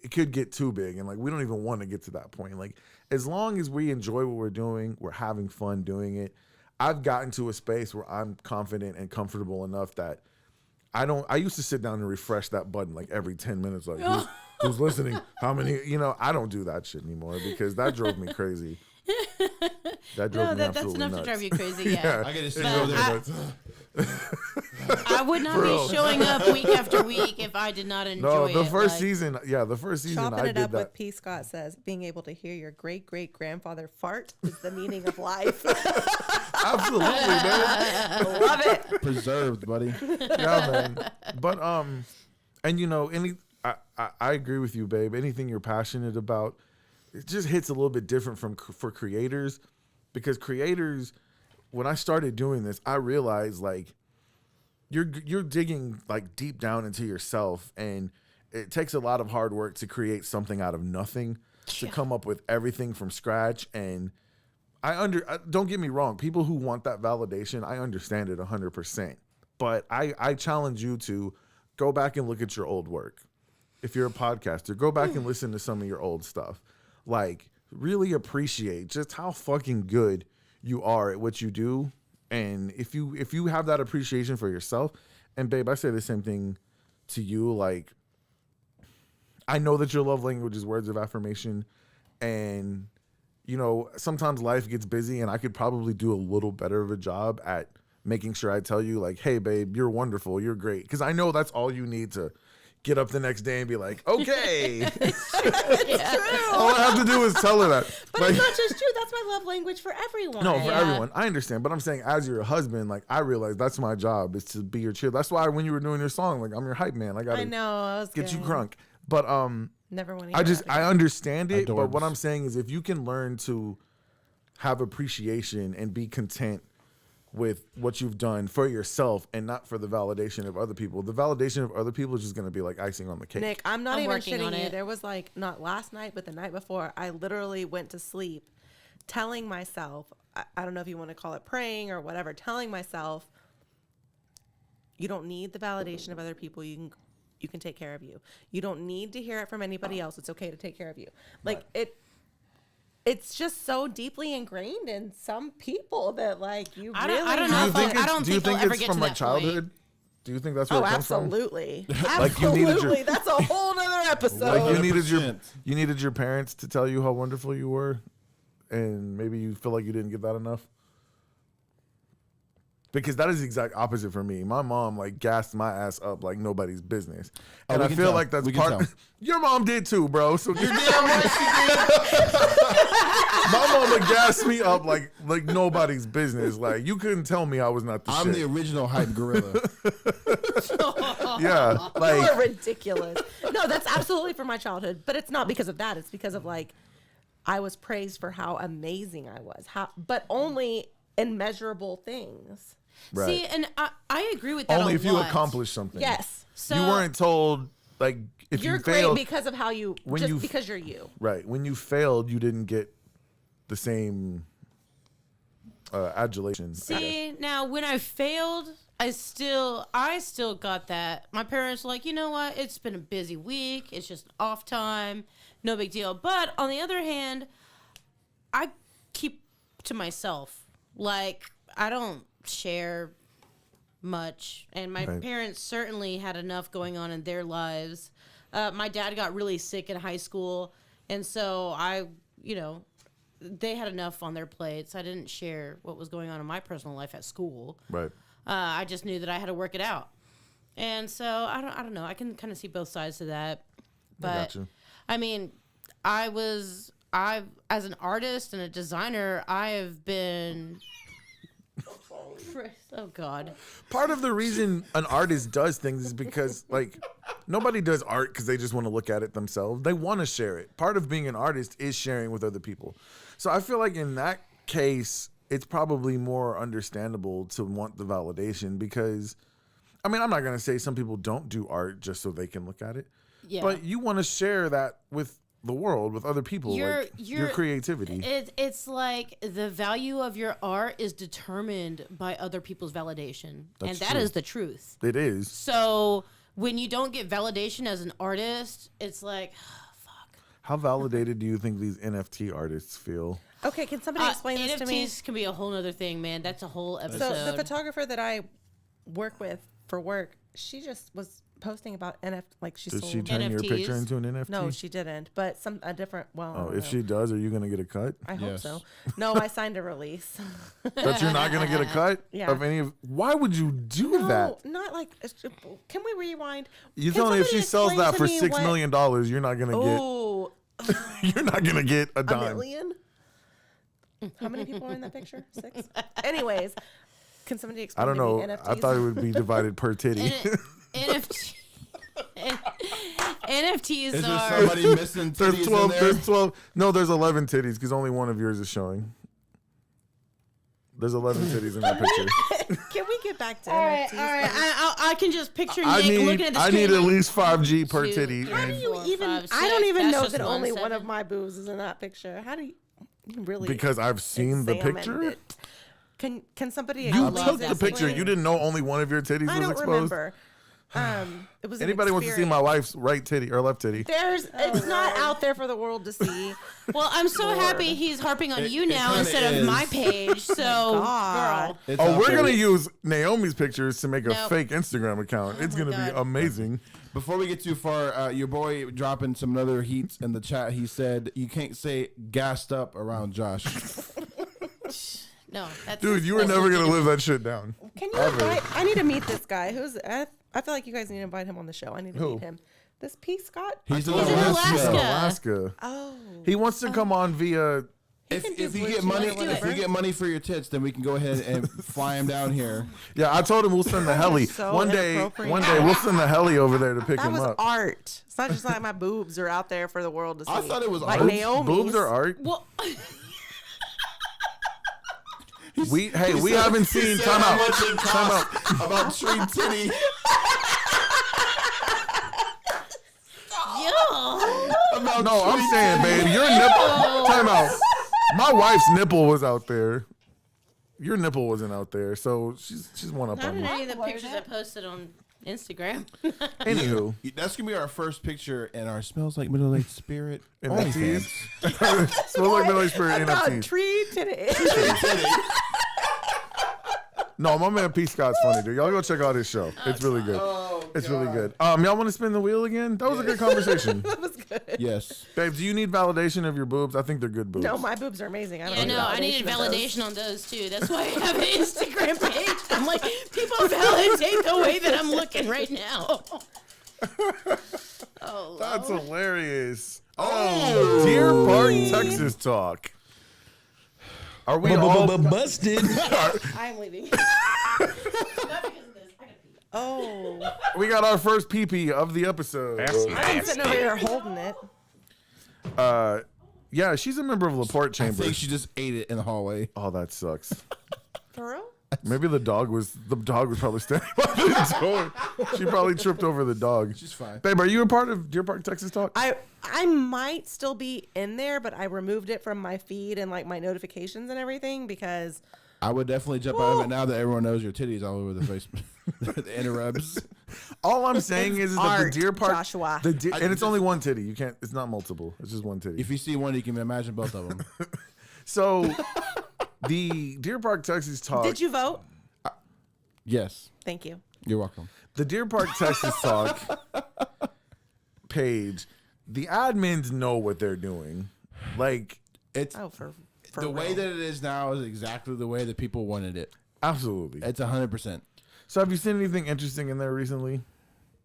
[SPEAKER 4] it could get too big, and like we don't even want to get to that point. Like as long as we enjoy what we're doing, we're having fun doing it. I've gotten to a space where I'm confident and comfortable enough that I used to sit down and refresh that button like every 10 minutes, like who's listening, how many, I don't do that shit anymore because that drove me crazy. That drove me
[SPEAKER 5] that's
[SPEAKER 4] absolutely
[SPEAKER 5] enough
[SPEAKER 4] nuts.
[SPEAKER 5] to drive you crazy. Yeah.
[SPEAKER 6] I get to see
[SPEAKER 5] But
[SPEAKER 6] you over there.
[SPEAKER 5] I would not be showing up week after week if I did not enjoy
[SPEAKER 4] No,
[SPEAKER 5] it.
[SPEAKER 4] the first
[SPEAKER 5] like,
[SPEAKER 4] season, the first season
[SPEAKER 7] Chopping
[SPEAKER 4] I
[SPEAKER 7] it
[SPEAKER 4] did
[SPEAKER 7] up
[SPEAKER 4] that.
[SPEAKER 7] with P. Scott says, being able to hear your great-great-grandfather fart is the meaning of life.
[SPEAKER 4] Absolutely, man.
[SPEAKER 7] Love it.
[SPEAKER 6] Preserved, buddy.
[SPEAKER 4] Yeah, man. But and I agree with you, babe. Anything you're passionate about, it just hits a little bit different for creators, because creators, when I started doing this, I realized like you're digging like deep down into yourself, and it takes a lot of hard work to create something out of nothing, to come up with everything from scratch. And don't get me wrong, people who want that validation, I understand it 100%. But I challenge you to go back and look at your old work. If you're a podcaster, go back and listen to some of your old stuff. Like, really appreciate just how fucking good you are at what you do. And if you have that appreciation for yourself, and babe, I say the same thing to you. Like, I know that your love language is words of affirmation, and sometimes life gets busy, and I could probably do a little better of a job at making sure I tell you, like, hey, babe, you're wonderful, you're great. Because I know that's all you need to get up the next day and be like, okay.
[SPEAKER 7] It's true.
[SPEAKER 4] All I have to do is tell her that.
[SPEAKER 7] But
[SPEAKER 4] Like,
[SPEAKER 7] it's not just you. That's my love language for everyone.
[SPEAKER 4] no, for everyone. I understand. But I'm saying, as your husband, like, I realize that's my job, is to be your cheer. That's why when you were doing your song, like, I'm your hype man. I got
[SPEAKER 7] I
[SPEAKER 4] to
[SPEAKER 7] know. I was
[SPEAKER 4] get you
[SPEAKER 7] good.
[SPEAKER 4] crunk. But
[SPEAKER 7] Never want to
[SPEAKER 4] I understand it, but
[SPEAKER 6] Adorbs.
[SPEAKER 4] what I'm saying is, if you can learn to have appreciation and be content with what you've done for yourself and not for the validation of other people, the validation of other people is just going to be like icing on the cake.
[SPEAKER 7] Nick, I'm not
[SPEAKER 5] I'm
[SPEAKER 7] even
[SPEAKER 5] working on
[SPEAKER 7] shitting you.
[SPEAKER 5] it.
[SPEAKER 7] There was like, not last night, but the night before, I literally went to sleep telling myself, I don't know if you want to call it praying or whatever, telling myself, you don't need the validation of other people. You can take care of you. You don't need to hear it from anybody else. It's okay to take care of you. Like, it's just so deeply ingrained in some people that, like, you
[SPEAKER 5] I
[SPEAKER 7] really
[SPEAKER 5] don't know.
[SPEAKER 4] Do
[SPEAKER 5] I don't
[SPEAKER 4] you
[SPEAKER 5] think they'll
[SPEAKER 4] think
[SPEAKER 5] ever
[SPEAKER 4] it's
[SPEAKER 5] get to
[SPEAKER 4] from like
[SPEAKER 5] that
[SPEAKER 4] childhood?
[SPEAKER 5] point.
[SPEAKER 4] Do you think that's where
[SPEAKER 7] Oh,
[SPEAKER 4] it comes from?
[SPEAKER 7] absolutely.
[SPEAKER 4] Like, you needed
[SPEAKER 7] Absolutely.
[SPEAKER 4] your-
[SPEAKER 7] That's a whole nother episode.
[SPEAKER 4] Like, you
[SPEAKER 6] 100%.
[SPEAKER 4] needed your parents to tell you how wonderful you were, and maybe you feel like you didn't get that enough. Because that is the exact opposite for me. My mom like gassed my ass up like nobody's business, and
[SPEAKER 6] we
[SPEAKER 4] I
[SPEAKER 6] can
[SPEAKER 4] feel
[SPEAKER 6] tell.
[SPEAKER 4] like that's
[SPEAKER 6] We can
[SPEAKER 4] part.
[SPEAKER 6] tell.
[SPEAKER 4] Your mom did too, bro. So you're damn right she did. My mama gassed me up like nobody's business. Like, you couldn't tell me I was not the
[SPEAKER 6] I'm
[SPEAKER 4] shit.
[SPEAKER 6] the original hype gorilla.
[SPEAKER 4] Yeah,
[SPEAKER 7] You
[SPEAKER 4] like
[SPEAKER 7] are ridiculous. No, that's absolutely from my childhood, but it's not because of that. It's because of, like, I was praised for how amazing I was, but only in measurable things.
[SPEAKER 4] right.
[SPEAKER 5] See, and I agree with that
[SPEAKER 4] Only
[SPEAKER 5] a
[SPEAKER 4] if you
[SPEAKER 5] lot.
[SPEAKER 4] accomplish something.
[SPEAKER 7] Yes,
[SPEAKER 5] So
[SPEAKER 4] You weren't told like if
[SPEAKER 7] you're
[SPEAKER 4] you failed.
[SPEAKER 7] great because of how you,
[SPEAKER 4] when
[SPEAKER 7] just
[SPEAKER 4] you-
[SPEAKER 7] because you're you.
[SPEAKER 4] Right. When you failed, you didn't get the same adulation. I guess.
[SPEAKER 5] See, now when I failed, I still got that. My parents were like, you know what? It's been a busy week. It's just off time. No big deal. But on the other hand, I keep to myself. Like, I don't share much. And my
[SPEAKER 4] Right.
[SPEAKER 5] parents certainly had enough going on in their lives. My dad got really sick in high school. And so they had enough on their plates. I didn't share what was going on in my personal life at school.
[SPEAKER 4] Right.
[SPEAKER 5] I just knew that I had to work it out. And so I don't know. I can kind of see both sides to that. But
[SPEAKER 4] gotcha.
[SPEAKER 5] I mean, as an artist and a designer, I have been oh God.
[SPEAKER 4] Part of the reason an artist does things is because, like, nobody does art because they just want to look at it themselves. They want to share it. Part of being an artist is sharing with other people. So I feel like in that case, it's probably more understandable to want the validation because, I mean, I'm not going to say some people don't do art just so they can look at it.
[SPEAKER 5] Yeah.
[SPEAKER 4] But you want to share that with the world, with other people, like your creativity.
[SPEAKER 5] It's like the value of your art is determined by other people's validation. And that
[SPEAKER 4] true.
[SPEAKER 5] is the truth.
[SPEAKER 4] It is.
[SPEAKER 5] So when you don't get validation as an artist, it's like,
[SPEAKER 4] How validated do you think these NFT artists feel?
[SPEAKER 7] Okay, can somebody explain this to me?
[SPEAKER 5] NFTs can be a whole other thing, man. That's a whole episode.
[SPEAKER 7] So the photographer that I work with for work, she just was posting about NFT, like she
[SPEAKER 4] Did
[SPEAKER 7] sold.
[SPEAKER 4] she turn your
[SPEAKER 5] NFTs?
[SPEAKER 4] picture into an NFT?
[SPEAKER 7] No, she didn't. But a different. Well, I
[SPEAKER 4] Oh,
[SPEAKER 7] don't
[SPEAKER 4] if
[SPEAKER 7] know.
[SPEAKER 4] she does, are you gonna get a cut?
[SPEAKER 7] I hope
[SPEAKER 6] Yes.
[SPEAKER 7] so. No, I signed a release.
[SPEAKER 4] But you're not gonna get a cut
[SPEAKER 7] Yeah.
[SPEAKER 4] of any of. Why would you do that?
[SPEAKER 7] No, not like. Can we rewind?
[SPEAKER 4] You
[SPEAKER 7] Can
[SPEAKER 4] tell me if
[SPEAKER 7] somebody
[SPEAKER 4] she sells
[SPEAKER 7] explain
[SPEAKER 4] that
[SPEAKER 7] to
[SPEAKER 4] for
[SPEAKER 7] me
[SPEAKER 4] $6
[SPEAKER 7] what-
[SPEAKER 4] million, you're not gonna
[SPEAKER 7] Oh,
[SPEAKER 4] get. You're not gonna get a
[SPEAKER 7] a
[SPEAKER 4] dime.
[SPEAKER 7] million? How many people are in that picture? 6? Anyways, can somebody explain
[SPEAKER 4] I don't
[SPEAKER 7] to
[SPEAKER 4] know.
[SPEAKER 7] me NFTs?
[SPEAKER 4] I thought it would be divided per titty.
[SPEAKER 5] NFT. NFTs
[SPEAKER 6] Is there
[SPEAKER 5] are.
[SPEAKER 6] somebody missing
[SPEAKER 4] There's
[SPEAKER 6] titties
[SPEAKER 4] 12.
[SPEAKER 6] in there?
[SPEAKER 4] There's 12. No, there's 11 titties because only one of yours is showing. There's 11 titties in that picture.
[SPEAKER 7] Can we get back to
[SPEAKER 5] All right,
[SPEAKER 7] NFTs?
[SPEAKER 5] all right. I can just picture
[SPEAKER 4] I
[SPEAKER 5] Nick looking
[SPEAKER 4] need
[SPEAKER 5] at the
[SPEAKER 4] I
[SPEAKER 5] screen.
[SPEAKER 4] need at
[SPEAKER 5] like,
[SPEAKER 4] least 5G per
[SPEAKER 5] 2,
[SPEAKER 4] titty.
[SPEAKER 5] 3,
[SPEAKER 7] How do
[SPEAKER 4] And
[SPEAKER 7] you
[SPEAKER 5] 4,
[SPEAKER 7] even?
[SPEAKER 5] 5,
[SPEAKER 7] I don't
[SPEAKER 5] 6.
[SPEAKER 7] even
[SPEAKER 5] That's
[SPEAKER 7] know
[SPEAKER 5] just
[SPEAKER 7] that only
[SPEAKER 5] 1,
[SPEAKER 7] one
[SPEAKER 5] 7.
[SPEAKER 7] of my boobs is in that picture. How do you really?
[SPEAKER 4] because I've seen the
[SPEAKER 7] examine
[SPEAKER 4] picture.
[SPEAKER 7] it? Can somebody?
[SPEAKER 4] You
[SPEAKER 7] explain
[SPEAKER 4] took the
[SPEAKER 7] this?
[SPEAKER 4] picture. You didn't know only one of your titties
[SPEAKER 7] I
[SPEAKER 4] was
[SPEAKER 7] don't
[SPEAKER 4] exposed.
[SPEAKER 7] remember. It was.
[SPEAKER 4] Anybody wants to see my wife's right titty or left titty?
[SPEAKER 7] It's not out there for the world to see.
[SPEAKER 5] Well, I'm so happy he's harping on you now
[SPEAKER 6] kinda
[SPEAKER 5] instead of
[SPEAKER 6] is.
[SPEAKER 5] my page. So,
[SPEAKER 7] God.
[SPEAKER 5] girl.
[SPEAKER 6] It's
[SPEAKER 4] Oh,
[SPEAKER 6] out
[SPEAKER 4] we're
[SPEAKER 6] there.
[SPEAKER 4] gonna use Naomi's pictures to make a
[SPEAKER 5] Nope.
[SPEAKER 4] fake Instagram account. It's
[SPEAKER 5] my
[SPEAKER 4] gonna
[SPEAKER 5] God.
[SPEAKER 4] be amazing.
[SPEAKER 6] Before we get too far, your boy dropping some other heats in the chat. He said you can't say gassed up around Josh.
[SPEAKER 5] No, that's
[SPEAKER 4] Dude, you were
[SPEAKER 5] that's
[SPEAKER 4] never gonna
[SPEAKER 5] legitimate.
[SPEAKER 4] live that shit down.
[SPEAKER 7] Can you invite? I need to meet this guy. I feel like you guys need to invite him on the show. I need to
[SPEAKER 4] Who?
[SPEAKER 7] meet him. This P. Scott.
[SPEAKER 6] He's in
[SPEAKER 5] He's in
[SPEAKER 6] Alaska.
[SPEAKER 4] He's in
[SPEAKER 5] Alaska.
[SPEAKER 4] Alaska.
[SPEAKER 7] Oh.
[SPEAKER 4] He wants to come on via.
[SPEAKER 6] If
[SPEAKER 7] can do
[SPEAKER 6] you
[SPEAKER 7] Blue
[SPEAKER 6] get
[SPEAKER 7] Cheese
[SPEAKER 6] money,
[SPEAKER 7] or
[SPEAKER 6] if
[SPEAKER 7] whatever.
[SPEAKER 6] you get money for your tits, then we can go ahead and fly him down here.
[SPEAKER 4] Yeah, I told him we'll send the heli.
[SPEAKER 7] so
[SPEAKER 4] One day
[SPEAKER 7] inappropriate.
[SPEAKER 4] we'll send the heli over there to pick
[SPEAKER 7] That
[SPEAKER 4] him
[SPEAKER 7] was
[SPEAKER 4] up.
[SPEAKER 7] art. It's not just like my boobs are out there for the world to see.
[SPEAKER 6] I thought it was
[SPEAKER 7] like
[SPEAKER 6] art.
[SPEAKER 7] Naomi's.
[SPEAKER 4] Boobs are art.
[SPEAKER 5] Well,
[SPEAKER 4] We haven't seen. Time
[SPEAKER 6] How
[SPEAKER 4] out.
[SPEAKER 6] much it
[SPEAKER 4] Time out.
[SPEAKER 6] costs about tree titty.
[SPEAKER 5] yo.
[SPEAKER 4] No, I'm saying, babe, your nipple. Time out. My wife's nipple was out there. Your nipple wasn't out there, so she's one up
[SPEAKER 5] Not
[SPEAKER 4] on
[SPEAKER 5] in
[SPEAKER 4] me.
[SPEAKER 5] any of the pictures I posted on Instagram.
[SPEAKER 4] Anywho,
[SPEAKER 6] That's gonna be our first picture in our smells like middle-aged spirit.
[SPEAKER 4] NFTs. Smells like middle-aged spirit
[SPEAKER 7] About
[SPEAKER 4] NFTs.
[SPEAKER 7] tree today.
[SPEAKER 4] No, my man P. Scott's funny, dude. Y'all go check out his show. It's really good. It's really good. Y'all want to spin the wheel again? That was a good conversation.
[SPEAKER 7] That was good.
[SPEAKER 6] Yes.
[SPEAKER 4] Babe, do you need validation of your boobs? I think they're good boobs.
[SPEAKER 7] No, my boobs are amazing. I don't
[SPEAKER 5] Yeah,
[SPEAKER 7] need
[SPEAKER 5] no, I needed
[SPEAKER 7] of those.
[SPEAKER 5] validation on those too. That's why I have an Instagram page. I'm like, people validate the way that I'm looking right now. Oh,
[SPEAKER 4] That's hilarious. Oh, Deer Park, Texas talk. Are we all
[SPEAKER 9] busted?
[SPEAKER 5] I'm leaving.
[SPEAKER 7] Oh,
[SPEAKER 4] We got our first pee-pee of the episode.
[SPEAKER 7] I've been sitting over here holding it.
[SPEAKER 4] Yeah, she's a member of LaPorte
[SPEAKER 6] I
[SPEAKER 4] Chamber.
[SPEAKER 6] think she just ate it in the hallway.
[SPEAKER 4] Oh, that sucks.
[SPEAKER 7] For real?
[SPEAKER 4] Maybe the dog was probably standing by the door. She probably tripped over the dog.
[SPEAKER 6] She's fine.
[SPEAKER 4] Babe, are you a part of Deer Park, Texas talk?
[SPEAKER 7] I might still be in there, but I removed it from my feed and like my notifications and everything because
[SPEAKER 6] I would definitely jump out of it now that everyone knows your titties all over the face. The interwebs.
[SPEAKER 4] All I'm saying is that
[SPEAKER 7] art,
[SPEAKER 4] the Deer Park,
[SPEAKER 7] Joshua.
[SPEAKER 4] and it's only one titty. You can't. It's not multiple. It's just one titty.
[SPEAKER 6] If you see one, you can imagine both of them.
[SPEAKER 4] So, the Deer Park, Texas talk.
[SPEAKER 7] did you vote?
[SPEAKER 6] Yes.
[SPEAKER 7] Thank you.
[SPEAKER 6] You're welcome.
[SPEAKER 4] The Deer Park, Texas talk page. The admins know what they're doing. Like,
[SPEAKER 6] It's
[SPEAKER 7] Oh, for
[SPEAKER 6] the
[SPEAKER 7] real.
[SPEAKER 6] way that it is now is exactly the way that people wanted it.
[SPEAKER 4] absolutely.
[SPEAKER 6] It's 100%.
[SPEAKER 4] So, have you seen anything interesting in there recently?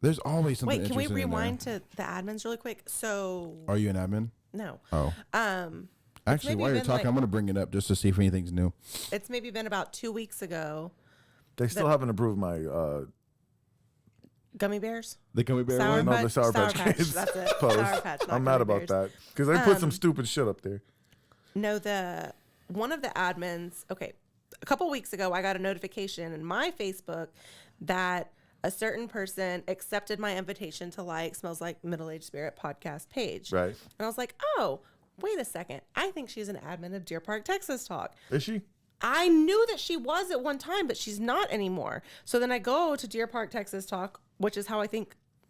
[SPEAKER 6] There's always something.
[SPEAKER 7] Wait, can we
[SPEAKER 6] interesting in there.
[SPEAKER 7] rewind to the admins really quick? So
[SPEAKER 6] Are you an admin?
[SPEAKER 7] no.
[SPEAKER 6] Oh. Actually,
[SPEAKER 7] maybe
[SPEAKER 6] while you're
[SPEAKER 7] been,
[SPEAKER 6] talking,
[SPEAKER 7] like-
[SPEAKER 6] I'm going to bring it up just to see if anything's new.
[SPEAKER 7] It's maybe been about 2 weeks ago.
[SPEAKER 4] They still haven't approved my
[SPEAKER 7] Gummy bears?
[SPEAKER 6] The gummy bear
[SPEAKER 7] Sour
[SPEAKER 6] one?
[SPEAKER 4] no,
[SPEAKER 7] Patch-
[SPEAKER 4] the Sour
[SPEAKER 7] Sour
[SPEAKER 4] Patch
[SPEAKER 7] Patch,
[SPEAKER 4] Kids
[SPEAKER 7] that's it.
[SPEAKER 4] post.
[SPEAKER 7] Sour Patch, not
[SPEAKER 4] I'm mad
[SPEAKER 7] Gummy
[SPEAKER 4] about
[SPEAKER 7] Bears.
[SPEAKER 4] that because they put some stupid shit up there.
[SPEAKER 7] No, one of the admins. Okay, a couple weeks ago, I got a notification in my Facebook that a certain person accepted my invitation to like Smells Like Middle-Aged Spirit podcast page.
[SPEAKER 4] Right?
[SPEAKER 7] And I was like, oh, wait a second. I think she's an admin of Deer Park, Texas Talk.
[SPEAKER 4] Is she?
[SPEAKER 7] I knew that she was at one time, but she's not anymore. So then I go to Deer Park, Texas Talk, which is how I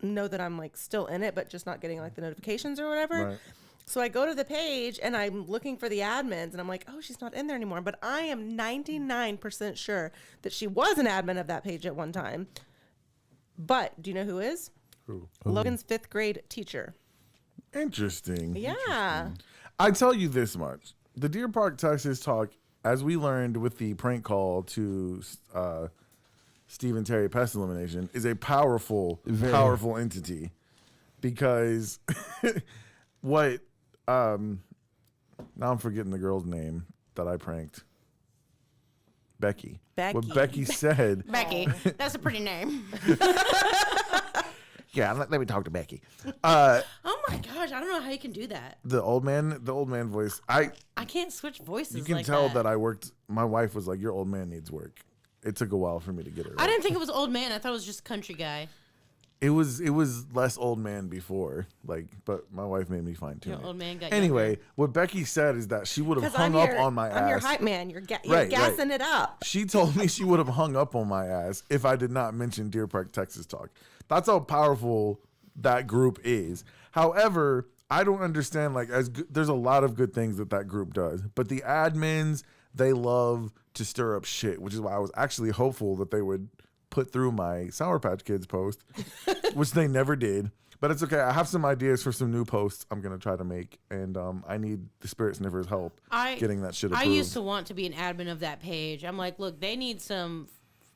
[SPEAKER 7] know that I'm like still in it, but just not getting like the notifications or whatever.
[SPEAKER 4] Right.
[SPEAKER 7] So I go to the page and I'm looking for the admins and I'm like, oh, she's not in there anymore. But I am 99% sure that she was an admin of that page at one time. But do you know who is?
[SPEAKER 4] Who?
[SPEAKER 7] Logan's 5th grade teacher.
[SPEAKER 4] Interesting.
[SPEAKER 7] Yeah.
[SPEAKER 4] I tell you this much. The Deer Park, Texas talk, as we learned with the prank call to Stephen Terry Pest Elimination, is a powerful entity. Because what now I'm forgetting the girl's name that I pranked. Becky. What Becky said.
[SPEAKER 5] Becky. That's a pretty name.
[SPEAKER 4] Yeah, let me talk to Becky.
[SPEAKER 5] Oh my gosh, I don't know how you can do that.
[SPEAKER 4] The old man voice. I
[SPEAKER 5] can't switch voices.
[SPEAKER 4] You can
[SPEAKER 5] like
[SPEAKER 4] tell that I worked. My wife was like, "Your old man needs work." It took a while for me to get it right.
[SPEAKER 5] I didn't think it was old man. I thought it was just country guy.
[SPEAKER 4] It was less old man before, but my wife made me fine tune
[SPEAKER 5] Your
[SPEAKER 4] it.
[SPEAKER 5] old man got
[SPEAKER 4] Anyway,
[SPEAKER 5] younger.
[SPEAKER 4] what Becky said is that she would have
[SPEAKER 7] 'Cause
[SPEAKER 4] hung up on my ass.
[SPEAKER 7] I'm your hype man. You're
[SPEAKER 4] Right,
[SPEAKER 7] gassing it up.
[SPEAKER 4] She told me she would have hung up on my ass if I did not mention Deer Park, Texas talk. That's how powerful that group is. However, I don't understand, there's a lot of good things that group does, but the admins, they love to stir up shit, which is why I was actually hopeful that they would put through my Sour Patch Kids post, which they never did. But it's okay. I have some ideas for some new posts I'm going to try to make, and I need the Spirit Sniffer's help getting that shit approved.
[SPEAKER 5] I used to want to be an admin of that page. I'm like, look, they need some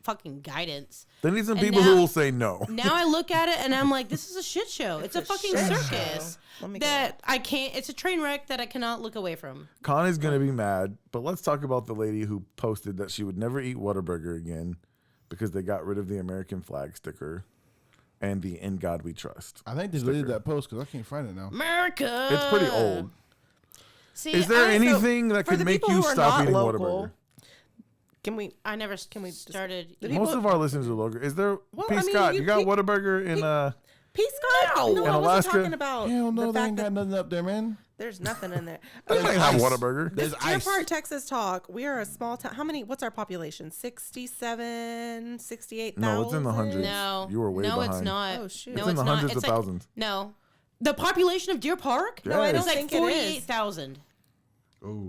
[SPEAKER 5] fucking guidance.
[SPEAKER 4] They need some people who will say no.
[SPEAKER 5] Now I look at it and I'm like, this is a shit show. It's a fucking circus that I can't. It's a train wreck that I cannot look away from.
[SPEAKER 4] Connie's going to be mad, but let's talk about the lady who posted that she would never eat Whataburger again because they got rid of the American flag sticker and the "In God We Trust."
[SPEAKER 6] I think they deleted that post because I can't find it now.
[SPEAKER 5] America.
[SPEAKER 4] It's pretty old.
[SPEAKER 5] See,
[SPEAKER 4] is there anything that could make you stop eating Whataburger?
[SPEAKER 7] Can we
[SPEAKER 5] started.
[SPEAKER 4] Most of our listeners are local. Is there? P. Scott, you got Whataburger in
[SPEAKER 7] P. Scott? No,
[SPEAKER 4] in
[SPEAKER 7] I
[SPEAKER 4] Alaska?
[SPEAKER 7] wasn't talking about.
[SPEAKER 6] Hell no,
[SPEAKER 7] the
[SPEAKER 6] they
[SPEAKER 7] fact
[SPEAKER 6] ain't got nothing up there, man.
[SPEAKER 7] There's nothing in there.
[SPEAKER 4] They might have Whataburger.
[SPEAKER 6] There's
[SPEAKER 7] Deer
[SPEAKER 6] ice.
[SPEAKER 7] Park, Texas talk. We are a small town. What's our population? 67, 68,000?
[SPEAKER 4] No, it's in the hundreds.
[SPEAKER 5] No,
[SPEAKER 4] You were way
[SPEAKER 5] no,
[SPEAKER 4] behind.
[SPEAKER 5] it's not.
[SPEAKER 7] Oh, shoot.
[SPEAKER 5] No,
[SPEAKER 4] It's in the
[SPEAKER 5] not.
[SPEAKER 4] hundreds of
[SPEAKER 5] like-
[SPEAKER 4] thousands.
[SPEAKER 5] No, the population of Deer Park.
[SPEAKER 7] No, I don't
[SPEAKER 5] It's like
[SPEAKER 7] think it is.
[SPEAKER 5] 48,000.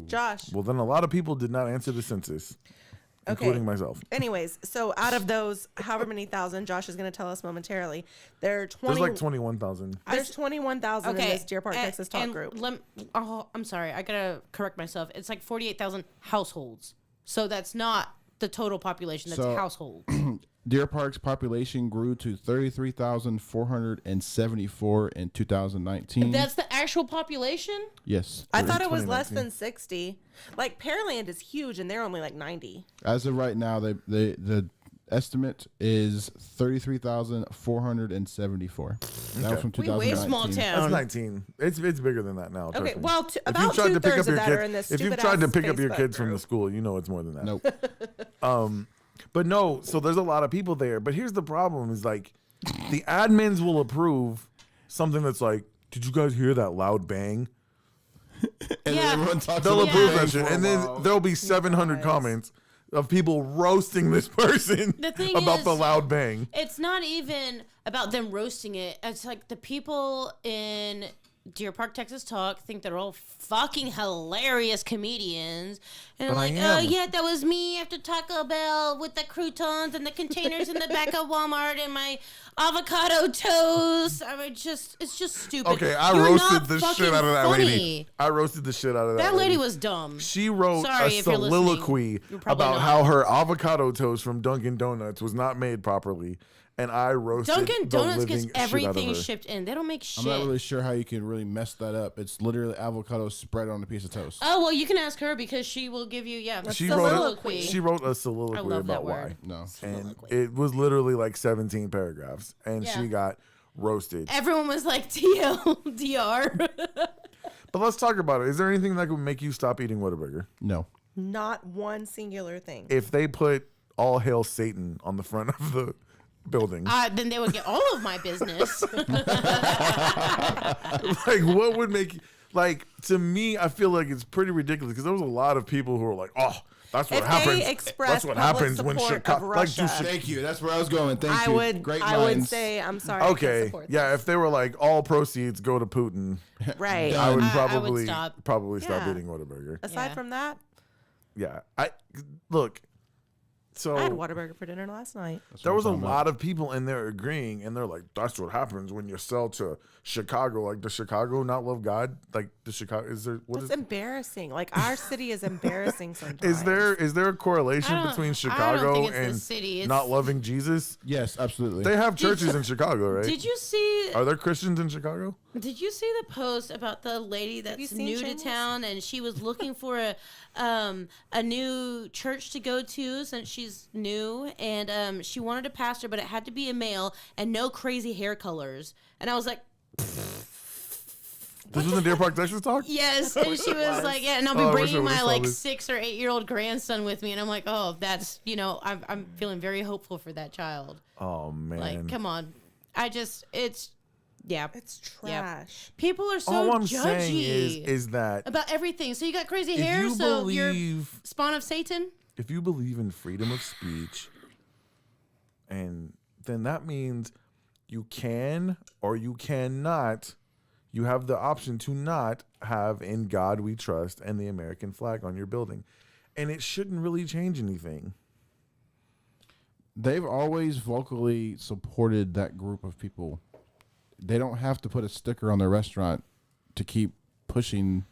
[SPEAKER 7] Josh.
[SPEAKER 4] Well, then a lot of people did not answer the census, including myself.
[SPEAKER 7] Anyways, so out of those, however many thousand, Josh is going to tell us momentarily, there are 20.
[SPEAKER 4] There's like 21,000.
[SPEAKER 7] There's 21,000 in this Deer Park,
[SPEAKER 5] and-
[SPEAKER 7] Texas talk
[SPEAKER 5] and
[SPEAKER 7] group.
[SPEAKER 5] I'm sorry. I gotta correct myself. It's like 48,000 households. So that's not the total population. That's
[SPEAKER 6] So-
[SPEAKER 5] households.
[SPEAKER 6] Deer Park's population grew to 33,474 in 2019.
[SPEAKER 5] That's the actual population.
[SPEAKER 6] Yes.
[SPEAKER 7] I thought it was
[SPEAKER 4] 2019.
[SPEAKER 7] less than 60. Like Pearland is huge, and they're only like 90.
[SPEAKER 6] As of right now, the estimate is 33,474. That was from
[SPEAKER 7] We way
[SPEAKER 6] 2019.
[SPEAKER 5] Small
[SPEAKER 4] That's
[SPEAKER 5] town.
[SPEAKER 4] 19. It's bigger than that now.
[SPEAKER 7] Okay,
[SPEAKER 4] trust me.
[SPEAKER 7] well,
[SPEAKER 4] If
[SPEAKER 7] about
[SPEAKER 4] you've tried to pick up
[SPEAKER 7] 2/3
[SPEAKER 4] your
[SPEAKER 7] of that are
[SPEAKER 4] kids-
[SPEAKER 7] in this
[SPEAKER 4] if you've tried to
[SPEAKER 7] stupid-ass
[SPEAKER 4] pick up your
[SPEAKER 7] Facebook
[SPEAKER 4] kids from the
[SPEAKER 7] group.
[SPEAKER 4] school, you know it's more than that.
[SPEAKER 6] Nope.
[SPEAKER 4] But no, so there's a lot of people there. But here's the problem: is like the admins will approve something that's like, "Did you guys hear that loud bang?"
[SPEAKER 6] And
[SPEAKER 5] Yeah.
[SPEAKER 6] everyone talks
[SPEAKER 4] They'll
[SPEAKER 6] about
[SPEAKER 4] approve
[SPEAKER 6] bangs
[SPEAKER 4] that shit,
[SPEAKER 6] for a
[SPEAKER 4] and then
[SPEAKER 6] while.
[SPEAKER 4] there'll be 700 comments of people roasting this person
[SPEAKER 5] The thing
[SPEAKER 4] about
[SPEAKER 5] is-
[SPEAKER 4] the loud bang.
[SPEAKER 5] It's not even about them roasting it. It's like the people in Deer Park, Texas talk think they're all fucking hilarious comedians. And
[SPEAKER 4] But I
[SPEAKER 5] like,
[SPEAKER 4] am.
[SPEAKER 5] oh yeah, that was me after Taco Bell with the croutons and the containers in the back of Walmart and my avocado toast. I mean, it's just stupid.
[SPEAKER 4] Okay, I
[SPEAKER 5] You're
[SPEAKER 4] roasted
[SPEAKER 5] not
[SPEAKER 4] the shit
[SPEAKER 5] fucking
[SPEAKER 4] out of that
[SPEAKER 5] funny.
[SPEAKER 4] lady. I roasted the shit out of that
[SPEAKER 5] That lady was dumb.
[SPEAKER 4] She wrote
[SPEAKER 5] Sorry
[SPEAKER 4] a
[SPEAKER 5] if you're listening.
[SPEAKER 4] soliloquy
[SPEAKER 5] You're probably
[SPEAKER 4] about
[SPEAKER 5] not.
[SPEAKER 4] how her avocado toast from Dunkin' Donuts was not made properly, and I roasted
[SPEAKER 5] Dunkin'
[SPEAKER 4] the
[SPEAKER 5] Donuts
[SPEAKER 4] living
[SPEAKER 5] gets
[SPEAKER 4] shit out of
[SPEAKER 5] everything
[SPEAKER 4] her.
[SPEAKER 5] shipped in. They don't make shit.
[SPEAKER 6] I'm not really sure how you can really mess that up. It's literally avocado spread on a piece of toast.
[SPEAKER 5] Oh well, you can ask her because she will give you
[SPEAKER 4] She
[SPEAKER 5] soliloquy.
[SPEAKER 4] wrote a
[SPEAKER 5] I
[SPEAKER 4] soliloquy
[SPEAKER 5] love that
[SPEAKER 4] about why.
[SPEAKER 5] word.
[SPEAKER 6] No.
[SPEAKER 4] And it was literally like 17 paragraphs, and
[SPEAKER 5] Yeah.
[SPEAKER 4] she got roasted.
[SPEAKER 5] Everyone was like TLDR.
[SPEAKER 4] But let's talk about it. Is there anything that would make you stop eating Whataburger?
[SPEAKER 6] No.
[SPEAKER 7] Not one singular thing.
[SPEAKER 4] If they put "All Hail Satan" on the front of the building,
[SPEAKER 5] Then they would get all of my business.
[SPEAKER 4] like what would make you, like to me, I feel like it's pretty ridiculous because there was a lot of people who were like, "Oh, that's what
[SPEAKER 7] If
[SPEAKER 4] happens.
[SPEAKER 7] they express
[SPEAKER 4] That's what
[SPEAKER 7] public
[SPEAKER 4] happens when
[SPEAKER 7] support
[SPEAKER 4] Chicago."
[SPEAKER 7] of
[SPEAKER 4] Like,
[SPEAKER 7] Russia,
[SPEAKER 6] Thank you. That's where I was going. Thank
[SPEAKER 7] I
[SPEAKER 6] you.
[SPEAKER 7] would,
[SPEAKER 6] Great
[SPEAKER 7] I would
[SPEAKER 6] minds.
[SPEAKER 7] say, I'm sorry. I can't
[SPEAKER 4] okay,
[SPEAKER 7] support
[SPEAKER 4] yeah,
[SPEAKER 7] this.
[SPEAKER 4] if they were like all proceeds go to Putin,
[SPEAKER 7] Right.
[SPEAKER 4] I would
[SPEAKER 5] I would
[SPEAKER 4] probably
[SPEAKER 5] stop.
[SPEAKER 4] stop
[SPEAKER 7] Yeah.
[SPEAKER 4] eating Whataburger.
[SPEAKER 7] Aside
[SPEAKER 5] Yeah.
[SPEAKER 7] from that,
[SPEAKER 4] Yeah, I look. So
[SPEAKER 7] I had Whataburger for dinner last night.
[SPEAKER 4] there was a lot of people in there agreeing, and they're like, "That's what happens when you sell to Chicago. Like, does Chicago not love God? Like, the Chicago is there? What
[SPEAKER 7] It's
[SPEAKER 4] is?
[SPEAKER 7] embarrassing. Like our city is embarrassing sometimes.
[SPEAKER 4] Is there a correlation
[SPEAKER 5] I don't-
[SPEAKER 4] between
[SPEAKER 5] I don't
[SPEAKER 4] Chicago
[SPEAKER 5] think it's the
[SPEAKER 4] and
[SPEAKER 5] city. It's-
[SPEAKER 4] not loving Jesus?
[SPEAKER 6] Yes, absolutely.
[SPEAKER 4] They have churches in Chicago, right?
[SPEAKER 5] Did you see?
[SPEAKER 4] Are there Christians in Chicago?
[SPEAKER 5] Did you see the post about the lady that's
[SPEAKER 7] you seen
[SPEAKER 5] new to
[SPEAKER 7] Shameless?
[SPEAKER 5] town and she was looking for a new church to go to since she's new and she wanted a pastor but it had to be a male and no crazy hair colors and I was like
[SPEAKER 4] This was in Deer Park, Texas talk?
[SPEAKER 5] yes and she was like yeah and I'll be
[SPEAKER 4] Oh, I wish I
[SPEAKER 5] bringing
[SPEAKER 4] would've
[SPEAKER 5] my
[SPEAKER 4] saw
[SPEAKER 5] like
[SPEAKER 4] this.
[SPEAKER 5] 6 or 8 year old grandson with me and I'm like oh that's I'm feeling very hopeful for that child
[SPEAKER 4] Oh man.
[SPEAKER 5] like come on it's
[SPEAKER 7] It's
[SPEAKER 5] Yeah.
[SPEAKER 7] trash.
[SPEAKER 5] people are so
[SPEAKER 4] All I'm
[SPEAKER 5] judgy
[SPEAKER 4] saying is that
[SPEAKER 5] about everything. So you got crazy
[SPEAKER 4] if
[SPEAKER 5] hair,
[SPEAKER 4] you
[SPEAKER 5] so you're
[SPEAKER 4] believe
[SPEAKER 5] spawn of Satan.
[SPEAKER 4] if you believe in freedom of speech, and then that means you can or you cannot, you have the option to not have "In God We Trust" and the American flag on your building. And it shouldn't really change anything.
[SPEAKER 6] They've always vocally supported that group of people. They don't have to put a sticker on their restaurant to keep pushing.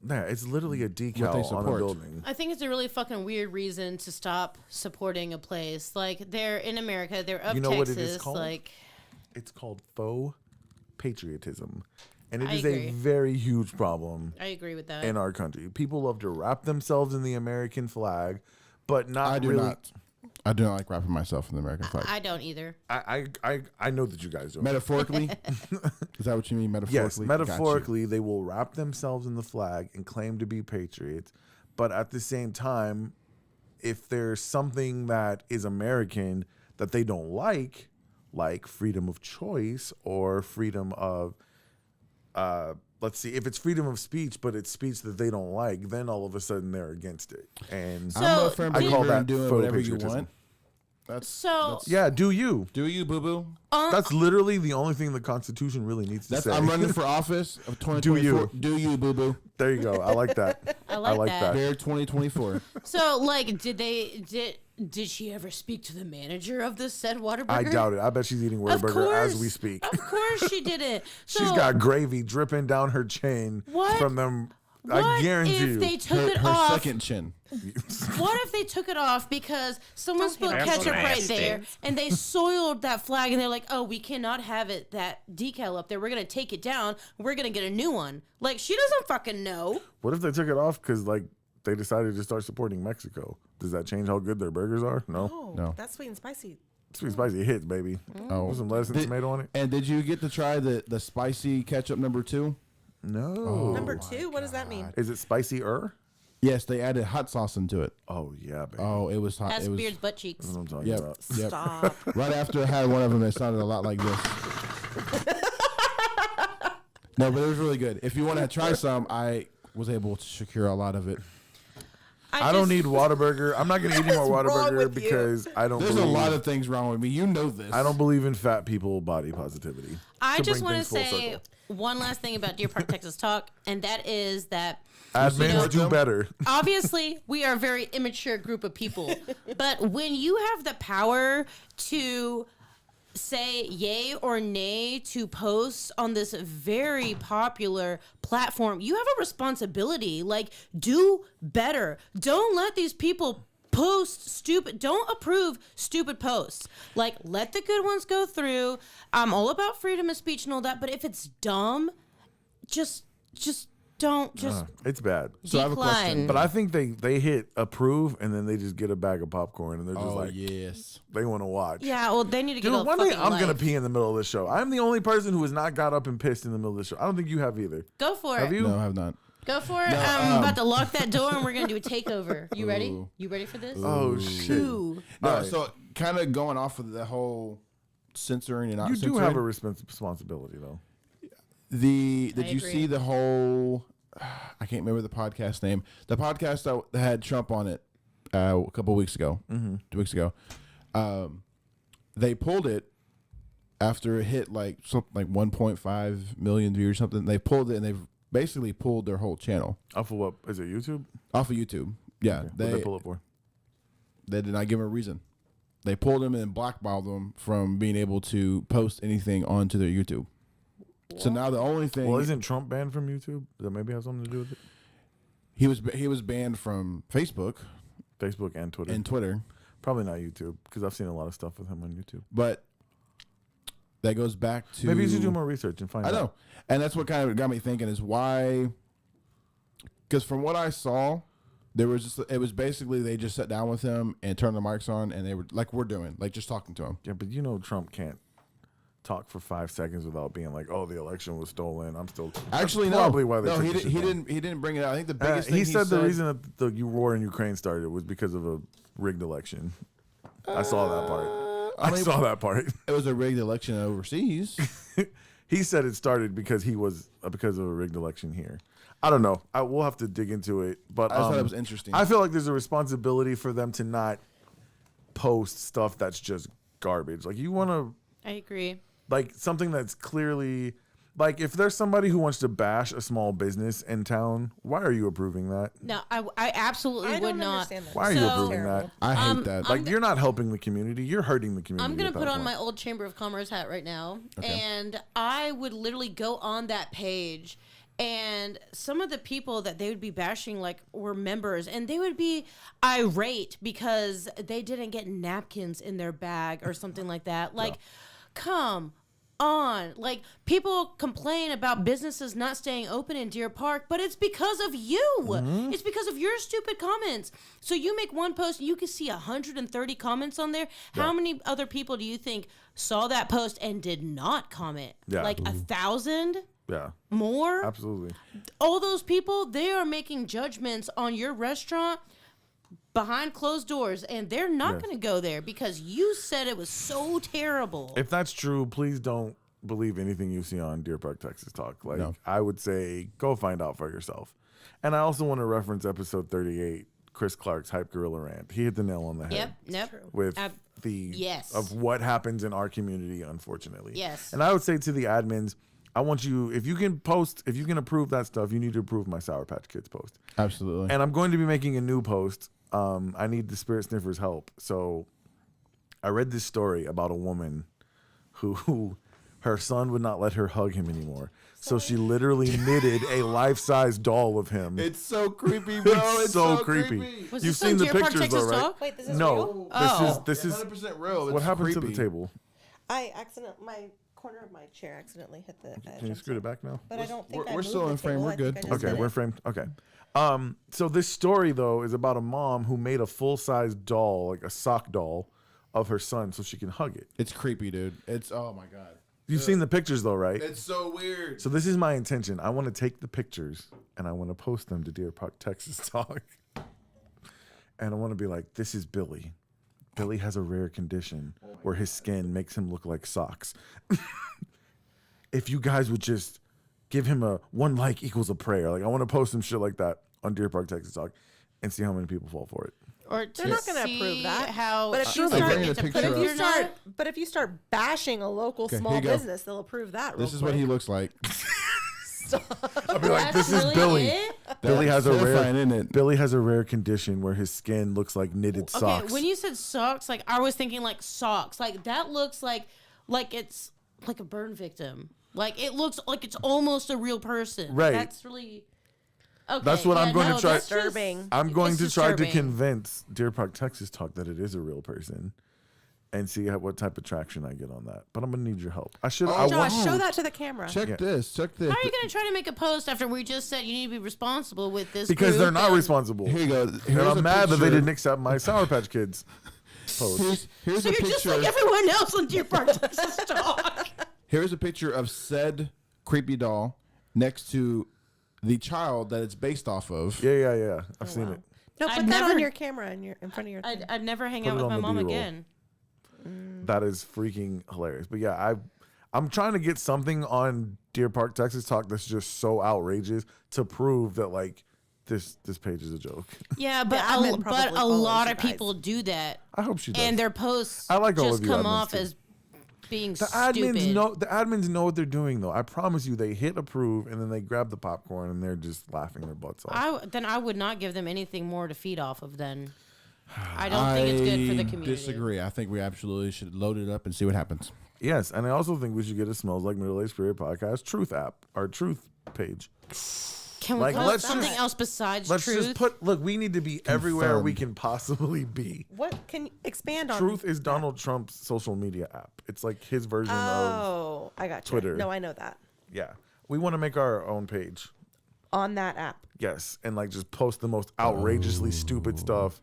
[SPEAKER 4] Yeah, it's literally a
[SPEAKER 6] they
[SPEAKER 4] decal on a
[SPEAKER 6] support.
[SPEAKER 4] building.
[SPEAKER 5] I think it's a really fucking weird reason to stop supporting a place. Like they're in America, they're up
[SPEAKER 4] You know what it
[SPEAKER 5] Texas.
[SPEAKER 4] is called?
[SPEAKER 5] Like
[SPEAKER 4] It's called faux patriotism. And it
[SPEAKER 5] I
[SPEAKER 4] is
[SPEAKER 5] agree.
[SPEAKER 4] a very huge problem
[SPEAKER 5] I agree with that.
[SPEAKER 4] in our country. People love to wrap themselves in the American flag, but not
[SPEAKER 6] I do
[SPEAKER 4] really.
[SPEAKER 6] not. I do not like wrapping myself in the American flag.
[SPEAKER 5] I don't either.
[SPEAKER 4] I know that you guys do.
[SPEAKER 6] Metaphorically, is that what you mean?
[SPEAKER 4] Yes,
[SPEAKER 6] Metaphorically,
[SPEAKER 4] metaphorically, they will wrap themselves in the flag and claim to be patriots, but at the same time, if there's something that is American that they don't like freedom of choice or freedom of, let's see, if it's freedom of speech, but it's speech that they don't like, then all of a sudden they're against it. And
[SPEAKER 5] So-
[SPEAKER 6] I'm a firm
[SPEAKER 4] I
[SPEAKER 6] believer
[SPEAKER 4] call
[SPEAKER 6] in
[SPEAKER 4] that
[SPEAKER 6] doing
[SPEAKER 4] faux
[SPEAKER 6] whatever you
[SPEAKER 4] patriotism.
[SPEAKER 6] want. That's
[SPEAKER 5] So
[SPEAKER 4] yeah, do you?
[SPEAKER 6] do you, boo boo?
[SPEAKER 4] That's literally the only thing the Constitution really needs to
[SPEAKER 6] That's
[SPEAKER 4] say.
[SPEAKER 6] I'm running for office of 2024.
[SPEAKER 4] Do you?
[SPEAKER 6] Do you, boo boo?
[SPEAKER 4] There you go. I like that.
[SPEAKER 5] I like that.
[SPEAKER 6] Bear 2024.
[SPEAKER 5] So like did she ever speak to the manager of this said Whataburger?
[SPEAKER 4] I doubt it. I bet she's eating
[SPEAKER 5] Of
[SPEAKER 4] Whataburger as
[SPEAKER 5] course.
[SPEAKER 4] we speak.
[SPEAKER 5] Of course she didn't. So
[SPEAKER 4] She's got gravy dripping down her chain
[SPEAKER 5] What?
[SPEAKER 4] from them.
[SPEAKER 5] what
[SPEAKER 4] I guarantee
[SPEAKER 5] if
[SPEAKER 4] you.
[SPEAKER 5] they took
[SPEAKER 6] Her,
[SPEAKER 5] it
[SPEAKER 6] her
[SPEAKER 5] off?
[SPEAKER 6] second chin.
[SPEAKER 5] What if they took it off because someone spilled
[SPEAKER 7] hit on
[SPEAKER 5] ketchup
[SPEAKER 7] those
[SPEAKER 5] right
[SPEAKER 7] nasty
[SPEAKER 5] there
[SPEAKER 7] things.
[SPEAKER 5] and they soiled that flag and they're like, oh, we cannot have it that decal up there. We're gonna take it down. We're gonna get a new one. Like she doesn't fucking know.
[SPEAKER 4] What if they took it off because like they decided to start supporting Mexico? Does that change how good their burgers are? No.
[SPEAKER 7] Oh,
[SPEAKER 6] No.
[SPEAKER 7] that's sweet and spicy.
[SPEAKER 4] Sweet spicy hits, baby.
[SPEAKER 6] Oh.
[SPEAKER 4] Put some lettuce and
[SPEAKER 6] Did-
[SPEAKER 4] tomato on it.
[SPEAKER 6] And did you get to try the spicy ketchup number 2?
[SPEAKER 4] No.
[SPEAKER 7] Number 2, what does that mean?
[SPEAKER 4] Is it spicy-er?
[SPEAKER 6] Yes, they added hot sauce into it.
[SPEAKER 4] Oh yeah, baby.
[SPEAKER 6] Oh, it was hot.
[SPEAKER 5] That's
[SPEAKER 6] it was,
[SPEAKER 5] Beard's butt cheeks.
[SPEAKER 4] That's what I'm talking
[SPEAKER 6] Yep.
[SPEAKER 4] about.
[SPEAKER 6] Yep.
[SPEAKER 7] Stop.
[SPEAKER 6] Right after I had one of them, it sounded a lot like this. No, but it was really good. If you want to try some, I was able to secure a lot of it.
[SPEAKER 4] I don't need Whataburger. I'm not gonna eat any more
[SPEAKER 7] What's wrong
[SPEAKER 4] Whataburger
[SPEAKER 7] with you?
[SPEAKER 4] because I don't.
[SPEAKER 6] There's
[SPEAKER 4] believe,
[SPEAKER 6] a lot of things wrong with me. You know this.
[SPEAKER 4] I don't believe in fat people body positivity.
[SPEAKER 5] I just
[SPEAKER 4] bring
[SPEAKER 5] want to
[SPEAKER 4] things full
[SPEAKER 5] say
[SPEAKER 4] circle.
[SPEAKER 5] one last thing about Deer Park, Texas Talk, and that is that
[SPEAKER 4] Admins
[SPEAKER 5] know-
[SPEAKER 4] do better.
[SPEAKER 5] obviously we are a very immature group of people, but when you have the power to say yay or nay to posts on this very popular platform, you have a responsibility. Like, do better. Don't let these people post stupid. Don't approve stupid posts. Like, let the good ones go through. I'm all about freedom of speech and all that, but if it's dumb, just don't
[SPEAKER 4] It's bad.
[SPEAKER 6] So I have a question.
[SPEAKER 5] decline.
[SPEAKER 4] But I think they hit approve and then they just get a bag of popcorn and they're just
[SPEAKER 6] Oh,
[SPEAKER 4] like
[SPEAKER 6] yes.
[SPEAKER 4] they want to watch.
[SPEAKER 5] Yeah, well, they need to get
[SPEAKER 4] Dude,
[SPEAKER 5] a
[SPEAKER 4] one
[SPEAKER 5] fucking
[SPEAKER 4] day I'm gonna
[SPEAKER 5] life.
[SPEAKER 4] pee in the middle of this show. I'm the only person who has not got up and pissed in the middle of the show. I don't think you have either.
[SPEAKER 5] Go for
[SPEAKER 4] Have
[SPEAKER 5] it.
[SPEAKER 4] you?
[SPEAKER 6] No, I have not.
[SPEAKER 5] Go for it. I'm about to lock that door and we're gonna do a takeover. You ready?
[SPEAKER 6] Ooh.
[SPEAKER 5] You ready for this?
[SPEAKER 4] Oh shit!
[SPEAKER 5] Ooh.
[SPEAKER 6] No,
[SPEAKER 4] All right.
[SPEAKER 6] so kind of going off of the whole censoring and not
[SPEAKER 4] You
[SPEAKER 6] censoring.
[SPEAKER 4] do have a responsibility though.
[SPEAKER 6] Did you
[SPEAKER 5] agree.
[SPEAKER 6] see the whole? I can't remember the podcast name. The podcast that had Trump on it a couple weeks ago, 2 weeks ago. They pulled it after it hit like something like 1.5 million views or something. They pulled it and they've basically pulled their whole channel
[SPEAKER 4] Off of what? Is it YouTube?
[SPEAKER 6] off of YouTube. Yeah,
[SPEAKER 4] What'd they pull it for?
[SPEAKER 6] They did not give him a reason. They pulled him and blackballed him from being able to post anything onto their YouTube. So now the only thing
[SPEAKER 4] Well, isn't Trump banned from YouTube? Does that maybe have something to do with it?
[SPEAKER 6] he was banned from Facebook
[SPEAKER 4] Facebook and Twitter.
[SPEAKER 6] and Twitter,
[SPEAKER 4] Probably not YouTube, because I've seen a lot of stuff with him on YouTube.
[SPEAKER 6] but that goes back to
[SPEAKER 4] Maybe you should do more research and find
[SPEAKER 6] I
[SPEAKER 4] out.
[SPEAKER 6] know, and that's what kind of got me thinking is why. Because from what I saw, it was basically they just sat down with him and turned the mics on, and they were like we're doing, like just talking to him.
[SPEAKER 4] Yeah, but Trump can't talk for 5 seconds without being like, "Oh, the election was stolen." I'm still
[SPEAKER 6] Actually,
[SPEAKER 4] that's
[SPEAKER 6] no,
[SPEAKER 4] probably why they
[SPEAKER 6] no,
[SPEAKER 4] took
[SPEAKER 6] he,
[SPEAKER 4] the
[SPEAKER 6] did,
[SPEAKER 4] shit
[SPEAKER 6] he
[SPEAKER 4] down.
[SPEAKER 6] didn't. He didn't bring it out. I think the biggest thing
[SPEAKER 4] He said the reason that the war in Ukraine started was because of a rigged election. I saw that part. I saw that part.
[SPEAKER 6] it was a rigged election overseas.
[SPEAKER 4] He said it started because because of a rigged election here. I don't know. We'll have to dig into it. But
[SPEAKER 6] I just thought it was interesting.
[SPEAKER 4] I feel like there's a responsibility for them to not post stuff that's just garbage. Like you want to
[SPEAKER 5] I agree.
[SPEAKER 4] like something that's clearly like if there's somebody who wants to bash a small business in town, why are you approving that?
[SPEAKER 5] No, I absolutely
[SPEAKER 7] I
[SPEAKER 5] would
[SPEAKER 7] don't
[SPEAKER 5] not.
[SPEAKER 7] understand that.
[SPEAKER 4] Why are you
[SPEAKER 5] So-
[SPEAKER 4] approving that?
[SPEAKER 6] I hate that.
[SPEAKER 4] Like you're not helping the community, you're hurting the community.
[SPEAKER 5] I'm gonna
[SPEAKER 4] at that
[SPEAKER 5] put on
[SPEAKER 4] point.
[SPEAKER 5] my old Chamber of Commerce hat right now, and I would literally go on that page, and some of the people that they would be bashing like were members, and they would be irate because they didn't get napkins in their bag or something like that. Like, come on. Like, people complain about businesses not staying open in Deer Park, but it's because of you. It's because of your stupid comments. So you make one post, you can see 130 comments on there. How many other people do you think saw that post and did not comment?
[SPEAKER 4] Yeah.
[SPEAKER 5] Like 1,000?
[SPEAKER 4] Yeah.
[SPEAKER 5] More?
[SPEAKER 4] Absolutely.
[SPEAKER 5] All those people, they are making judgments on your restaurant behind closed doors, and they're not going to go there because you said it was so terrible.
[SPEAKER 4] If that's true, please don't believe anything you see on Deer Park, Texas Talk. Like I would say, go find out for yourself. And I also want to reference episode 38, Chris Clark's Hype Gorilla rant. He hit the nail on the head.
[SPEAKER 5] Yep.
[SPEAKER 4] With of what happens in our community, unfortunately.
[SPEAKER 5] Yes.
[SPEAKER 4] And I would say to the admins, I want you, if you can approve that stuff, you need to approve my Sour Patch Kids post.
[SPEAKER 6] Absolutely.
[SPEAKER 4] And I'm going to be making a new post. I need the Spirit Sniffers' help. So I read this story about a woman who her son would not let her hug him anymore. So she literally knitted a life-size doll of him.
[SPEAKER 6] It's so creepy, bro.
[SPEAKER 4] It's so creepy.
[SPEAKER 5] Was
[SPEAKER 4] You've
[SPEAKER 5] this on
[SPEAKER 4] seen the
[SPEAKER 5] Deer Park,
[SPEAKER 4] pictures
[SPEAKER 5] Texas
[SPEAKER 4] though, right?
[SPEAKER 5] Talk?
[SPEAKER 7] Wait, this is
[SPEAKER 4] No,
[SPEAKER 7] real?
[SPEAKER 4] this is
[SPEAKER 6] 100% real.
[SPEAKER 4] what
[SPEAKER 6] It's
[SPEAKER 4] happened
[SPEAKER 6] creepy.
[SPEAKER 4] to the table.
[SPEAKER 7] My corner of my chair accidentally hit the edge.
[SPEAKER 4] Can you
[SPEAKER 7] I'm
[SPEAKER 4] screw it
[SPEAKER 7] sorry.
[SPEAKER 4] back now?
[SPEAKER 7] But I don't think
[SPEAKER 6] we're still
[SPEAKER 7] moved
[SPEAKER 6] in
[SPEAKER 7] the
[SPEAKER 6] frame.
[SPEAKER 7] table.
[SPEAKER 6] We're
[SPEAKER 7] I think
[SPEAKER 6] good.
[SPEAKER 7] I just
[SPEAKER 4] Okay,
[SPEAKER 7] did
[SPEAKER 4] we're
[SPEAKER 7] it.
[SPEAKER 4] framed. Okay. So this story though is about a mom who made a full-size doll, like a sock doll, of her son so she can hug it.
[SPEAKER 6] It's creepy, dude. It's oh my god.
[SPEAKER 4] You've seen the pictures though, right?
[SPEAKER 6] It's so weird.
[SPEAKER 4] So this is my intention. I want to take the pictures and I want to post them to Deer Park, Texas Talk. And I want to be like, this is Billy. Billy has a rare condition where his skin makes him look like socks. If you guys would just give him a 1 like equals a prayer. Like I want to post some shit like that on Deer Park, Texas Talk and see how many people fall for it.
[SPEAKER 5] Or
[SPEAKER 7] They're not going to
[SPEAKER 5] see
[SPEAKER 7] approve that.
[SPEAKER 5] How
[SPEAKER 7] But if
[SPEAKER 5] she's
[SPEAKER 7] you
[SPEAKER 5] not
[SPEAKER 7] start-
[SPEAKER 5] gonna get to
[SPEAKER 6] But
[SPEAKER 5] put
[SPEAKER 6] if
[SPEAKER 5] it
[SPEAKER 6] you
[SPEAKER 5] or not.
[SPEAKER 7] But if you start bashing a local
[SPEAKER 6] here
[SPEAKER 7] small
[SPEAKER 6] you go.
[SPEAKER 7] business, they'll approve that.
[SPEAKER 6] This is what he looks like.
[SPEAKER 4] I'll be like, this
[SPEAKER 5] That's
[SPEAKER 4] is
[SPEAKER 5] really
[SPEAKER 4] Billy.
[SPEAKER 5] it?
[SPEAKER 4] Billy has a
[SPEAKER 6] terrifying,
[SPEAKER 4] rare
[SPEAKER 6] isn't it?
[SPEAKER 4] Billy has a rare condition where his skin looks like knitted socks.
[SPEAKER 5] Okay, when you said socks, like I was thinking like socks. Like that looks like it's like a burn victim. Like it looks like it's almost a real person.
[SPEAKER 4] Right.
[SPEAKER 5] That's really okay.
[SPEAKER 4] That's what I'm going to try.
[SPEAKER 5] that's just-
[SPEAKER 7] Disturbing.
[SPEAKER 4] I'm going
[SPEAKER 5] It's
[SPEAKER 4] to try to
[SPEAKER 5] disturbing.
[SPEAKER 4] convince Deer Park, Texas Talk that it is a real person and see what type of traction I get on that. But I'm going to need your help. I should. I
[SPEAKER 7] Josh,
[SPEAKER 4] want,
[SPEAKER 7] show that to the camera.
[SPEAKER 6] Check
[SPEAKER 4] Yeah.
[SPEAKER 6] this. Check this.
[SPEAKER 5] How are you going to try to make a post after we just said you need to be responsible with this?
[SPEAKER 4] because
[SPEAKER 5] group
[SPEAKER 4] they're not
[SPEAKER 5] and-
[SPEAKER 4] responsible.
[SPEAKER 6] Here you go.
[SPEAKER 4] And
[SPEAKER 6] Here's
[SPEAKER 4] I'm
[SPEAKER 6] a
[SPEAKER 4] mad that they
[SPEAKER 6] picture.
[SPEAKER 4] didn't accept my Sour Patch Kids post.
[SPEAKER 6] Here's
[SPEAKER 5] So
[SPEAKER 6] a
[SPEAKER 5] you're just
[SPEAKER 6] picture.
[SPEAKER 5] like everyone else on Deer Park, Texas Talk.
[SPEAKER 6] Here's a picture of said creepy doll next to the child that it's based off of.
[SPEAKER 4] Yeah. I've seen it.
[SPEAKER 7] No,
[SPEAKER 5] I'd
[SPEAKER 7] put that on
[SPEAKER 5] never-
[SPEAKER 7] your camera in front of your. Thing.
[SPEAKER 5] I'd never hang
[SPEAKER 4] Put
[SPEAKER 5] out
[SPEAKER 4] it
[SPEAKER 5] with
[SPEAKER 4] on
[SPEAKER 5] my
[SPEAKER 4] the
[SPEAKER 5] mom
[SPEAKER 4] B-roll.
[SPEAKER 5] again.
[SPEAKER 4] That is freaking hilarious. But yeah, I'm trying to get something on Deer Park, Texas Talk that's just so outrageous to prove that like this page is a joke.
[SPEAKER 5] Yeah, but
[SPEAKER 7] admin
[SPEAKER 5] a
[SPEAKER 7] probably
[SPEAKER 5] lot
[SPEAKER 7] follows
[SPEAKER 5] of
[SPEAKER 7] you guys.
[SPEAKER 5] people do that.
[SPEAKER 4] I hope she does.
[SPEAKER 5] And their posts
[SPEAKER 4] I like all
[SPEAKER 5] just
[SPEAKER 4] of you
[SPEAKER 5] come
[SPEAKER 4] admins,
[SPEAKER 5] off
[SPEAKER 4] too.
[SPEAKER 5] as being
[SPEAKER 4] The
[SPEAKER 5] stupid.
[SPEAKER 4] admins know what they're doing though. I promise you, they hit approve and then they grab the popcorn and they're just laughing their butts off.
[SPEAKER 5] I would not give them anything more to feed off of then. I don't think it's good for the community.
[SPEAKER 6] Disagree. I think we absolutely should load it up and see what happens.
[SPEAKER 4] Yes, and I also think we should get a Smells Like Middle-Aged Spirit podcast Truth app, our Truth page.
[SPEAKER 5] Can we
[SPEAKER 4] Like,
[SPEAKER 5] call it
[SPEAKER 4] let's
[SPEAKER 5] something
[SPEAKER 4] just-
[SPEAKER 5] else besides
[SPEAKER 4] Let's
[SPEAKER 5] truth?
[SPEAKER 4] just put. Look, we need to be everywhere we
[SPEAKER 6] Confirmed.
[SPEAKER 4] can possibly be.
[SPEAKER 7] What can you expand on?
[SPEAKER 4] Truth is Donald Trump's social media app. It's like his version of
[SPEAKER 7] Oh, I got you.
[SPEAKER 4] Twitter.
[SPEAKER 7] No, I know that.
[SPEAKER 4] yeah. We want to make our own page.
[SPEAKER 7] On that app.
[SPEAKER 4] Yes, and like just post the most outrageously stupid stuff,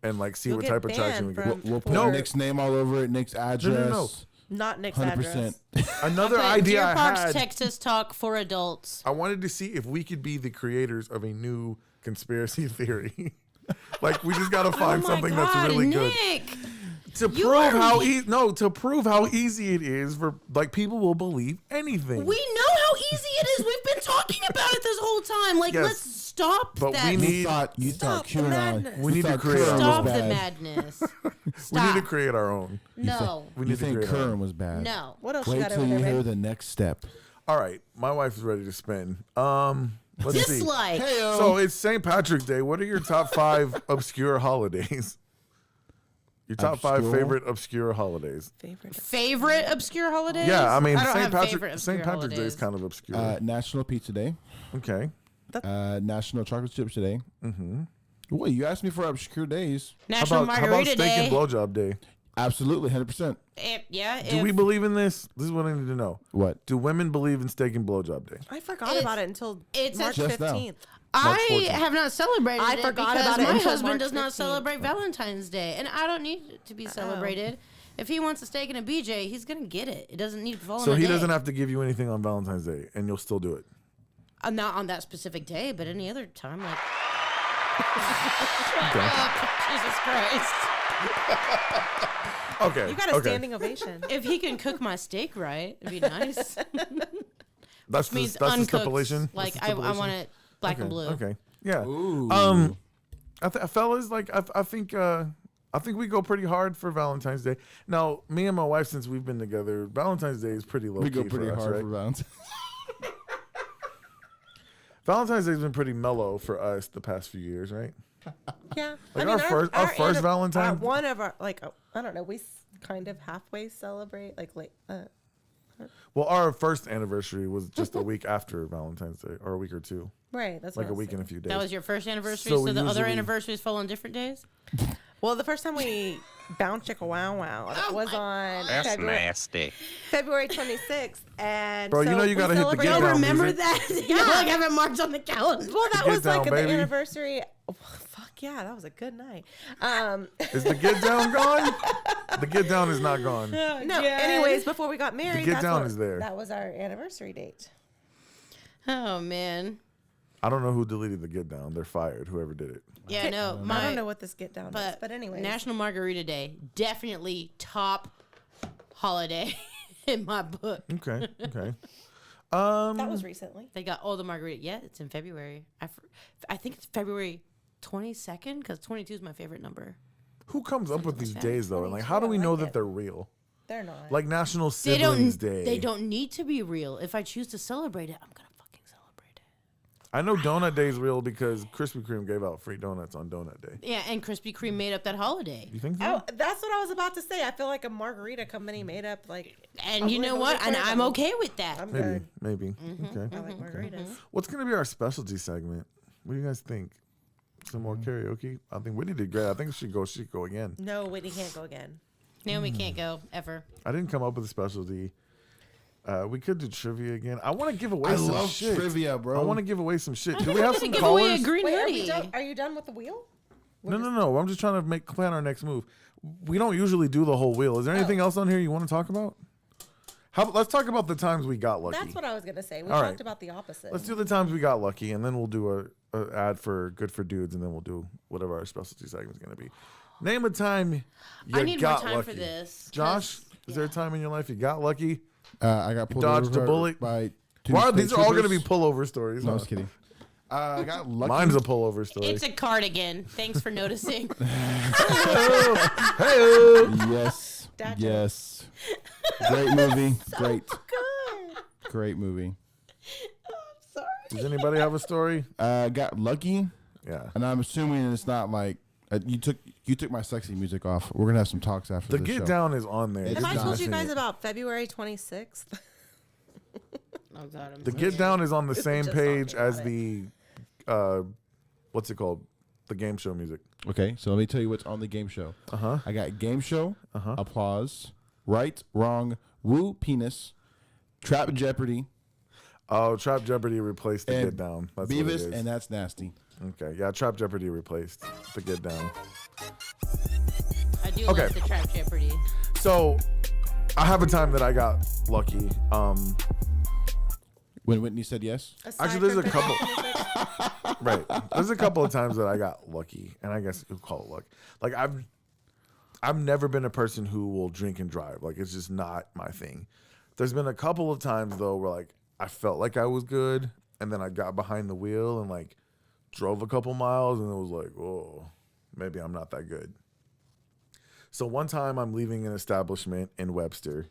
[SPEAKER 4] and like see
[SPEAKER 7] You'll
[SPEAKER 4] what
[SPEAKER 7] get
[SPEAKER 4] type of traction we
[SPEAKER 7] banned
[SPEAKER 4] get.
[SPEAKER 7] from-
[SPEAKER 6] We'll put
[SPEAKER 7] No.
[SPEAKER 6] Nick's name all over it, Nick's address.
[SPEAKER 4] no.
[SPEAKER 7] Not Nick's
[SPEAKER 6] 100%.
[SPEAKER 7] address.
[SPEAKER 4] Another
[SPEAKER 5] But
[SPEAKER 4] idea
[SPEAKER 5] Deer
[SPEAKER 4] I
[SPEAKER 5] Park's
[SPEAKER 4] had.
[SPEAKER 5] Texas Talk for adults.
[SPEAKER 4] I wanted to see if we could be the creators of a new conspiracy theory. Like we just got to find
[SPEAKER 5] Oh my
[SPEAKER 4] something
[SPEAKER 5] God,
[SPEAKER 4] that's really good.
[SPEAKER 5] Nick.
[SPEAKER 4] To prove how easy it is for like people will believe anything.
[SPEAKER 5] We know how easy it is. We've been talking about it this whole time. Like,
[SPEAKER 4] Yes.
[SPEAKER 5] let's stop
[SPEAKER 4] But
[SPEAKER 5] that.
[SPEAKER 4] we need-
[SPEAKER 6] You thought
[SPEAKER 7] Stop the
[SPEAKER 6] QAnon.
[SPEAKER 7] madness.
[SPEAKER 4] We need to
[SPEAKER 6] thought
[SPEAKER 4] create
[SPEAKER 6] QAnon
[SPEAKER 4] our
[SPEAKER 6] was
[SPEAKER 5] Stop the
[SPEAKER 6] bad.
[SPEAKER 5] madness.
[SPEAKER 4] we
[SPEAKER 5] Stop.
[SPEAKER 4] need to create our own.
[SPEAKER 5] No.
[SPEAKER 4] We
[SPEAKER 6] You
[SPEAKER 4] need to
[SPEAKER 6] think
[SPEAKER 4] create our
[SPEAKER 6] Curran
[SPEAKER 4] own.
[SPEAKER 6] was bad?
[SPEAKER 5] No.
[SPEAKER 7] What else you
[SPEAKER 6] Wait
[SPEAKER 7] got
[SPEAKER 6] till
[SPEAKER 7] over
[SPEAKER 6] you
[SPEAKER 7] there,
[SPEAKER 6] hear
[SPEAKER 7] babe?
[SPEAKER 6] the next step.
[SPEAKER 4] All right, my wife is ready to spin. Let's see.
[SPEAKER 5] Dislike.
[SPEAKER 4] So it's St. Patrick's Day. What are your top 5 obscure holidays? Your top 5
[SPEAKER 6] Obscure?
[SPEAKER 4] favorite obscure holidays.
[SPEAKER 5] Favorite obscure holidays?
[SPEAKER 4] Yeah, I mean
[SPEAKER 5] don't
[SPEAKER 4] St.
[SPEAKER 5] have favorite
[SPEAKER 4] Patrick's Day
[SPEAKER 5] obscure
[SPEAKER 4] is kind of obscure.
[SPEAKER 6] National Pizza Day.
[SPEAKER 4] Okay.
[SPEAKER 6] National Chocolate Chips Day. Mm-hmm. Wait, you asked me for obscure days.
[SPEAKER 5] National
[SPEAKER 4] how about
[SPEAKER 5] Margarita
[SPEAKER 4] steak
[SPEAKER 5] Day.
[SPEAKER 4] and blowjob day?
[SPEAKER 6] Absolutely, 100%.
[SPEAKER 4] Do we believe in this? This is what I need to know.
[SPEAKER 6] What?
[SPEAKER 4] Do women believe in steak and blowjob day?
[SPEAKER 7] I forgot
[SPEAKER 5] It's-
[SPEAKER 7] about it until
[SPEAKER 5] it's
[SPEAKER 7] March
[SPEAKER 6] Just now.
[SPEAKER 7] 15th.
[SPEAKER 5] I
[SPEAKER 4] 14th.
[SPEAKER 5] have not celebrated
[SPEAKER 7] I
[SPEAKER 5] it
[SPEAKER 7] forgot
[SPEAKER 5] because
[SPEAKER 7] about it
[SPEAKER 5] my
[SPEAKER 7] until
[SPEAKER 5] husband
[SPEAKER 7] March
[SPEAKER 5] does not
[SPEAKER 7] 15th.
[SPEAKER 5] celebrate Valentine's Day, and I don't need it to be celebrated. If he wants a steak and a BJ, he's gonna get it. It doesn't need to fall on
[SPEAKER 4] So
[SPEAKER 5] a
[SPEAKER 4] he
[SPEAKER 5] day.
[SPEAKER 4] doesn't have to give you anything on Valentine's Day, and you'll still do it.
[SPEAKER 5] Not on that specific day, but any other time. Like, Jesus Christ!
[SPEAKER 4] Okay.
[SPEAKER 7] You got a
[SPEAKER 4] okay.
[SPEAKER 7] standing ovation.
[SPEAKER 5] If he can cook my steak right, it'd be nice.
[SPEAKER 4] That's the,
[SPEAKER 5] Means
[SPEAKER 4] that's the
[SPEAKER 5] uncooked.
[SPEAKER 4] stipulation.
[SPEAKER 5] Like
[SPEAKER 4] That's the
[SPEAKER 5] I
[SPEAKER 4] stipulation?
[SPEAKER 5] want it black
[SPEAKER 4] okay.
[SPEAKER 5] and blue.
[SPEAKER 4] Okay. Yeah.
[SPEAKER 6] Ooh.
[SPEAKER 4] Fellas, like I think we go pretty hard for Valentine's Day. Now, me and my wife, since we've been together, Valentine's Day is pretty low
[SPEAKER 6] we
[SPEAKER 4] key
[SPEAKER 6] go pretty
[SPEAKER 4] for us,
[SPEAKER 6] hard
[SPEAKER 4] right?
[SPEAKER 6] for Valentine's.
[SPEAKER 4] Valentine's Day has been pretty mellow for us the past few years, right?
[SPEAKER 7] Yeah.
[SPEAKER 4] Like our first Valentine-
[SPEAKER 7] one of our, like, I don't know, we kind of halfway celebrate, like, late.
[SPEAKER 4] Well, our first anniversary was just a week after Valentine's Day, or a week or two,
[SPEAKER 7] Right. That's
[SPEAKER 4] like
[SPEAKER 7] what
[SPEAKER 4] a
[SPEAKER 7] I was
[SPEAKER 4] week and a
[SPEAKER 7] saying.
[SPEAKER 4] few days.
[SPEAKER 5] That was your first anniversary,
[SPEAKER 4] So
[SPEAKER 5] so,
[SPEAKER 4] we
[SPEAKER 5] the other
[SPEAKER 4] usually-
[SPEAKER 5] anniversaries fall on different days.
[SPEAKER 7] Well, the first time we bound chicka wow wow was on February 26th, and
[SPEAKER 4] Bro, you
[SPEAKER 7] so
[SPEAKER 4] know you
[SPEAKER 7] we
[SPEAKER 4] gotta hit the
[SPEAKER 7] celebrated-
[SPEAKER 4] get
[SPEAKER 5] Y'all
[SPEAKER 4] down
[SPEAKER 5] remember
[SPEAKER 4] music.
[SPEAKER 5] that? Y'all like have it marked on the calendar.
[SPEAKER 7] Well, that
[SPEAKER 4] Get
[SPEAKER 7] was like
[SPEAKER 4] down,
[SPEAKER 7] the
[SPEAKER 4] baby.
[SPEAKER 7] anniversary. Oh, fuck yeah, that was a good night.
[SPEAKER 4] Is the get down gone? The get down is not gone.
[SPEAKER 7] No, anyways, before we got married,
[SPEAKER 4] get
[SPEAKER 7] that's
[SPEAKER 4] down
[SPEAKER 7] what-
[SPEAKER 4] is there.
[SPEAKER 7] That was our anniversary date.
[SPEAKER 5] Oh man.
[SPEAKER 4] I don't know who deleted the get down. They're fired. Whoever did it.
[SPEAKER 5] Yeah, no.
[SPEAKER 7] I don't know what this get down is, but anyway,
[SPEAKER 5] National Margarita Day, definitely top holiday in my book.
[SPEAKER 4] Okay. Okay.
[SPEAKER 7] that was recently.
[SPEAKER 5] They got all the margarita. Yeah, it's in February. I think it's February 22nd because 22 is my favorite number.
[SPEAKER 4] Who comes up with these
[SPEAKER 5] Sad.
[SPEAKER 4] days though? And like, how do
[SPEAKER 7] I
[SPEAKER 4] we know
[SPEAKER 7] like
[SPEAKER 4] that
[SPEAKER 7] it.
[SPEAKER 4] they're real?
[SPEAKER 7] They're not.
[SPEAKER 4] Like National
[SPEAKER 5] They don't.
[SPEAKER 4] Siblings Day.
[SPEAKER 5] They don't need to be real. If I choose to celebrate it, I'm gonna fucking celebrate it.
[SPEAKER 4] I know Donut Day is real because Krispy Kreme gave out free donuts on Donut Day.
[SPEAKER 5] Yeah, and Krispy Kreme made up that holiday.
[SPEAKER 4] You think so?
[SPEAKER 7] Oh, that's what I was about to say. I feel like a margarita company made up like.
[SPEAKER 5] And you know what? And I'm okay with that.
[SPEAKER 7] I'm
[SPEAKER 4] Maybe.
[SPEAKER 7] good.
[SPEAKER 4] Maybe. Okay.
[SPEAKER 7] I like margaritas.
[SPEAKER 4] What's gonna be our specialty segment? What do you guys think? Some more karaoke? I think Whitney did great. I think she should go again.
[SPEAKER 7] No, Whitney can't go again.
[SPEAKER 5] Naomi can't go ever.
[SPEAKER 4] I didn't come up with a specialty. We could do trivia again. I want to give away
[SPEAKER 6] I
[SPEAKER 4] some
[SPEAKER 6] love
[SPEAKER 4] shit.
[SPEAKER 6] trivia, bro.
[SPEAKER 4] I want to give away some shit. Do we have some
[SPEAKER 5] Give away a
[SPEAKER 4] callers?
[SPEAKER 5] green
[SPEAKER 7] Wait,
[SPEAKER 5] hoodie.
[SPEAKER 7] are you done with the wheel?
[SPEAKER 4] No. I'm just trying to plan our next move. We don't usually do the whole wheel. Is there anything else on here you want to talk about? Let's talk about the times we got lucky.
[SPEAKER 7] That's what I was gonna say. We
[SPEAKER 4] All
[SPEAKER 7] talked
[SPEAKER 4] right.
[SPEAKER 7] about the opposite.
[SPEAKER 4] Let's do the times we got lucky, and then we'll do a ad for Good for Dudes, and then we'll do whatever our specialty segment's gonna be. Name a time you
[SPEAKER 5] I need more
[SPEAKER 4] got
[SPEAKER 5] time
[SPEAKER 4] lucky.
[SPEAKER 5] for this.
[SPEAKER 4] Josh,
[SPEAKER 5] 'cause-
[SPEAKER 4] is there a time in your life you got lucky?
[SPEAKER 6] I got pulled
[SPEAKER 4] Dodged
[SPEAKER 6] over
[SPEAKER 4] a bullet?
[SPEAKER 6] by two
[SPEAKER 4] Wow,
[SPEAKER 6] state
[SPEAKER 4] these are all going to be
[SPEAKER 6] troopers.
[SPEAKER 4] pullover stories.
[SPEAKER 6] No, I
[SPEAKER 4] huh?
[SPEAKER 6] was kidding. I got lucky.
[SPEAKER 4] Mine's a pullover story.
[SPEAKER 5] It's a cardigan. Thanks for noticing.
[SPEAKER 6] Yes.
[SPEAKER 7] Dad
[SPEAKER 6] Yes. Great movie. Great.
[SPEAKER 7] Good.
[SPEAKER 6] Great movie.
[SPEAKER 7] Sorry.
[SPEAKER 4] Does anybody have a story?
[SPEAKER 6] Got lucky,
[SPEAKER 4] Yeah.
[SPEAKER 6] and I'm assuming it's not like you took my sexy music off. We're gonna have some talks after
[SPEAKER 4] The
[SPEAKER 6] this
[SPEAKER 4] Get
[SPEAKER 6] show.
[SPEAKER 4] Down is on there.
[SPEAKER 6] It
[SPEAKER 7] Have
[SPEAKER 6] is
[SPEAKER 7] I
[SPEAKER 6] not.
[SPEAKER 7] told you
[SPEAKER 4] Missing
[SPEAKER 7] guys
[SPEAKER 4] it.
[SPEAKER 7] about February 26th?
[SPEAKER 5] Oh God, I'm
[SPEAKER 4] The Get Down is on the same
[SPEAKER 7] just
[SPEAKER 4] page
[SPEAKER 7] talking
[SPEAKER 4] as
[SPEAKER 7] about
[SPEAKER 4] the, what's it called? The game show music.
[SPEAKER 6] Okay, so let me tell you what's on the game show. I got game show, applause, right, wrong, woo, penis, trap Jeopardy,
[SPEAKER 4] Oh, Trap Jeopardy replaced the
[SPEAKER 6] and
[SPEAKER 4] Get Down. That's what it
[SPEAKER 6] Beavis,
[SPEAKER 4] is.
[SPEAKER 6] and that's nasty.
[SPEAKER 4] Okay, yeah, Trap Jeopardy replaced the Get Down.
[SPEAKER 5] I do
[SPEAKER 4] Okay.
[SPEAKER 5] love the Trap Jeopardy.
[SPEAKER 4] So, I have a time that I got lucky.
[SPEAKER 6] When Whitney said yes,
[SPEAKER 4] Actually, there's a couple. Right, there's a couple of times that I got lucky, and I guess you'll call it luck. Like I've never been a person who will drink and drive. Like it's just not my thing. There's been a couple of times though where like I felt like I was good, and then I got behind the wheel and like drove a couple miles, and it was like, oh, maybe I'm not that good. So one time I'm leaving an establishment in Webster,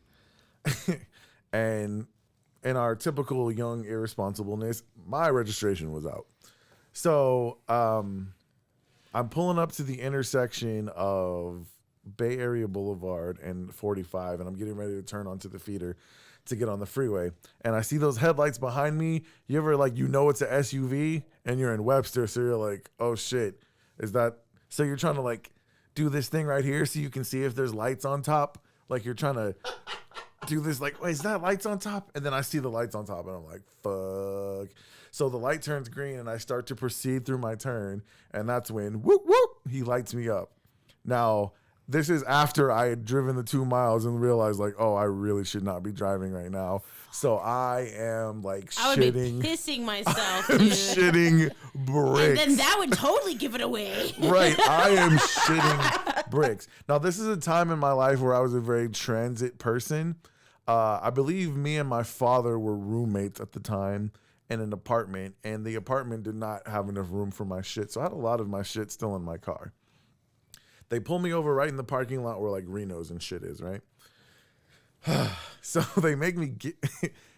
[SPEAKER 4] and in our typical young irresponsibleness, my registration was out. So I'm pulling up to the intersection of Bay Area Boulevard and 45, and I'm getting ready to turn onto the feeder to get on the freeway. And I see those headlights behind me. You ever like, you know, it's a SUV and you're in Webster, so you're like, oh shit, is that? So you're trying to like do this thing right here so you can see if there's lights on top. Like you're trying to do this like, wait, is that lights on top? And then I see the lights on top and I'm like, fuck. So the light turns green and I start to proceed through my turn. And that's when, whoop, whoop, he lights me up. Now, this is after I had driven the 2 miles and realized like, oh, I really should not be driving right now. So I am like
[SPEAKER 5] I would be
[SPEAKER 4] shitting.
[SPEAKER 5] pissing myself,
[SPEAKER 4] I'm
[SPEAKER 5] dude.
[SPEAKER 4] shitting bricks.
[SPEAKER 5] And then that would totally give it away.
[SPEAKER 4] Right. I am shitting bricks. Now, this is a time in my life where I was a very transit person. I believe me and my father were roommates at the time in an apartment, and the apartment did not have enough room for my shit. So I had a lot of my shit still in my car. They pull me over right in the parking lot where like Reno's and shit is, right? So they make me get,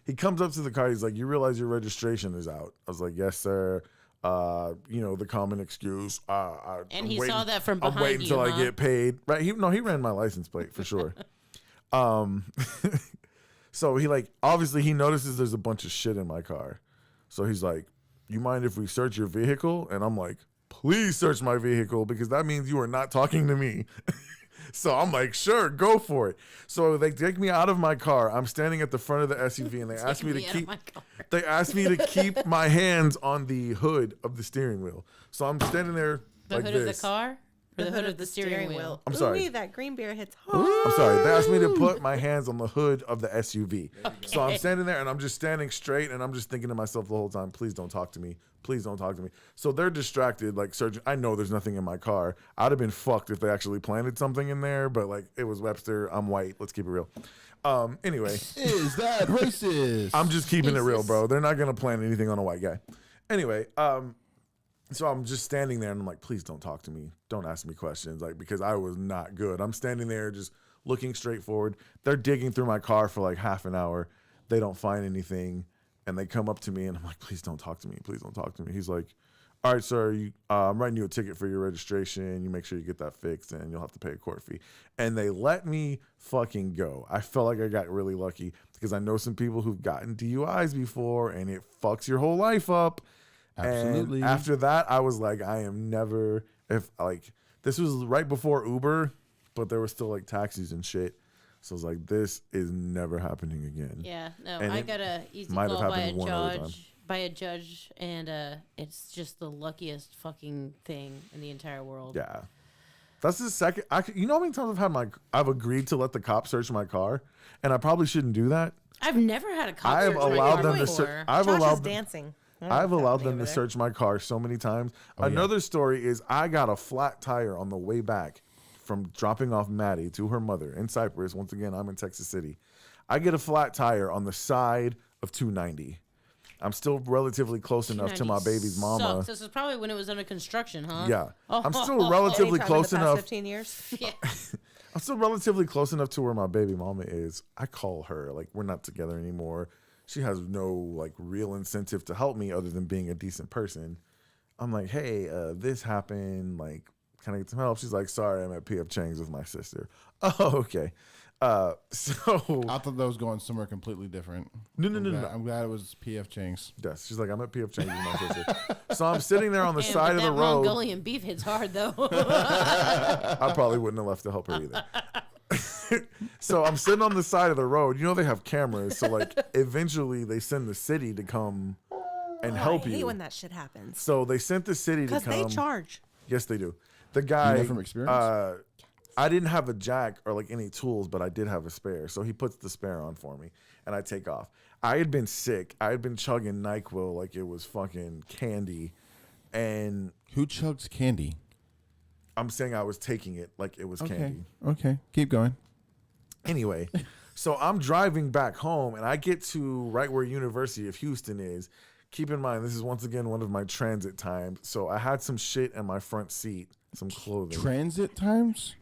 [SPEAKER 4] he comes up to the car. He's like, you realize your registration is out? I was like, yes, sir. You know, the common excuse.
[SPEAKER 5] And he saw that from behind
[SPEAKER 4] I'm waiting
[SPEAKER 5] you,
[SPEAKER 4] until I
[SPEAKER 5] huh?
[SPEAKER 4] get paid. Right. He ran my license plate for sure. So he like, obviously he notices there's a bunch of shit in my car. So he's like, you mind if we search your vehicle? And I'm like, please search my vehicle because that means you are not talking to me. So I'm like, sure, go for it. So they take me out of my car. I'm standing at the front of the SUV and they ask me to keep my hands on the hood of the steering wheel. So I'm standing there
[SPEAKER 5] The
[SPEAKER 4] like
[SPEAKER 5] hood
[SPEAKER 4] this.
[SPEAKER 5] of the car? Or the hood of the steering wheel?
[SPEAKER 4] I'm sorry.
[SPEAKER 7] Ooh, that green beer hits hard.
[SPEAKER 4] I'm sorry. They asked me to put my hands on the hood of the SUV. So I'm standing there and I'm just standing straight and I'm just thinking to myself the whole time, please don't talk to me. Please don't talk to me. So they're distracted, like searching. I know there's nothing in my car. I'd have been fucked if they actually planted something in there, but like it was Webster. I'm white. Let's keep it real. Anyway.
[SPEAKER 6] is that racist?
[SPEAKER 4] I'm just keeping it real, bro. They're not going to plant anything on a white guy. Anyway, so I'm just standing there and I'm like, please don't talk to me. Don't ask me questions. Like, because I was not good. I'm standing there just looking straight forward. They're digging through my car for like half an hour. They don't find anything. And they come up to me and I'm like, please don't talk to me. Please don't talk to me. He's like, all right, sir, I'm writing you a ticket for your registration. You make sure you get that fixed and you'll have to pay a court fee. And they let me fucking go. I felt like I got really lucky because I know some people who've gotten DUIs before and it fucks your whole life up.
[SPEAKER 6] Absolutely.
[SPEAKER 4] And after that, I was like, I am never, if like, this was right before Uber, but there were still like taxis and shit. So I was like, this is never happening again.
[SPEAKER 5] Yeah, no,
[SPEAKER 4] And
[SPEAKER 5] I
[SPEAKER 4] it
[SPEAKER 5] got a easy
[SPEAKER 4] might have
[SPEAKER 5] call
[SPEAKER 4] happened one other time.
[SPEAKER 5] by a judge, and it's just the luckiest fucking thing in the entire world.
[SPEAKER 4] Yeah. That's the second. You know how many times I've agreed to let the cops search my car, and I probably shouldn't do that.
[SPEAKER 5] I've never had a cop
[SPEAKER 4] I have
[SPEAKER 5] search my
[SPEAKER 4] allowed
[SPEAKER 5] car
[SPEAKER 4] them to
[SPEAKER 5] before.
[SPEAKER 4] search. I've
[SPEAKER 7] Josh
[SPEAKER 4] allowed
[SPEAKER 7] is
[SPEAKER 4] them.
[SPEAKER 7] dancing.
[SPEAKER 4] I've allowed them to search my car so many times. Another story is I got a flat tire on the way back from dropping off Maddie to her mother in Cyprus. Once again, I'm in Texas City. I get a flat tire on the side of 290. I'm still relatively close enough to my baby's mama.
[SPEAKER 5] This is probably when it was under construction, huh?
[SPEAKER 4] Yeah. I'm still relatively
[SPEAKER 7] Anytime
[SPEAKER 4] close
[SPEAKER 7] in the past
[SPEAKER 4] enough.
[SPEAKER 7] 15 years.
[SPEAKER 5] Yeah.
[SPEAKER 4] I'm still relatively close enough to where my baby mama is. I call her. Like, we're not together anymore. She has no, like, real incentive to help me other than being a decent person. I'm like, hey, this happened. Like, can I get some help? She's like, sorry, I'm at P.F. Chang's with my sister. Oh, okay. So
[SPEAKER 6] I thought that was going somewhere completely different.
[SPEAKER 4] No.
[SPEAKER 6] I'm glad it was P.F. Chang's.
[SPEAKER 4] Yes, she's like, I'm at P.F. Chang's with my sister. So I'm sitting there on the
[SPEAKER 5] Damn,
[SPEAKER 4] side
[SPEAKER 5] but
[SPEAKER 4] of the
[SPEAKER 5] that
[SPEAKER 4] road.
[SPEAKER 5] Mongolian beef hits hard, though.
[SPEAKER 4] I probably wouldn't have left to help her either. So I'm sitting on the side of the road. You know they have cameras, so like eventually they send the city to come and help
[SPEAKER 7] I hate
[SPEAKER 4] you.
[SPEAKER 7] when that shit happens.
[SPEAKER 4] So they sent the city to
[SPEAKER 7] Because
[SPEAKER 4] come.
[SPEAKER 7] they charge.
[SPEAKER 4] Yes, they do. The guy
[SPEAKER 6] from experience?
[SPEAKER 4] I didn't have a jack or like any tools, but I did have a spare. So he puts the spare on for me, and I take off. I had been sick. I had been chugging NyQuil like it was fucking candy, and
[SPEAKER 6] Who chugs candy?
[SPEAKER 4] I'm saying I was taking it like it was candy.
[SPEAKER 6] Okay. Keep going.
[SPEAKER 4] Anyway, so I'm driving back home, and I get to right where University of Houston is. Keep in mind, this is once again one of my transit times. So I had some shit in my front seat, some clothing.
[SPEAKER 6] Transit times?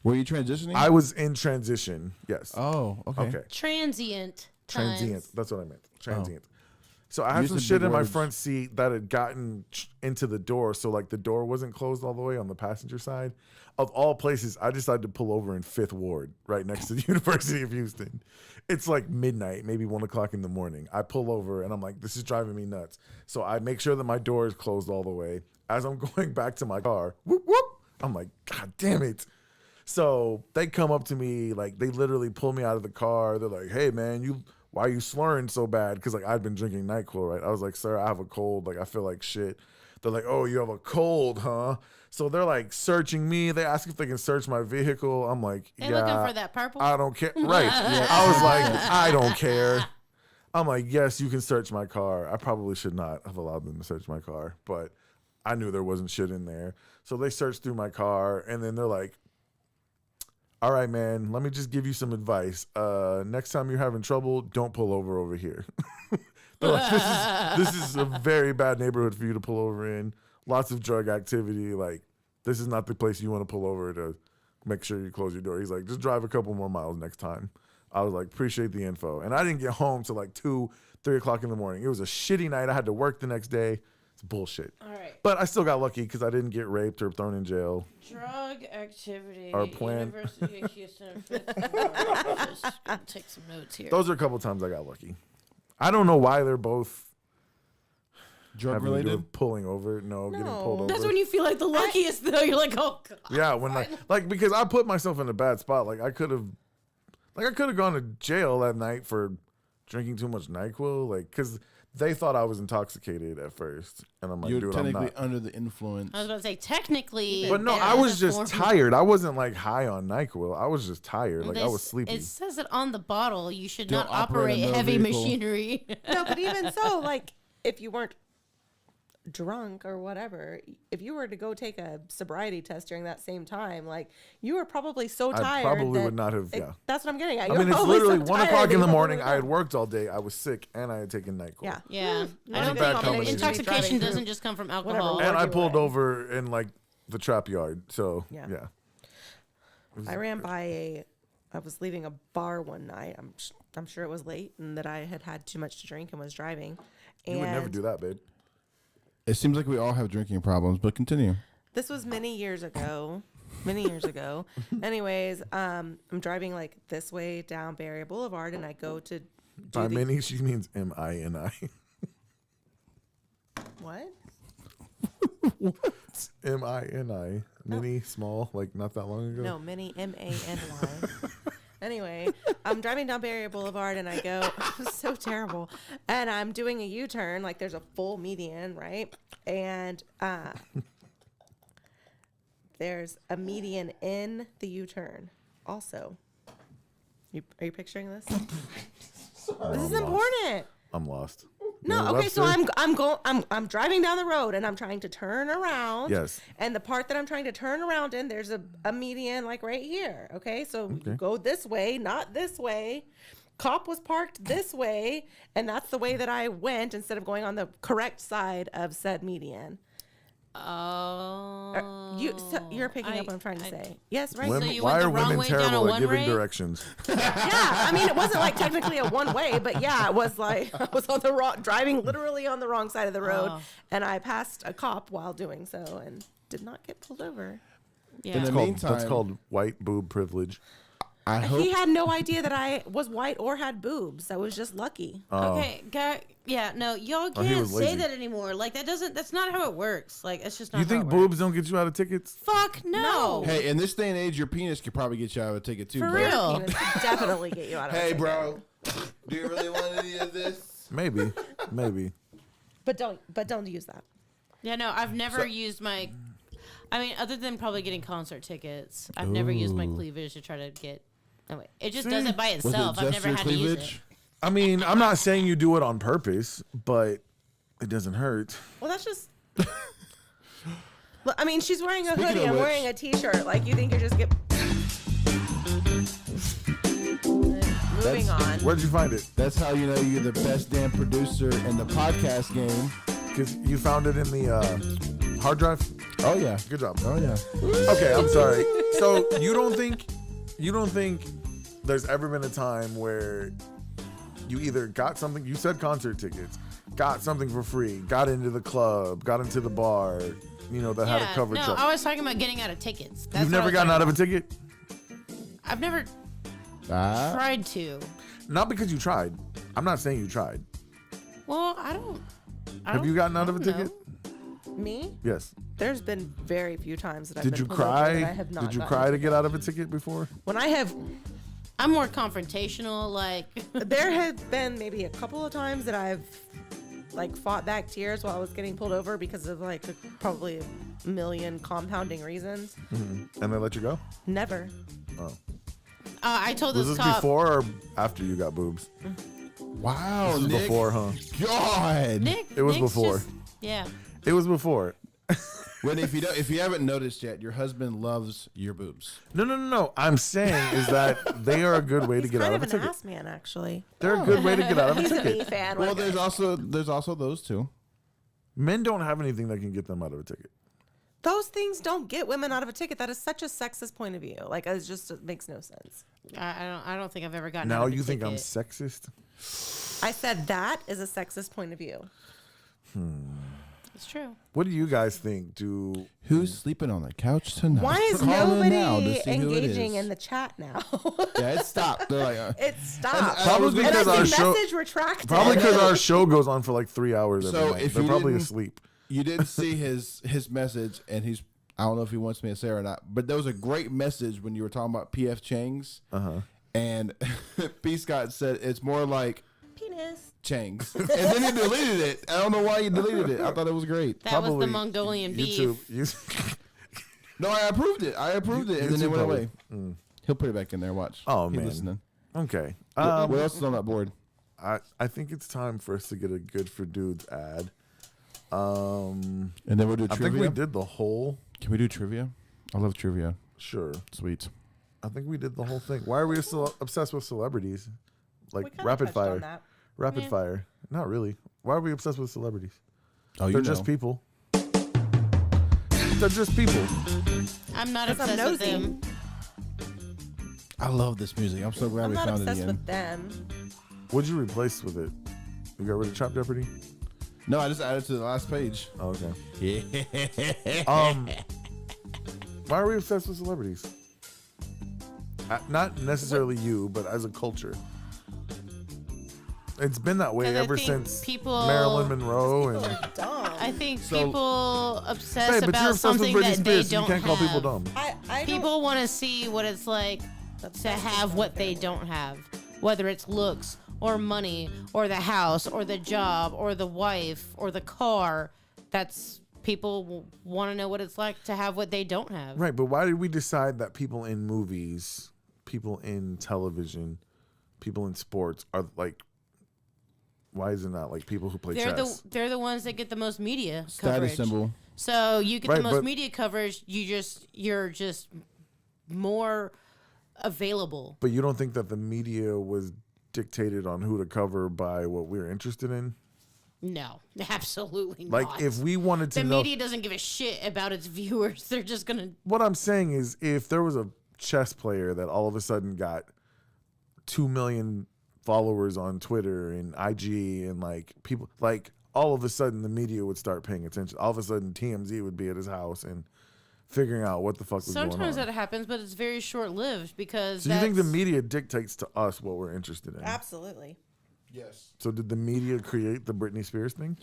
[SPEAKER 6] Were you transitioning?
[SPEAKER 4] I was in transition. Yes.
[SPEAKER 6] Oh, okay.
[SPEAKER 4] Okay.
[SPEAKER 5] Transient.
[SPEAKER 4] Transient.
[SPEAKER 5] Times.
[SPEAKER 4] That's what I meant. Transient. So I had
[SPEAKER 6] Use
[SPEAKER 4] some
[SPEAKER 6] the
[SPEAKER 4] shit
[SPEAKER 6] big
[SPEAKER 4] in my
[SPEAKER 6] words.
[SPEAKER 4] front seat that had gotten into the door. So like the door wasn't closed all the way on the passenger side. Of all places, I decided to pull over in 5th Ward, right next to the University of Houston. It's like midnight, maybe 1 o'clock in the morning. I pull over and I'm like, this is driving me nuts. So I make sure that my door is closed all the way. As I'm going back to my car, whoop, whoop, I'm like, God damn it. So they come up to me, like they literally pull me out of the car. They're like, hey man, why are you slurring so bad? Because like I'd been drinking NyQuil, right? I was like, sir, I have a cold. Like I feel like shit. They're like, oh, you have a cold, huh? So they're like searching me. They ask if they can search my vehicle. I'm like,
[SPEAKER 5] They're
[SPEAKER 4] yeah.
[SPEAKER 5] looking for that purple.
[SPEAKER 4] I don't care. Right. I was like, I don't care. I'm like, yes, you can search my car. I probably should not have allowed them to search my car, but I knew there wasn't shit in there. So they searched through my car, and then they're like, all right, man, let me just give you some advice. Next time you're having trouble, don't pull over here. They're like, this is a very bad neighborhood for you to pull over in. Lots of drug activity. Like, this is not the place you want to pull over to make sure you close your door. He's like, just drive a couple more miles next time. I was like, appreciate the info. And I didn't get home till like 2, 3 o'clock in the morning. It was a shitty night. I had to work the next day. It's bullshit.
[SPEAKER 5] All right.
[SPEAKER 4] But I still got lucky because I didn't get raped or thrown in jail.
[SPEAKER 5] Drug activity.
[SPEAKER 4] Our plan-
[SPEAKER 5] University of Houston. Just gonna take some notes here.
[SPEAKER 4] Those are a couple times I got lucky. I don't know why they're both
[SPEAKER 6] Drug
[SPEAKER 4] having to do
[SPEAKER 6] related?
[SPEAKER 4] with pulling over. No, getting
[SPEAKER 7] No.
[SPEAKER 4] pulled over.
[SPEAKER 5] That's when you feel like the luckiest, though. You're like, oh god.
[SPEAKER 4] Yeah, when like because I put myself in a bad spot. Like I could have gone to jail that night for drinking too much NyQuil. Like because they thought I was intoxicated at first, and I'm like,
[SPEAKER 6] You're
[SPEAKER 4] dude, I'm
[SPEAKER 6] technically
[SPEAKER 4] not.
[SPEAKER 6] under the influence.
[SPEAKER 5] I was about to say, technically.
[SPEAKER 4] But no,
[SPEAKER 5] there
[SPEAKER 4] I
[SPEAKER 5] is
[SPEAKER 4] was
[SPEAKER 5] a
[SPEAKER 4] just
[SPEAKER 5] form-
[SPEAKER 4] tired. I wasn't like high on NyQuil. I was just tired. Like I was
[SPEAKER 5] This-
[SPEAKER 4] sleepy.
[SPEAKER 5] It says it on the bottle. You should
[SPEAKER 6] Don't
[SPEAKER 5] not
[SPEAKER 6] operate
[SPEAKER 5] operate
[SPEAKER 6] a motor
[SPEAKER 5] heavy
[SPEAKER 6] vehicle.
[SPEAKER 5] machinery.
[SPEAKER 7] No, but even so, like, if you weren't drunk or whatever, if you were to go take a sobriety test during that same time, like, you were probably so
[SPEAKER 4] I
[SPEAKER 7] tired.
[SPEAKER 4] probably
[SPEAKER 7] that
[SPEAKER 4] would not have.
[SPEAKER 7] it-
[SPEAKER 4] Yeah.
[SPEAKER 7] That's what I'm getting at.
[SPEAKER 4] I
[SPEAKER 7] You
[SPEAKER 4] mean,
[SPEAKER 7] were
[SPEAKER 4] it's
[SPEAKER 7] probably
[SPEAKER 4] literally
[SPEAKER 7] so
[SPEAKER 4] 1
[SPEAKER 7] tired
[SPEAKER 4] o'clock
[SPEAKER 7] that
[SPEAKER 4] in
[SPEAKER 7] you
[SPEAKER 4] the morning.
[SPEAKER 7] probably
[SPEAKER 4] I had
[SPEAKER 7] would
[SPEAKER 4] worked all day. I was sick, and I had taken NyQuil.
[SPEAKER 7] Yeah.
[SPEAKER 5] Yeah, I
[SPEAKER 4] a
[SPEAKER 5] don't
[SPEAKER 4] bad
[SPEAKER 5] think
[SPEAKER 4] combination.
[SPEAKER 5] intoxication
[SPEAKER 7] Driving
[SPEAKER 5] doesn't
[SPEAKER 7] through
[SPEAKER 5] just come from
[SPEAKER 7] whatever
[SPEAKER 5] alcohol.
[SPEAKER 4] And I
[SPEAKER 7] you
[SPEAKER 4] pulled
[SPEAKER 7] were in.
[SPEAKER 4] over in like the trap yard. So
[SPEAKER 7] Yeah.
[SPEAKER 4] yeah.
[SPEAKER 7] I ran by I was leaving a bar one night. I'm sure it was late and that I had too much to drink and was driving. And
[SPEAKER 4] You would never do that, babe.
[SPEAKER 6] It seems like we all have drinking problems, but continue.
[SPEAKER 7] this was many years ago. Anyways, I'm driving like this way down Barrier Boulevard, and I go to do
[SPEAKER 4] By
[SPEAKER 7] the,
[SPEAKER 4] mini, she means M-I-N-I.
[SPEAKER 7] what?
[SPEAKER 4] M-I-N-I. Mini, small, like not that long ago.
[SPEAKER 7] No, mini M-A-N-Y. Anyway, I'm driving down Barrier Boulevard and I go, it was so terrible. And I'm doing a U-turn, like there's a full median, right? And there's a median in the U-turn also. Are you picturing this? This is important.
[SPEAKER 4] I'm lost.
[SPEAKER 7] No,
[SPEAKER 4] You're
[SPEAKER 7] okay, so
[SPEAKER 4] Webster?
[SPEAKER 7] I'm driving down the road and I'm trying to turn around.
[SPEAKER 4] Yes.
[SPEAKER 7] And the part that I'm trying to turn around in, there's a median like right here. Okay, so you go this way, not this way. Cop was parked this way, and that's the way that I went instead of going on the correct side of said median.
[SPEAKER 5] Oh.
[SPEAKER 7] You're picking up what I'm trying to say. Yes, right.
[SPEAKER 4] Women,
[SPEAKER 5] So you
[SPEAKER 4] why
[SPEAKER 5] went the
[SPEAKER 4] are
[SPEAKER 5] wrong
[SPEAKER 4] women
[SPEAKER 5] way down a
[SPEAKER 4] terrible at giving
[SPEAKER 5] one-way?
[SPEAKER 4] directions?
[SPEAKER 7] Yeah, I mean, it wasn't like technically a one way, but yeah, it was like I was on the wrong, driving literally on the wrong side of the road, and I passed a cop while doing so and did not get pulled over.
[SPEAKER 5] Yeah.
[SPEAKER 6] In the
[SPEAKER 4] That's
[SPEAKER 6] meantime,
[SPEAKER 4] called white boob privilege.
[SPEAKER 6] I hope
[SPEAKER 7] He had no idea that I was white or had boobs. I was just lucky.
[SPEAKER 5] Okay, yeah, no, y'all
[SPEAKER 4] Oh, he
[SPEAKER 5] can't
[SPEAKER 4] was
[SPEAKER 5] say
[SPEAKER 4] lazy.
[SPEAKER 5] that anymore. Like that's not how it works. Like it's just not
[SPEAKER 4] You
[SPEAKER 5] how
[SPEAKER 4] think
[SPEAKER 5] it
[SPEAKER 4] boobs
[SPEAKER 5] works.
[SPEAKER 4] don't get you out of tickets?
[SPEAKER 5] Fuck no.
[SPEAKER 6] Hey, in this day and age, your penis could probably get you out of a ticket too.
[SPEAKER 5] For
[SPEAKER 6] bro.
[SPEAKER 5] real.
[SPEAKER 7] Penis could definitely get you out of
[SPEAKER 6] Hey,
[SPEAKER 7] it.
[SPEAKER 6] bro, do you really want any of this?
[SPEAKER 4] Maybe.
[SPEAKER 7] But don't use that.
[SPEAKER 5] Yeah, no, I've never used my. I mean, other than probably getting concert tickets, I've never used my cleavage to try to get. No, wait, it just does it by
[SPEAKER 6] Was
[SPEAKER 5] itself.
[SPEAKER 6] it
[SPEAKER 5] I've
[SPEAKER 6] just
[SPEAKER 5] never
[SPEAKER 6] your
[SPEAKER 5] had to use it.
[SPEAKER 6] cleavage?
[SPEAKER 4] I mean, I'm not saying you do it on purpose, but it doesn't hurt.
[SPEAKER 7] Well, that's just. Well, I mean, she's wearing a
[SPEAKER 6] Speaking
[SPEAKER 7] hoodie.
[SPEAKER 6] of
[SPEAKER 7] I'm
[SPEAKER 6] which-
[SPEAKER 7] wearing a t-shirt. Like, you think you're just get. Moving on.
[SPEAKER 4] Where'd you find it?
[SPEAKER 6] That's how you know you're the best damn producer in the podcast game.
[SPEAKER 4] Because you found it in the hard drive?
[SPEAKER 6] Oh yeah.
[SPEAKER 4] Good job.
[SPEAKER 6] Oh yeah.
[SPEAKER 4] Okay, I'm sorry. So you don't think there's ever been a time where you either got something, you said concert tickets, got something for free, got into the club, got into the bar, that had a cover
[SPEAKER 5] no,
[SPEAKER 4] truck.
[SPEAKER 5] I was talking about getting out of tickets. That's
[SPEAKER 4] You've
[SPEAKER 5] what I
[SPEAKER 4] never
[SPEAKER 5] was
[SPEAKER 4] gotten out
[SPEAKER 5] talking
[SPEAKER 4] of a ticket?
[SPEAKER 5] about. I've never
[SPEAKER 6] Ah.
[SPEAKER 5] tried to.
[SPEAKER 4] Not because you tried. I'm not saying you tried.
[SPEAKER 5] Well, I don't.
[SPEAKER 4] Have you gotten out of a
[SPEAKER 5] I don't
[SPEAKER 4] ticket?
[SPEAKER 7] Me?
[SPEAKER 4] Yes.
[SPEAKER 7] There's been very few times that I've
[SPEAKER 4] Did
[SPEAKER 7] been
[SPEAKER 4] you
[SPEAKER 7] pulled over
[SPEAKER 4] cry?
[SPEAKER 7] that I have not
[SPEAKER 4] Did you
[SPEAKER 7] gotten
[SPEAKER 4] cry
[SPEAKER 7] a
[SPEAKER 4] to
[SPEAKER 7] ticket.
[SPEAKER 4] get out of a ticket before?
[SPEAKER 7] When I have,
[SPEAKER 5] I'm more confrontational. Like
[SPEAKER 7] there have been maybe a couple of times that I've like fought back tears while I was getting pulled over because of like probably a million compounding reasons.
[SPEAKER 4] And they let you go?
[SPEAKER 7] Never.
[SPEAKER 5] I told
[SPEAKER 4] Was
[SPEAKER 5] this
[SPEAKER 4] this
[SPEAKER 5] cop.
[SPEAKER 4] before or after you got boobs?
[SPEAKER 6] Wow,
[SPEAKER 4] This was
[SPEAKER 6] Nick.
[SPEAKER 4] before, huh?
[SPEAKER 6] God.
[SPEAKER 5] Nick,
[SPEAKER 4] It was
[SPEAKER 5] Nick's
[SPEAKER 4] before.
[SPEAKER 5] just- yeah.
[SPEAKER 4] It was before.
[SPEAKER 6] Whitney, if you haven't noticed yet, your husband loves your boobs.
[SPEAKER 4] No. I'm saying is that they are a good way to
[SPEAKER 7] He's
[SPEAKER 4] get out
[SPEAKER 7] kind
[SPEAKER 4] of
[SPEAKER 7] of
[SPEAKER 4] a
[SPEAKER 7] an
[SPEAKER 4] ticket.
[SPEAKER 7] ass man, actually.
[SPEAKER 4] They're a good way to get out of a
[SPEAKER 7] He's a me
[SPEAKER 4] ticket.
[SPEAKER 7] fan.
[SPEAKER 6] Well,
[SPEAKER 7] like,
[SPEAKER 6] there's also those two.
[SPEAKER 4] Men don't have anything that can get them out of a ticket.
[SPEAKER 7] those things don't get women out of a ticket. That is such a sexist point of view. Like, it makes no sense.
[SPEAKER 5] I don't think I've ever gotten.
[SPEAKER 4] Now
[SPEAKER 5] out of a
[SPEAKER 4] you think I'm
[SPEAKER 5] ticket.
[SPEAKER 4] sexist?
[SPEAKER 7] I said that is a sexist point of view.
[SPEAKER 5] It's true.
[SPEAKER 4] What do you guys think?
[SPEAKER 6] Who's sleeping on the couch tonight?
[SPEAKER 7] Why is
[SPEAKER 6] Call in now
[SPEAKER 7] nobody
[SPEAKER 6] to see who it
[SPEAKER 7] engaging
[SPEAKER 6] is.
[SPEAKER 7] in the chat now?
[SPEAKER 6] Yeah, it stopped. They're like,
[SPEAKER 7] It stopped.
[SPEAKER 4] Probably
[SPEAKER 7] And I
[SPEAKER 4] because our
[SPEAKER 7] see
[SPEAKER 4] show
[SPEAKER 7] message retracted.
[SPEAKER 4] probably because our show goes on for like 3 hours every
[SPEAKER 6] So
[SPEAKER 4] night.
[SPEAKER 6] if
[SPEAKER 4] They're
[SPEAKER 6] you
[SPEAKER 4] probably
[SPEAKER 6] didn't-
[SPEAKER 4] asleep.
[SPEAKER 6] you didn't see his message, and I don't know if he wants me to say it or not, but there was a great message when you were talking about PF Chang's. And P. Scott said it's more like
[SPEAKER 7] penis.
[SPEAKER 6] Chang's. And then he deleted it. I don't know why he deleted it. I thought it was great.
[SPEAKER 5] That was
[SPEAKER 4] Probably
[SPEAKER 5] the Mongolian
[SPEAKER 4] YouTube.
[SPEAKER 5] beef.
[SPEAKER 6] No, I approved it. And then it
[SPEAKER 4] YouTube
[SPEAKER 6] went
[SPEAKER 4] probably.
[SPEAKER 6] away. He'll put it back in there. Watch.
[SPEAKER 4] Oh,
[SPEAKER 6] He's
[SPEAKER 4] man.
[SPEAKER 6] listening.
[SPEAKER 4] Okay.
[SPEAKER 6] What else is on that board?
[SPEAKER 4] I think it's time for us to get a good for dudes ad.
[SPEAKER 6] And then we'll do
[SPEAKER 4] I
[SPEAKER 6] trivia.
[SPEAKER 4] think we did the whole.
[SPEAKER 6] Can we do trivia? I love trivia.
[SPEAKER 4] Sure.
[SPEAKER 6] Sweet.
[SPEAKER 4] I think we did the whole thing. Why are we still obsessed with celebrities?
[SPEAKER 7] We
[SPEAKER 4] Like
[SPEAKER 7] kinda
[SPEAKER 4] rapid
[SPEAKER 7] touched on
[SPEAKER 4] fire.
[SPEAKER 7] that.
[SPEAKER 4] Rapid fire. Not really. Why are we obsessed with celebrities?
[SPEAKER 6] Oh,
[SPEAKER 4] They're just people. They're just people.
[SPEAKER 5] I'm not
[SPEAKER 7] 'Cause I'm
[SPEAKER 5] obsessed with
[SPEAKER 7] nosy.
[SPEAKER 5] them.
[SPEAKER 6] I love this music. I'm so glad
[SPEAKER 7] I'm
[SPEAKER 6] we
[SPEAKER 7] not
[SPEAKER 6] found it
[SPEAKER 7] obsessed
[SPEAKER 6] again.
[SPEAKER 7] with them.
[SPEAKER 4] What'd you replace with it? You got rid of Trap Jeopardy?
[SPEAKER 6] No, I just added to the last page.
[SPEAKER 4] Oh, okay.
[SPEAKER 6] Yeah.
[SPEAKER 4] Why are we obsessed with celebrities? Not necessarily you, but as a culture. It's been that way
[SPEAKER 5] 'Cause I
[SPEAKER 4] ever
[SPEAKER 5] think
[SPEAKER 4] since
[SPEAKER 5] people-
[SPEAKER 4] Marilyn Monroe and.
[SPEAKER 7] Dumb.
[SPEAKER 5] I think
[SPEAKER 6] So-
[SPEAKER 5] people obsess
[SPEAKER 4] Hey, but you're
[SPEAKER 5] about
[SPEAKER 4] obsessed with
[SPEAKER 5] something
[SPEAKER 4] Britney
[SPEAKER 5] that they
[SPEAKER 4] Spears. So you
[SPEAKER 5] don't
[SPEAKER 4] can't call
[SPEAKER 5] have.
[SPEAKER 4] people dumb.
[SPEAKER 7] I
[SPEAKER 5] People want to see what it's like to have what they don't have, whether it's looks or money or the house or the job or the wife or the car. That's people want to know what it's like to have what they don't have.
[SPEAKER 4] Right, but why did we decide that people in movies, people in television, people in sports are like Why is it not like people who play
[SPEAKER 5] They're
[SPEAKER 4] chess?
[SPEAKER 5] the ones that get the most media
[SPEAKER 6] Status
[SPEAKER 5] coverage.
[SPEAKER 6] symbol.
[SPEAKER 5] So you get
[SPEAKER 4] Right,
[SPEAKER 5] the most
[SPEAKER 4] but-
[SPEAKER 5] media coverage. You're just more available.
[SPEAKER 4] But you don't think that the media was dictated on who to cover by what we're interested in?
[SPEAKER 5] No, absolutely
[SPEAKER 4] Like,
[SPEAKER 5] not.
[SPEAKER 4] if we wanted to
[SPEAKER 5] the
[SPEAKER 4] know,
[SPEAKER 5] media doesn't give a shit about its viewers. They're just gonna.
[SPEAKER 4] what I'm saying is, if there was a chess player that all of a sudden got 2 million followers on Twitter and IG and like people, like all of a sudden the media would start paying attention. All of a sudden TMZ would be at his house and figuring out what the fuck was going on.
[SPEAKER 5] Sometimes that happens, but it's very short lived because.
[SPEAKER 4] So you think the media dictates to us what we're interested in?
[SPEAKER 7] Absolutely.
[SPEAKER 6] Yes.
[SPEAKER 4] So did the media create the Britney Spears thing?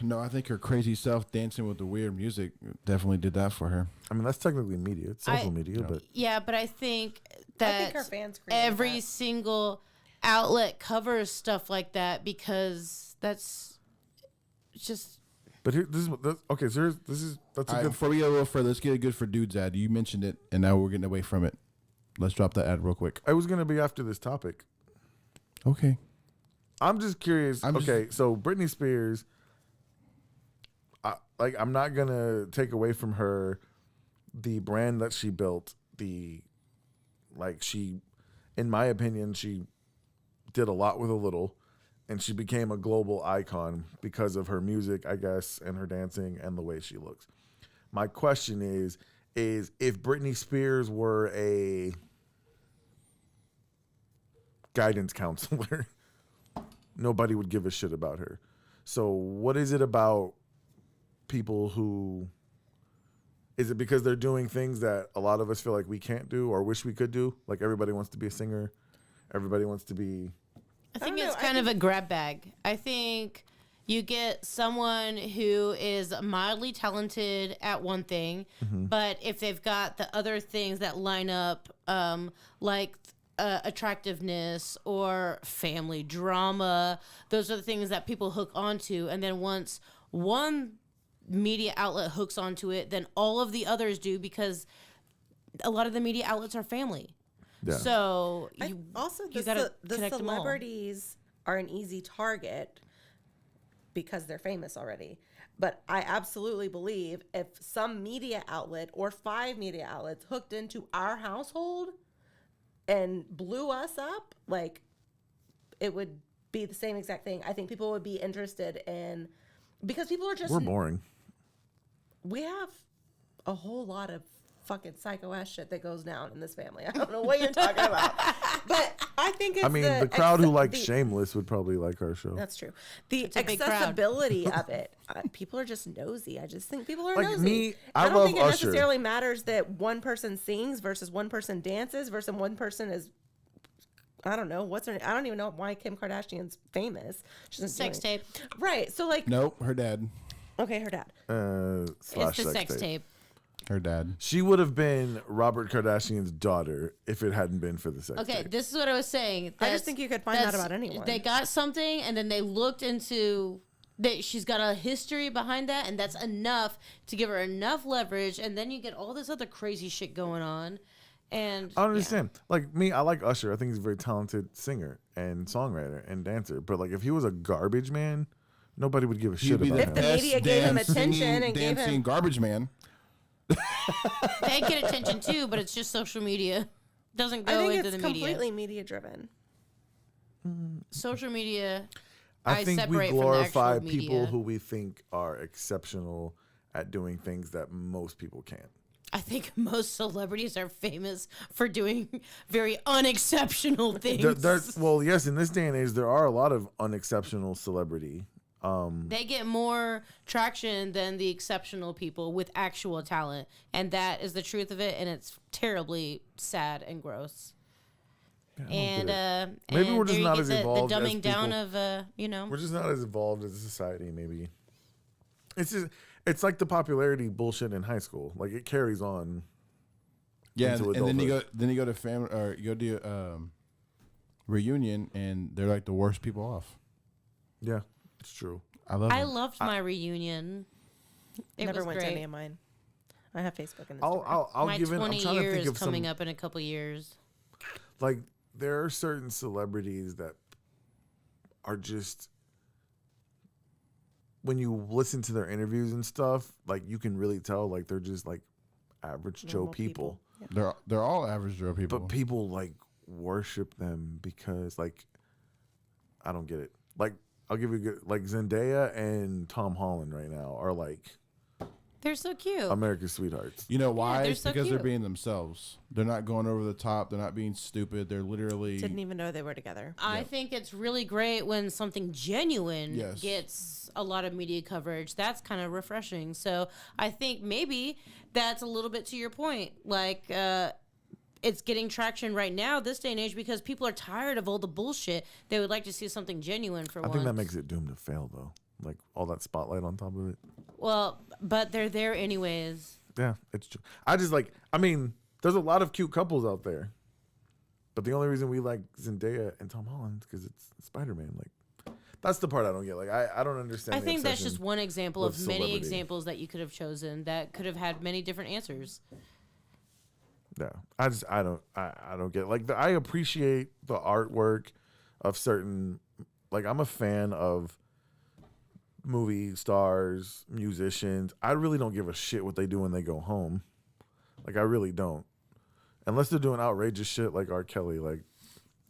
[SPEAKER 6] No, I think her crazy self dancing with the weird music definitely did that for her.
[SPEAKER 4] I mean, that's technically media. It's social media, but
[SPEAKER 5] Yeah, but I think that
[SPEAKER 7] her fans created
[SPEAKER 5] every
[SPEAKER 7] that.
[SPEAKER 5] single outlet covers stuff like that because that's just.
[SPEAKER 4] but here, this is what okay. So that's a
[SPEAKER 6] All right,
[SPEAKER 4] good.
[SPEAKER 6] before we get a little further, let's get a good for dudes ad. You mentioned it, and now we're getting away from it. Let's drop that ad real quick.
[SPEAKER 4] I was gonna be after this topic.
[SPEAKER 6] Okay.
[SPEAKER 4] I'm just curious.
[SPEAKER 6] I'm just-
[SPEAKER 4] Okay, so Britney Spears, I'm not gonna take away from her the brand that she built. She, in my opinion, she did a lot with a little, and she became a global icon because of her music, I guess, and her dancing and the way she looks. My question is if Britney Spears were a guidance counselor, nobody would give a shit about her. So what is it about people who, is it because they're doing things that a lot of us feel like we can't do or wish we could do? Like everybody wants to be a singer. Everybody wants to be.
[SPEAKER 5] I think
[SPEAKER 7] don't
[SPEAKER 5] it's
[SPEAKER 7] know,
[SPEAKER 5] kind of a grab bag. I think you get someone who is mildly talented at one thing, but if they've got the other things that line up, like attractiveness or family drama, those are the things that people hook onto. And then once one media outlet hooks onto it, then all of the others do because a lot of the media outlets are family.
[SPEAKER 4] Yeah.
[SPEAKER 5] So
[SPEAKER 7] Also,
[SPEAKER 5] you
[SPEAKER 7] the
[SPEAKER 5] gotta
[SPEAKER 7] the
[SPEAKER 5] connect them all.
[SPEAKER 7] celebrities are an easy target because they're famous already. But I absolutely believe if some media outlet or 5 media outlets hooked into our household and blew us up, like it would be the same exact thing. I think people would be interested in, because people are just,
[SPEAKER 4] We're boring.
[SPEAKER 7] we have a whole lot of fucking psycho ass shit that goes down in this family. I don't know what you're talking about, but I think it's
[SPEAKER 4] The crowd who likes
[SPEAKER 7] the-
[SPEAKER 4] Shameless would probably like our show.
[SPEAKER 7] That's true. The
[SPEAKER 5] a big crowd.
[SPEAKER 7] accessibility of it. People are just nosy. I just think people are
[SPEAKER 4] Like
[SPEAKER 7] nosy.
[SPEAKER 4] me, I
[SPEAKER 7] don't
[SPEAKER 4] love
[SPEAKER 7] think it
[SPEAKER 4] Usher.
[SPEAKER 7] necessarily matters that one person sings versus one person dances versus one person is. I don't know what's her. I don't even know why Kim Kardashian's famous. She doesn't do
[SPEAKER 5] sex
[SPEAKER 7] anything.
[SPEAKER 5] tape.
[SPEAKER 7] Right. So like,
[SPEAKER 6] Nope, her dad.
[SPEAKER 7] okay, her dad.
[SPEAKER 4] Slash
[SPEAKER 5] It's the sex tape.
[SPEAKER 6] Her dad.
[SPEAKER 4] She would have been Robert Kardashian's daughter if it hadn't been for the sex
[SPEAKER 5] Okay,
[SPEAKER 4] tape.
[SPEAKER 5] this is what I was saying.
[SPEAKER 7] I just think you could find that about anyone.
[SPEAKER 5] They got something, and then they looked into that. She's got a history behind that, and that's enough to give her enough leverage. And then you get all this other crazy shit going on. And
[SPEAKER 4] I don't understand. Like me, I like Usher. I think he's a very talented singer and songwriter and dancer. But like, if he was a garbage man, nobody would give a shit
[SPEAKER 6] He'd be
[SPEAKER 4] about
[SPEAKER 6] the
[SPEAKER 4] him.
[SPEAKER 7] the media gave him
[SPEAKER 6] damn
[SPEAKER 7] attention
[SPEAKER 6] singing,
[SPEAKER 7] and gave
[SPEAKER 6] dancing
[SPEAKER 7] him-
[SPEAKER 6] garbage man.
[SPEAKER 5] they get attention too, but it's just social media. Doesn't
[SPEAKER 7] I
[SPEAKER 5] go
[SPEAKER 7] think
[SPEAKER 5] into
[SPEAKER 7] it's
[SPEAKER 5] the media.
[SPEAKER 7] completely media driven.
[SPEAKER 5] Social media.
[SPEAKER 4] I think we
[SPEAKER 5] separate from the
[SPEAKER 4] glorify
[SPEAKER 5] actual
[SPEAKER 4] people
[SPEAKER 5] media.
[SPEAKER 4] who we think are exceptional at doing things that most people can't.
[SPEAKER 5] I think most celebrities are famous for doing very unexceptional things.
[SPEAKER 4] Well, yes, in this day and age, there are a lot of unexceptional celebrity.
[SPEAKER 5] They get more traction than the exceptional people with actual talent, and that is the truth of it. And it's terribly sad and gross. And
[SPEAKER 4] Maybe
[SPEAKER 5] and
[SPEAKER 4] we're just
[SPEAKER 5] there you
[SPEAKER 4] not
[SPEAKER 5] get
[SPEAKER 4] as
[SPEAKER 5] the
[SPEAKER 4] evolved as
[SPEAKER 5] dumbing down
[SPEAKER 4] people.
[SPEAKER 5] of
[SPEAKER 4] We're just not as evolved as a society. Maybe it's like the popularity bullshit in high school. Like it carries on.
[SPEAKER 6] Yeah,
[SPEAKER 4] into
[SPEAKER 6] and
[SPEAKER 4] adulthood.
[SPEAKER 6] then you go to family or you go to reunion, and they're like the worst people off.
[SPEAKER 4] Yeah, it's true.
[SPEAKER 6] I love.
[SPEAKER 5] I
[SPEAKER 6] them.
[SPEAKER 5] loved my reunion. It
[SPEAKER 7] Never
[SPEAKER 5] was
[SPEAKER 7] went to
[SPEAKER 5] great.
[SPEAKER 7] any of mine. I have Facebook and
[SPEAKER 4] I'll
[SPEAKER 5] My
[SPEAKER 4] give in. I'm
[SPEAKER 5] 20
[SPEAKER 4] trying to think
[SPEAKER 5] years
[SPEAKER 4] of
[SPEAKER 5] coming
[SPEAKER 4] some.
[SPEAKER 5] up in a couple years.
[SPEAKER 4] Like there are certain celebrities that are just, when you listen to their interviews and stuff, like you can really tell like they're just like average Joe people.
[SPEAKER 6] They're all average Joe people.
[SPEAKER 4] But people like worship them because like I don't get it. Like I'll give you a good, like Zendaya and Tom Holland right now are like
[SPEAKER 5] They're so cute.
[SPEAKER 4] America's sweethearts.
[SPEAKER 6] You know why?
[SPEAKER 5] they're
[SPEAKER 6] It's
[SPEAKER 5] so
[SPEAKER 6] because they're
[SPEAKER 5] cute.
[SPEAKER 6] being themselves. They're not going over the top. They're not being stupid. They're literally.
[SPEAKER 7] Didn't even know they were together.
[SPEAKER 5] I think it's really great when something genuine
[SPEAKER 6] Yes.
[SPEAKER 5] gets a lot of media coverage. That's kind of refreshing. So I think maybe that's a little bit to your point. Like, it's getting traction right now, this day and age, because people are tired of all the bullshit. They would like to see something genuine for
[SPEAKER 4] I
[SPEAKER 5] once.
[SPEAKER 4] think that makes it doomed to fail though. Like all that spotlight on top of it.
[SPEAKER 5] Well, but they're there anyways.
[SPEAKER 4] Yeah, it's true. I just like, I mean, there's a lot of cute couples out there. But the only reason we like Zendaya and Tom Holland is because it's Spider-Man. Like, that's the part I don't get. Like, I don't understand.
[SPEAKER 5] I
[SPEAKER 4] the
[SPEAKER 5] think that's
[SPEAKER 4] obsession
[SPEAKER 5] just one example
[SPEAKER 4] with
[SPEAKER 5] of many
[SPEAKER 4] celebrity.
[SPEAKER 5] examples that you could have chosen that could have had many different answers.
[SPEAKER 4] Yeah, I don't get it. Like, I appreciate the artwork of certain, like, I'm a fan of movie stars, musicians. I really don't give a shit what they do when they go home. Like, I really don't. Unless they're doing outrageous shit like R. Kelly. Like,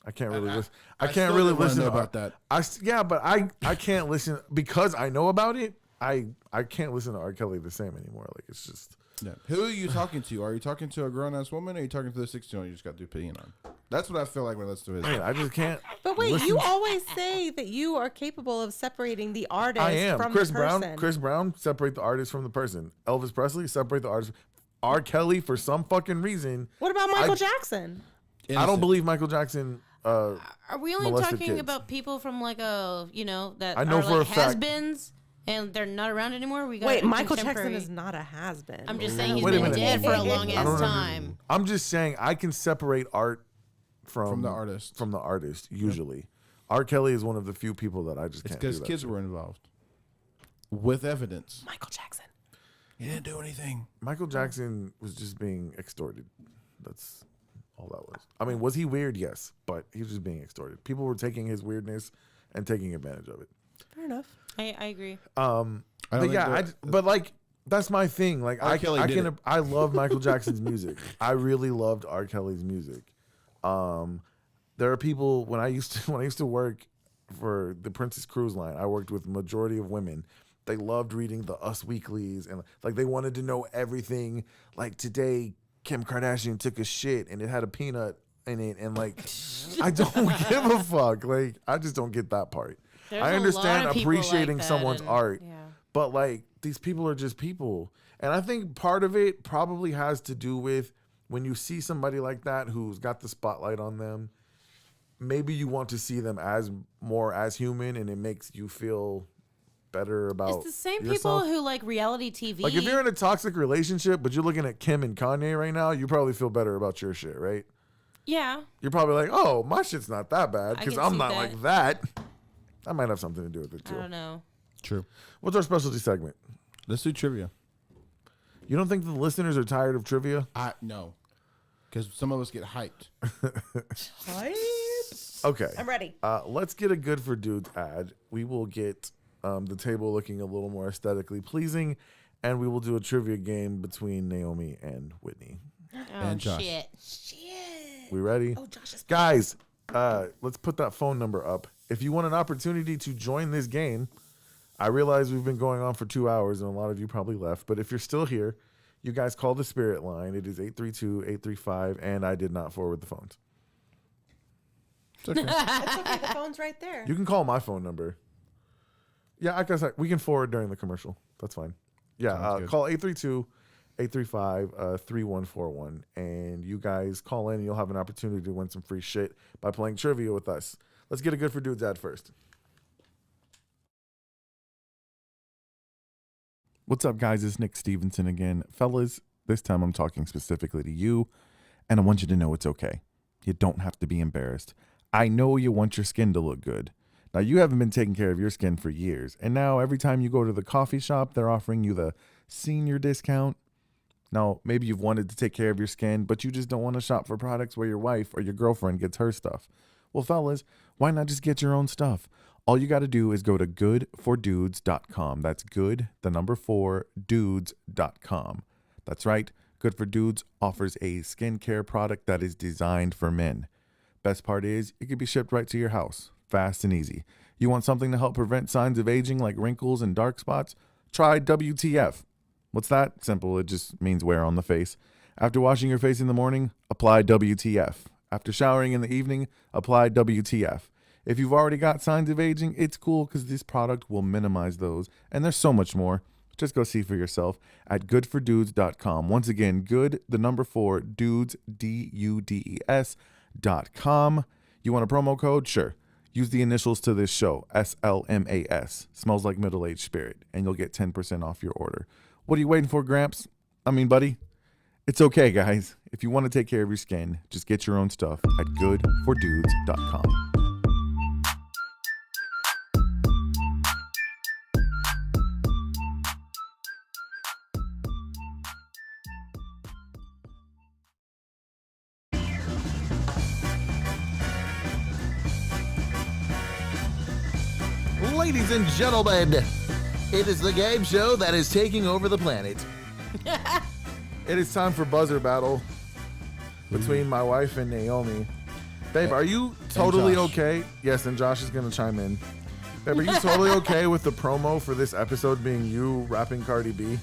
[SPEAKER 4] I can't really listen. I can't
[SPEAKER 6] still
[SPEAKER 4] really
[SPEAKER 6] didn't wanna
[SPEAKER 4] listen
[SPEAKER 6] know
[SPEAKER 4] to
[SPEAKER 6] about that.
[SPEAKER 4] But I can't listen because I know about it. I can't listen to R. Kelly the same anymore. Like, it's just.
[SPEAKER 6] Yeah. Who are you talking to? Are you talking to a grown ass woman or are you talking to the 16-year-old you just got through peeing on? That's what I feel like when I listen to his.
[SPEAKER 4] Man, I just can't.
[SPEAKER 7] But wait,
[SPEAKER 4] listen
[SPEAKER 7] you
[SPEAKER 4] to-
[SPEAKER 7] always say that you are capable of separating the artist
[SPEAKER 4] I am.
[SPEAKER 7] from
[SPEAKER 4] Chris
[SPEAKER 7] the
[SPEAKER 4] Brown.
[SPEAKER 7] person.
[SPEAKER 4] Chris Brown, separate the artist from the person. Elvis Presley, separate the artist. R. Kelly, for some fucking reason.
[SPEAKER 7] What about Michael Jackson?
[SPEAKER 4] I don't believe Michael Jackson.
[SPEAKER 5] Are we only
[SPEAKER 4] molested
[SPEAKER 5] talking
[SPEAKER 4] kids.
[SPEAKER 5] about people from like that
[SPEAKER 4] I know
[SPEAKER 5] are
[SPEAKER 4] for
[SPEAKER 5] like
[SPEAKER 4] a fact-
[SPEAKER 5] has-beens and they're not around anymore? We got
[SPEAKER 7] Wait,
[SPEAKER 5] a
[SPEAKER 7] Michael Jackson
[SPEAKER 5] contemporary-
[SPEAKER 7] is not a has-been.
[SPEAKER 5] I'm just saying he's
[SPEAKER 4] Wait a
[SPEAKER 5] been
[SPEAKER 4] minute.
[SPEAKER 5] dead for a long
[SPEAKER 4] I
[SPEAKER 5] ass
[SPEAKER 4] don't
[SPEAKER 5] time.
[SPEAKER 4] I'm just saying I can separate art from
[SPEAKER 6] the artist.
[SPEAKER 4] From the artist, usually. R. Kelly is one of the few people that I just
[SPEAKER 6] It's
[SPEAKER 4] can't do
[SPEAKER 6] because
[SPEAKER 4] that
[SPEAKER 6] kids
[SPEAKER 4] shit.
[SPEAKER 6] were involved. With evidence.
[SPEAKER 7] Michael Jackson.
[SPEAKER 6] He didn't do anything.
[SPEAKER 4] Michael Jackson was just being extorted. That's all that was. I mean, was he weird? Yes, but he was just being extorted. People were taking his weirdness and taking advantage of it.
[SPEAKER 7] Fair enough.
[SPEAKER 5] I agree.
[SPEAKER 4] But yeah, but like that's my thing. Like
[SPEAKER 6] R. Kelly did it.
[SPEAKER 4] I love Michael Jackson's music. I really loved R. Kelly's music. There are people when I used to work for the Princess Cruise Line. I worked with majority of women. They loved reading the Us Weeklies and like they wanted to know everything. Like today, Kim Kardashian took a shit and it had a peanut in it, and like I don't give a fuck. Like I just don't get that part.
[SPEAKER 5] There's
[SPEAKER 4] I
[SPEAKER 5] a
[SPEAKER 4] understand
[SPEAKER 5] lot of people
[SPEAKER 4] appreciating
[SPEAKER 5] like that,
[SPEAKER 4] someone's
[SPEAKER 5] and-
[SPEAKER 4] art,
[SPEAKER 5] yeah.
[SPEAKER 4] but like these people are just people. And I think part of it probably has to do with when you see somebody like that who's got the spotlight on them, maybe you want to see them as more as human and it makes you feel better about
[SPEAKER 5] It's the same
[SPEAKER 4] yourself.
[SPEAKER 5] people who like reality TV.
[SPEAKER 4] Like if you're in a toxic relationship, but you're looking at Kim and Kanye right now, you probably feel better about your shit, right?
[SPEAKER 5] yeah.
[SPEAKER 4] You're probably like, oh, my shit's not that bad
[SPEAKER 5] I
[SPEAKER 4] because
[SPEAKER 5] can
[SPEAKER 4] I'm
[SPEAKER 5] see
[SPEAKER 4] not
[SPEAKER 5] that.
[SPEAKER 4] like that. That might have something to do with it
[SPEAKER 5] I
[SPEAKER 4] too.
[SPEAKER 5] don't know.
[SPEAKER 6] True.
[SPEAKER 4] What's our specialty segment?
[SPEAKER 6] Let's do trivia.
[SPEAKER 4] You don't think the listeners are tired of trivia?
[SPEAKER 6] No. Because some of us get hyped.
[SPEAKER 4] Okay.
[SPEAKER 7] I'm ready.
[SPEAKER 4] Let's get a good for dudes ad. We will get the table looking a little more aesthetically pleasing, and we will do a trivia game between Naomi and Whitney.
[SPEAKER 5] Oh
[SPEAKER 6] And Josh.
[SPEAKER 5] shit.
[SPEAKER 4] We ready?
[SPEAKER 7] Oh, Josh is
[SPEAKER 4] Guys, let's put that phone number up. If you want an opportunity to join this game, I realize we've been going on for 2 hours and a lot of you probably left, but if you're still here, you guys call the Spirit line. It is 832-835, and I did not forward the phones.
[SPEAKER 6] It's okay.
[SPEAKER 7] It's okay. The phone's right there.
[SPEAKER 4] You can call my phone number. Yeah, I guess we can forward during the commercial. That's fine. Yeah,
[SPEAKER 6] Sounds good.
[SPEAKER 4] call 832-835-3141, and you guys call in and you'll have an opportunity to win some free shit by playing trivia with us. Let's get a good for dudes ad first. What's up, guys? It's Nick Stevenson again. Fellas, this time I'm talking specifically to you, and I want you to know it's okay. You don't have to be embarrassed. I know you want your skin to look good. Now, you haven't been taking care of your skin for years, and now every time you go to the coffee shop, they're offering you the senior discount. Now, maybe you've wanted to take care of your skin, but you just don't want to shop for products where your wife or your girlfriend gets her stuff. Well, fellas, why not just get your own stuff? All you got to do is go to goodfordudes.com. That's good, the number 4, dudes.com. That's right. Good for Dudes offers a skincare product that is designed for men. Best part is it can be shipped right to your house, fast and easy. You want something to help prevent signs of aging like wrinkles and dark spots? Try WTF. What's that? Simple. It just means wear on the face. After washing your face in the morning, apply WTF. After showering in the evening, apply WTF. If you've already got signs of aging, it's cool because this product will minimize those. And there's so much more. Just go see for yourself at goodfordudes.com. Once again, good, the number 4, dudes, DUDES.com. You want a promo code? Sure. Use the initials to this show, SLMAS. Smells like middle-aged spirit. And you'll get 10% off your order. What are you waiting for, Gramps? I mean, buddy. It's okay, guys. If you want to take care of your skin, just get your own stuff at goodfordudes.com.
[SPEAKER 9] Ladies and gentlemen, it is the game show that is taking over the planet.
[SPEAKER 4] It is time for buzzer battle between my wife and Naomi. Babe, are you totally
[SPEAKER 6] Josh.
[SPEAKER 4] okay? Yes, and Josh is going to chime in. Babe, are you totally okay with the promo for this episode being you rapping Cardi B?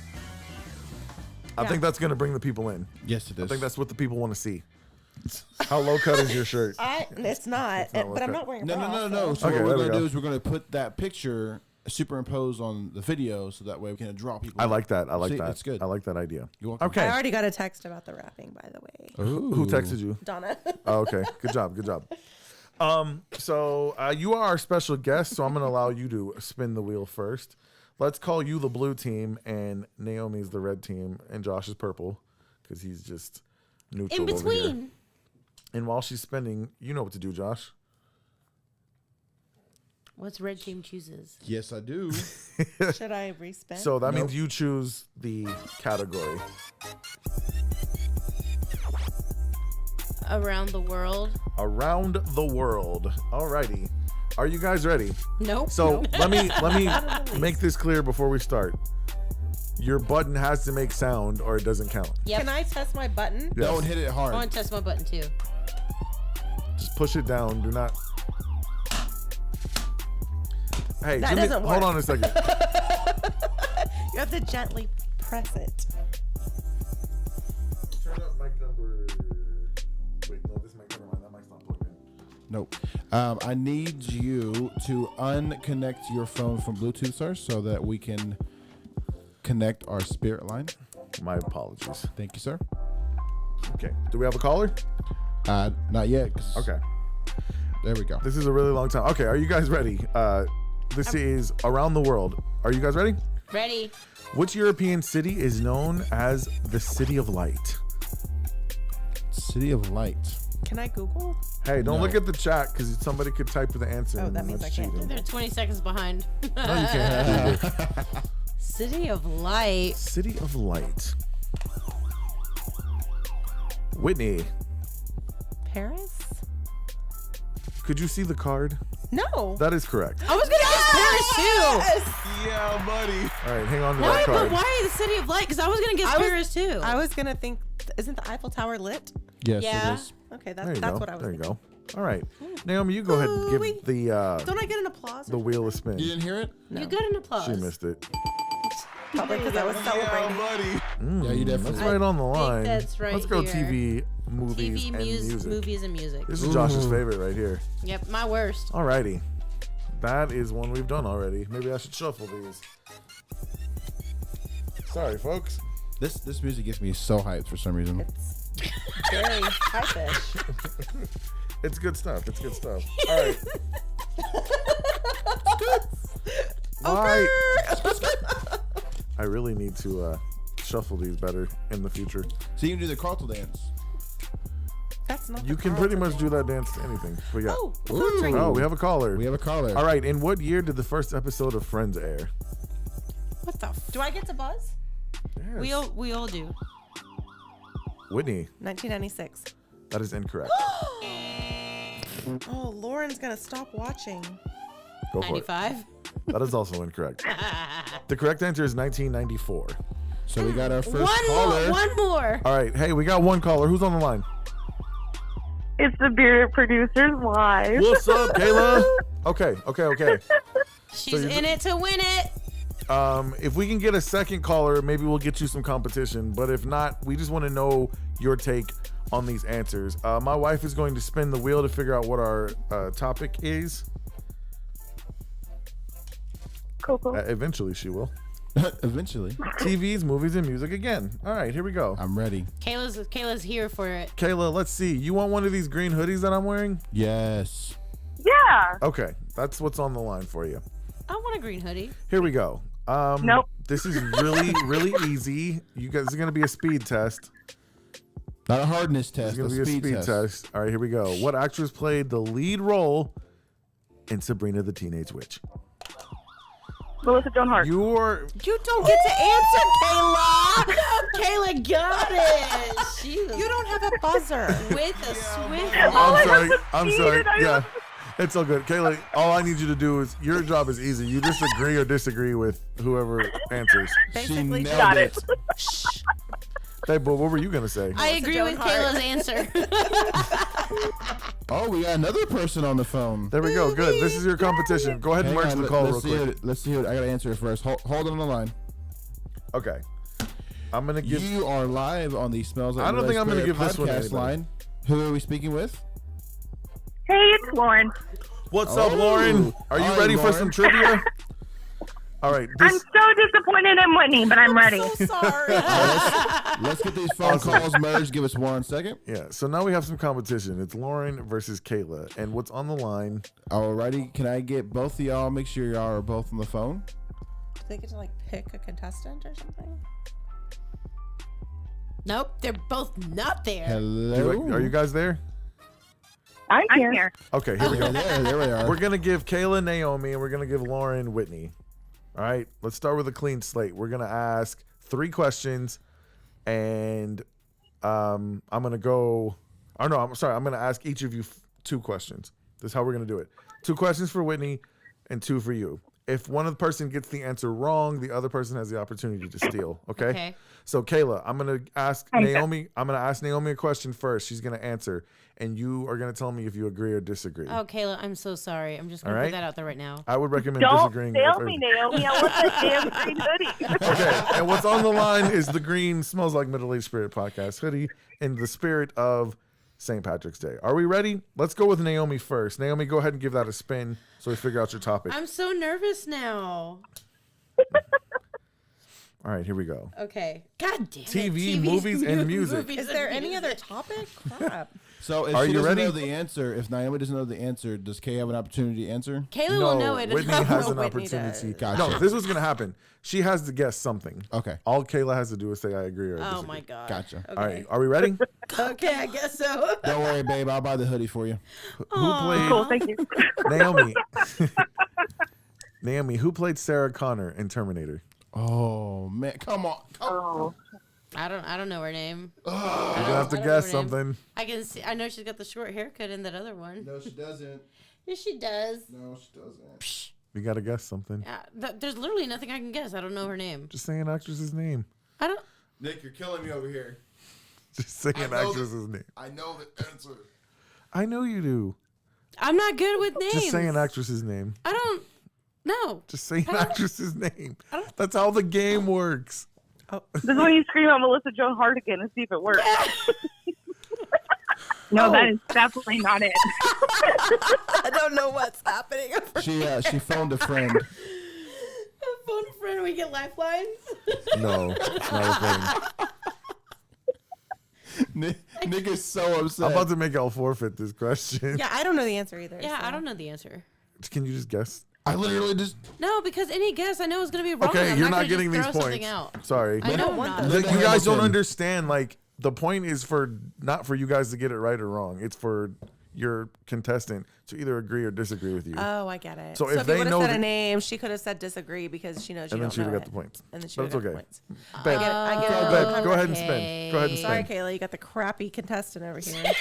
[SPEAKER 4] I think that's going to bring the people in.
[SPEAKER 6] Yes, it is.
[SPEAKER 4] I think that's what the people want to see. How low cut is your shirt?
[SPEAKER 7] It's not,
[SPEAKER 4] not
[SPEAKER 7] but I'm
[SPEAKER 4] okay.
[SPEAKER 7] not wearing a
[SPEAKER 6] No.
[SPEAKER 7] bra.
[SPEAKER 6] So
[SPEAKER 4] Okay,
[SPEAKER 6] what we're
[SPEAKER 4] there we
[SPEAKER 6] going to
[SPEAKER 4] go.
[SPEAKER 6] do is we're going to put that picture superimposed on the video so that way we can draw people.
[SPEAKER 4] I
[SPEAKER 6] in.
[SPEAKER 4] like that. I like
[SPEAKER 6] See,
[SPEAKER 4] that.
[SPEAKER 6] It's good.
[SPEAKER 4] I like that idea.
[SPEAKER 6] You're welcome.
[SPEAKER 4] Okay.
[SPEAKER 7] I already got a text about the rapping, by the way.
[SPEAKER 4] Who texted you?
[SPEAKER 7] Donna.
[SPEAKER 4] Oh, okay. Good job. Good job. So you are our special guest, so I'm going to allow you to spin the wheel first. Let's call you the blue team, and Naomi's the red team, and Josh is purple because he's just neutral
[SPEAKER 5] In
[SPEAKER 4] over here.
[SPEAKER 5] between.
[SPEAKER 4] And while she's spinning, you know what to do, Josh.
[SPEAKER 5] What's red team chooses?
[SPEAKER 6] Yes, I do.
[SPEAKER 7] Should I respin?
[SPEAKER 4] So that means you choose the category.
[SPEAKER 5] Around the world.
[SPEAKER 4] Around the world. Alrighty. Are you guys ready?
[SPEAKER 5] Nope.
[SPEAKER 4] So let me make this clear before we start. Your button has to make sound or it doesn't count.
[SPEAKER 5] Yep.
[SPEAKER 7] Can I test my button?
[SPEAKER 4] Yes.
[SPEAKER 6] Don't hit it hard.
[SPEAKER 5] I want to test my button too.
[SPEAKER 4] Just push it down. Do not. Hey,
[SPEAKER 7] That
[SPEAKER 4] Jimmy,
[SPEAKER 7] doesn't
[SPEAKER 4] hold
[SPEAKER 7] work.
[SPEAKER 4] on a second.
[SPEAKER 7] You have to gently press it.
[SPEAKER 4] Turn up mic number. Wait, no, this mic, never mind. That mic's not plugged in.
[SPEAKER 6] Nope. I need you to unconnect your phone from Bluetooth, sir, so that we can connect our spirit line.
[SPEAKER 4] My apologies.
[SPEAKER 6] Thank you, sir.
[SPEAKER 4] Okay. Do we have a caller?
[SPEAKER 6] Not yet. 'Cause-
[SPEAKER 4] Okay.
[SPEAKER 6] There we go.
[SPEAKER 4] This is a really long time. Okay, are you guys ready? This is Around the World. Are you guys ready?
[SPEAKER 5] Ready?
[SPEAKER 4] Which European city is known as the City of Light?
[SPEAKER 6] City of Light.
[SPEAKER 7] Can I Google?
[SPEAKER 4] Hey, don't
[SPEAKER 6] No.
[SPEAKER 4] look at the chat because somebody could type the answer.
[SPEAKER 7] Oh,
[SPEAKER 4] and
[SPEAKER 7] that means
[SPEAKER 4] that's
[SPEAKER 7] I can't do
[SPEAKER 4] cheating.
[SPEAKER 5] They're 20 seconds behind.
[SPEAKER 4] No, you can't.
[SPEAKER 5] City of Light.
[SPEAKER 4] City of Light. Whitney,
[SPEAKER 7] Paris?
[SPEAKER 4] could you see the card?
[SPEAKER 7] No.
[SPEAKER 4] That is correct.
[SPEAKER 5] I was gonna guess Paris too.
[SPEAKER 6] Yeah, buddy.
[SPEAKER 4] All right, hang on to
[SPEAKER 5] Why?
[SPEAKER 4] that
[SPEAKER 5] But
[SPEAKER 4] card.
[SPEAKER 5] why the City of Light? Because I was gonna guess Paris too.
[SPEAKER 7] I was gonna think, isn't the Eiffel Tower lit?
[SPEAKER 6] Yes,
[SPEAKER 5] Yeah.
[SPEAKER 6] it is.
[SPEAKER 7] Okay,
[SPEAKER 4] There you
[SPEAKER 7] that's
[SPEAKER 4] go.
[SPEAKER 7] what I was
[SPEAKER 4] There you
[SPEAKER 7] thinking.
[SPEAKER 4] go. All right, Naomi, you go ahead and
[SPEAKER 7] Ooh-wee.
[SPEAKER 4] give the
[SPEAKER 7] Don't I get an applause?
[SPEAKER 4] the wheel a spin.
[SPEAKER 6] You didn't hear it?
[SPEAKER 5] You got an applause.
[SPEAKER 4] She missed it.
[SPEAKER 7] Probably because I was celebrating.
[SPEAKER 6] Yeah, you definitely.
[SPEAKER 4] That's right on the line.
[SPEAKER 5] that's right
[SPEAKER 4] Let's go
[SPEAKER 5] here.
[SPEAKER 4] TV, movies,
[SPEAKER 5] TV,
[SPEAKER 4] and music.
[SPEAKER 5] movies, and music.
[SPEAKER 4] This is Josh's favorite right here.
[SPEAKER 5] Yep, my worst.
[SPEAKER 4] Alrighty. That is one we've done already. Maybe I should shuffle these. Sorry, folks.
[SPEAKER 6] This music gets me so hyped for some reason.
[SPEAKER 7] It's very high-fish.
[SPEAKER 4] It's good stuff. It's good stuff. All right. Why? I really need to shuffle these better in the future.
[SPEAKER 6] So you can do the Carlton dance.
[SPEAKER 7] That's not.
[SPEAKER 4] You
[SPEAKER 7] the
[SPEAKER 4] can pretty
[SPEAKER 7] Carlton
[SPEAKER 4] much do that dance to anything. But yeah.
[SPEAKER 7] Oh,
[SPEAKER 4] Oh, we have a caller.
[SPEAKER 6] We have a caller.
[SPEAKER 4] All right. In what year did the first episode of Friends air?
[SPEAKER 5] What the?
[SPEAKER 7] Do I get to buzz?
[SPEAKER 4] Yes.
[SPEAKER 5] We all do.
[SPEAKER 4] Whitney,
[SPEAKER 7] 1996.
[SPEAKER 4] that is incorrect.
[SPEAKER 7] Oh, Lauren's gonna stop watching.
[SPEAKER 4] Go for it.
[SPEAKER 5] 95.
[SPEAKER 4] That is also incorrect. The correct answer is 1994.
[SPEAKER 6] So we got our first caller.
[SPEAKER 5] One more.
[SPEAKER 4] All right. Hey, we got one caller. Who's on the line?
[SPEAKER 10] It's the Bearded Producers Live.
[SPEAKER 4] What's up, Kayla? Okay.
[SPEAKER 5] She's in it to win it.
[SPEAKER 4] If we can get a second caller, maybe we'll get you some competition. But if not, we just want to know your take on these answers. My wife is going to spin the wheel to figure out what our topic is.
[SPEAKER 10] Cool.
[SPEAKER 4] Eventually, she will.
[SPEAKER 6] Eventually.
[SPEAKER 4] TVs, movies, and music again. All right, here we go.
[SPEAKER 6] I'm ready.
[SPEAKER 5] Kayla's here for it.
[SPEAKER 4] Kayla, let's see. You want one of these green hoodies that I'm wearing?
[SPEAKER 6] Yes.
[SPEAKER 10] Yeah.
[SPEAKER 4] Okay, that's what's on the line for you.
[SPEAKER 5] I want a green hoodie.
[SPEAKER 4] Here we go.
[SPEAKER 10] Nope.
[SPEAKER 4] This is really, really easy. You guys, it's going to be a speed test.
[SPEAKER 6] Not a hardness test.
[SPEAKER 4] It's going to be a speed test. All right, here we go. What actress played the lead role in Sabrina the Teenage Witch?
[SPEAKER 10] Melissa Joan Hart.
[SPEAKER 5] You don't get to answer, Kayla. Kayla got it.
[SPEAKER 7] You don't have a buzzer.
[SPEAKER 5] With a swift.
[SPEAKER 4] I'm sorry. Yeah, it's all good. Kayla, all I need you to do is, your job is easy. You just agree or disagree with whoever answers.
[SPEAKER 7] Basically,
[SPEAKER 6] She
[SPEAKER 10] Got
[SPEAKER 6] nailed
[SPEAKER 10] it.
[SPEAKER 4] Hey, but what were you going to say?
[SPEAKER 5] I agree
[SPEAKER 7] Joan
[SPEAKER 5] with
[SPEAKER 7] Hart.
[SPEAKER 5] Kayla's answer.
[SPEAKER 6] Oh, we got another person on the phone.
[SPEAKER 4] There we go. Good. This is your competition. Go ahead and
[SPEAKER 6] Hang
[SPEAKER 4] merge
[SPEAKER 6] on,
[SPEAKER 4] the call real
[SPEAKER 6] let's see
[SPEAKER 4] quick.
[SPEAKER 6] Let's see it. I got to answer it first. Hold on the line.
[SPEAKER 4] Okay. I'm going to give...
[SPEAKER 6] You are live on the Smells Like
[SPEAKER 4] I don't think I'm gonna
[SPEAKER 6] Spirit
[SPEAKER 4] give this one to
[SPEAKER 6] podcast
[SPEAKER 4] anybody.
[SPEAKER 6] line. Who are we speaking with?
[SPEAKER 10] Hey, it's Lauren.
[SPEAKER 4] What's up, Lauren? Are you
[SPEAKER 6] Hi,
[SPEAKER 4] ready for
[SPEAKER 6] Lauren.
[SPEAKER 4] some trivia? All right.
[SPEAKER 10] I'm so disappointed in Whitney, but I'm ready.
[SPEAKER 7] so sorry.
[SPEAKER 6] Let's get these phone calls merged. Give us 1 second.
[SPEAKER 4] Yeah, so now we have some competition. It's Lauren versus Kayla. And what's on the line?
[SPEAKER 6] Alrighty, can I get both of y'all? Make sure y'all are both on the phone.
[SPEAKER 7] Do they get to like pick a contestant or something?
[SPEAKER 5] Nope, they're both not there.
[SPEAKER 6] Hello.
[SPEAKER 4] Are you guys there?
[SPEAKER 10] I'm here.
[SPEAKER 4] Okay, here we go.
[SPEAKER 6] There we are.
[SPEAKER 4] We're going to give Kayla Naomi, and we're going to give Lauren Whitney. All right, let's start with a clean slate. We're going to ask 3 questions, and I'm going to go... Oh, no, I'm sorry. I'm going to ask each of you 2 questions. This is how we're going to do it. 2 questions for Whitney and 2 for you. If one of the person gets the answer wrong, the other person has the opportunity to steal. Okay.
[SPEAKER 5] Okay.
[SPEAKER 4] So Kayla, I'm gonna ask
[SPEAKER 10] Okay.
[SPEAKER 4] Naomi. I'm gonna ask Naomi a question first. She's gonna answer, and you are gonna tell me if you agree or disagree.
[SPEAKER 5] Oh, Kayla, I'm so sorry. I'm just going
[SPEAKER 4] All
[SPEAKER 5] to
[SPEAKER 4] right.
[SPEAKER 5] put that out there right now.
[SPEAKER 4] I would recommend
[SPEAKER 10] Don't
[SPEAKER 4] disagreeing.
[SPEAKER 10] fail
[SPEAKER 4] with
[SPEAKER 10] me,
[SPEAKER 4] everything.
[SPEAKER 10] Naomi. I want that damn green hoodie.
[SPEAKER 4] Okay. And what's on the line is the green Smells Like Middle-Aged Spirit podcast hoodie in the spirit of St. Patrick's Day. Are we ready? Let's go with Naomi first. Naomi, go ahead and give that a spin so we figure out your topic.
[SPEAKER 5] I'm so nervous now.
[SPEAKER 4] All right, here we go.
[SPEAKER 5] Okay. God damn it.
[SPEAKER 4] TV, movies, and music.
[SPEAKER 5] movies
[SPEAKER 7] Is
[SPEAKER 5] and
[SPEAKER 7] there any
[SPEAKER 5] music.
[SPEAKER 7] other topic? Crap.
[SPEAKER 6] So if
[SPEAKER 4] Are
[SPEAKER 6] she
[SPEAKER 4] you
[SPEAKER 6] doesn't
[SPEAKER 4] ready?
[SPEAKER 6] know the answer, if Naomi doesn't know the answer, does Kay have an opportunity to answer?
[SPEAKER 5] Kayla will know it.
[SPEAKER 4] Whitney has an
[SPEAKER 7] Whitney
[SPEAKER 4] opportunity.
[SPEAKER 7] does.
[SPEAKER 6] Gotcha.
[SPEAKER 4] No, this was going to happen. She has to guess something.
[SPEAKER 6] Okay.
[SPEAKER 4] All Kayla has to do is say I agree or I
[SPEAKER 5] Oh
[SPEAKER 4] disagree.
[SPEAKER 5] my god.
[SPEAKER 6] Gotcha.
[SPEAKER 5] Okay.
[SPEAKER 4] All right, are we ready?
[SPEAKER 5] Okay, I guess so.
[SPEAKER 6] Don't worry, babe. I'll buy the hoodie for you.
[SPEAKER 4] Who played
[SPEAKER 10] Cool, thank you.
[SPEAKER 4] Naomi? Naomi, who played Sarah Connor in Terminator?
[SPEAKER 6] Oh man, come on.
[SPEAKER 10] Oh.
[SPEAKER 5] I don't know her name.
[SPEAKER 4] You're gonna have to
[SPEAKER 5] I don't
[SPEAKER 4] guess
[SPEAKER 5] know her name.
[SPEAKER 4] something.
[SPEAKER 5] I can see. I know she's got the short haircut in that other one.
[SPEAKER 6] No, she doesn't.
[SPEAKER 5] Yes, she does.
[SPEAKER 6] No, she doesn't.
[SPEAKER 4] You gotta guess something.
[SPEAKER 5] There's literally nothing I can guess. I don't know her name.
[SPEAKER 4] Just say an actress's name.
[SPEAKER 5] I don't.
[SPEAKER 6] Nick, you're killing me over here.
[SPEAKER 4] Just say
[SPEAKER 6] I
[SPEAKER 4] an
[SPEAKER 6] know
[SPEAKER 4] actress's name.
[SPEAKER 6] I know the answer.
[SPEAKER 4] I know you do.
[SPEAKER 5] I'm not good with names.
[SPEAKER 4] Just say an actress's name.
[SPEAKER 5] I don't. No.
[SPEAKER 4] Just say an actress's name. That's how the game works.
[SPEAKER 10] This is when you scream out Melissa Joan Hart again and see if it works. No, that is definitely not it.
[SPEAKER 7] I don't know what's happening.
[SPEAKER 6] She phoned a friend.
[SPEAKER 5] Phone a friend. We get lifelines.
[SPEAKER 4] No, it's not a thing.
[SPEAKER 6] Nick is so upset.
[SPEAKER 4] I'm about to make y'all forfeit this question.
[SPEAKER 7] Yeah, I don't know the answer either.
[SPEAKER 5] Yeah,
[SPEAKER 7] so.
[SPEAKER 5] I don't know the answer.
[SPEAKER 4] Can you just guess?
[SPEAKER 6] I literally just.
[SPEAKER 5] No, because any guess I know is going to be wrong.
[SPEAKER 4] Okay,
[SPEAKER 5] I'm
[SPEAKER 4] you're not
[SPEAKER 5] gonna just
[SPEAKER 4] getting these
[SPEAKER 5] throw something
[SPEAKER 4] points.
[SPEAKER 5] out.
[SPEAKER 4] Sorry.
[SPEAKER 5] I know I'm
[SPEAKER 7] want
[SPEAKER 5] not.
[SPEAKER 7] those.
[SPEAKER 4] Like, you guys don't
[SPEAKER 6] Hamilton.
[SPEAKER 4] understand. Like, the point is for not for you guys to get it right or wrong. It's for your contestant to either agree or disagree with you.
[SPEAKER 7] Oh, I get it.
[SPEAKER 4] So
[SPEAKER 7] So
[SPEAKER 4] if
[SPEAKER 7] if
[SPEAKER 4] they
[SPEAKER 7] you would
[SPEAKER 4] know
[SPEAKER 7] have said
[SPEAKER 4] that-
[SPEAKER 7] a name, she could have said disagree because she knows you
[SPEAKER 4] and then
[SPEAKER 7] don't
[SPEAKER 4] she'd have
[SPEAKER 7] know
[SPEAKER 4] got the
[SPEAKER 7] it.
[SPEAKER 4] points.
[SPEAKER 7] And then she
[SPEAKER 4] But
[SPEAKER 7] would
[SPEAKER 4] it's
[SPEAKER 7] have
[SPEAKER 4] okay.
[SPEAKER 7] got the points.
[SPEAKER 4] Babe,
[SPEAKER 7] I get it.
[SPEAKER 4] babe, go ahead and spin. Go ahead and spin.
[SPEAKER 7] Sorry, Kayla, you got the crappy contestant over here.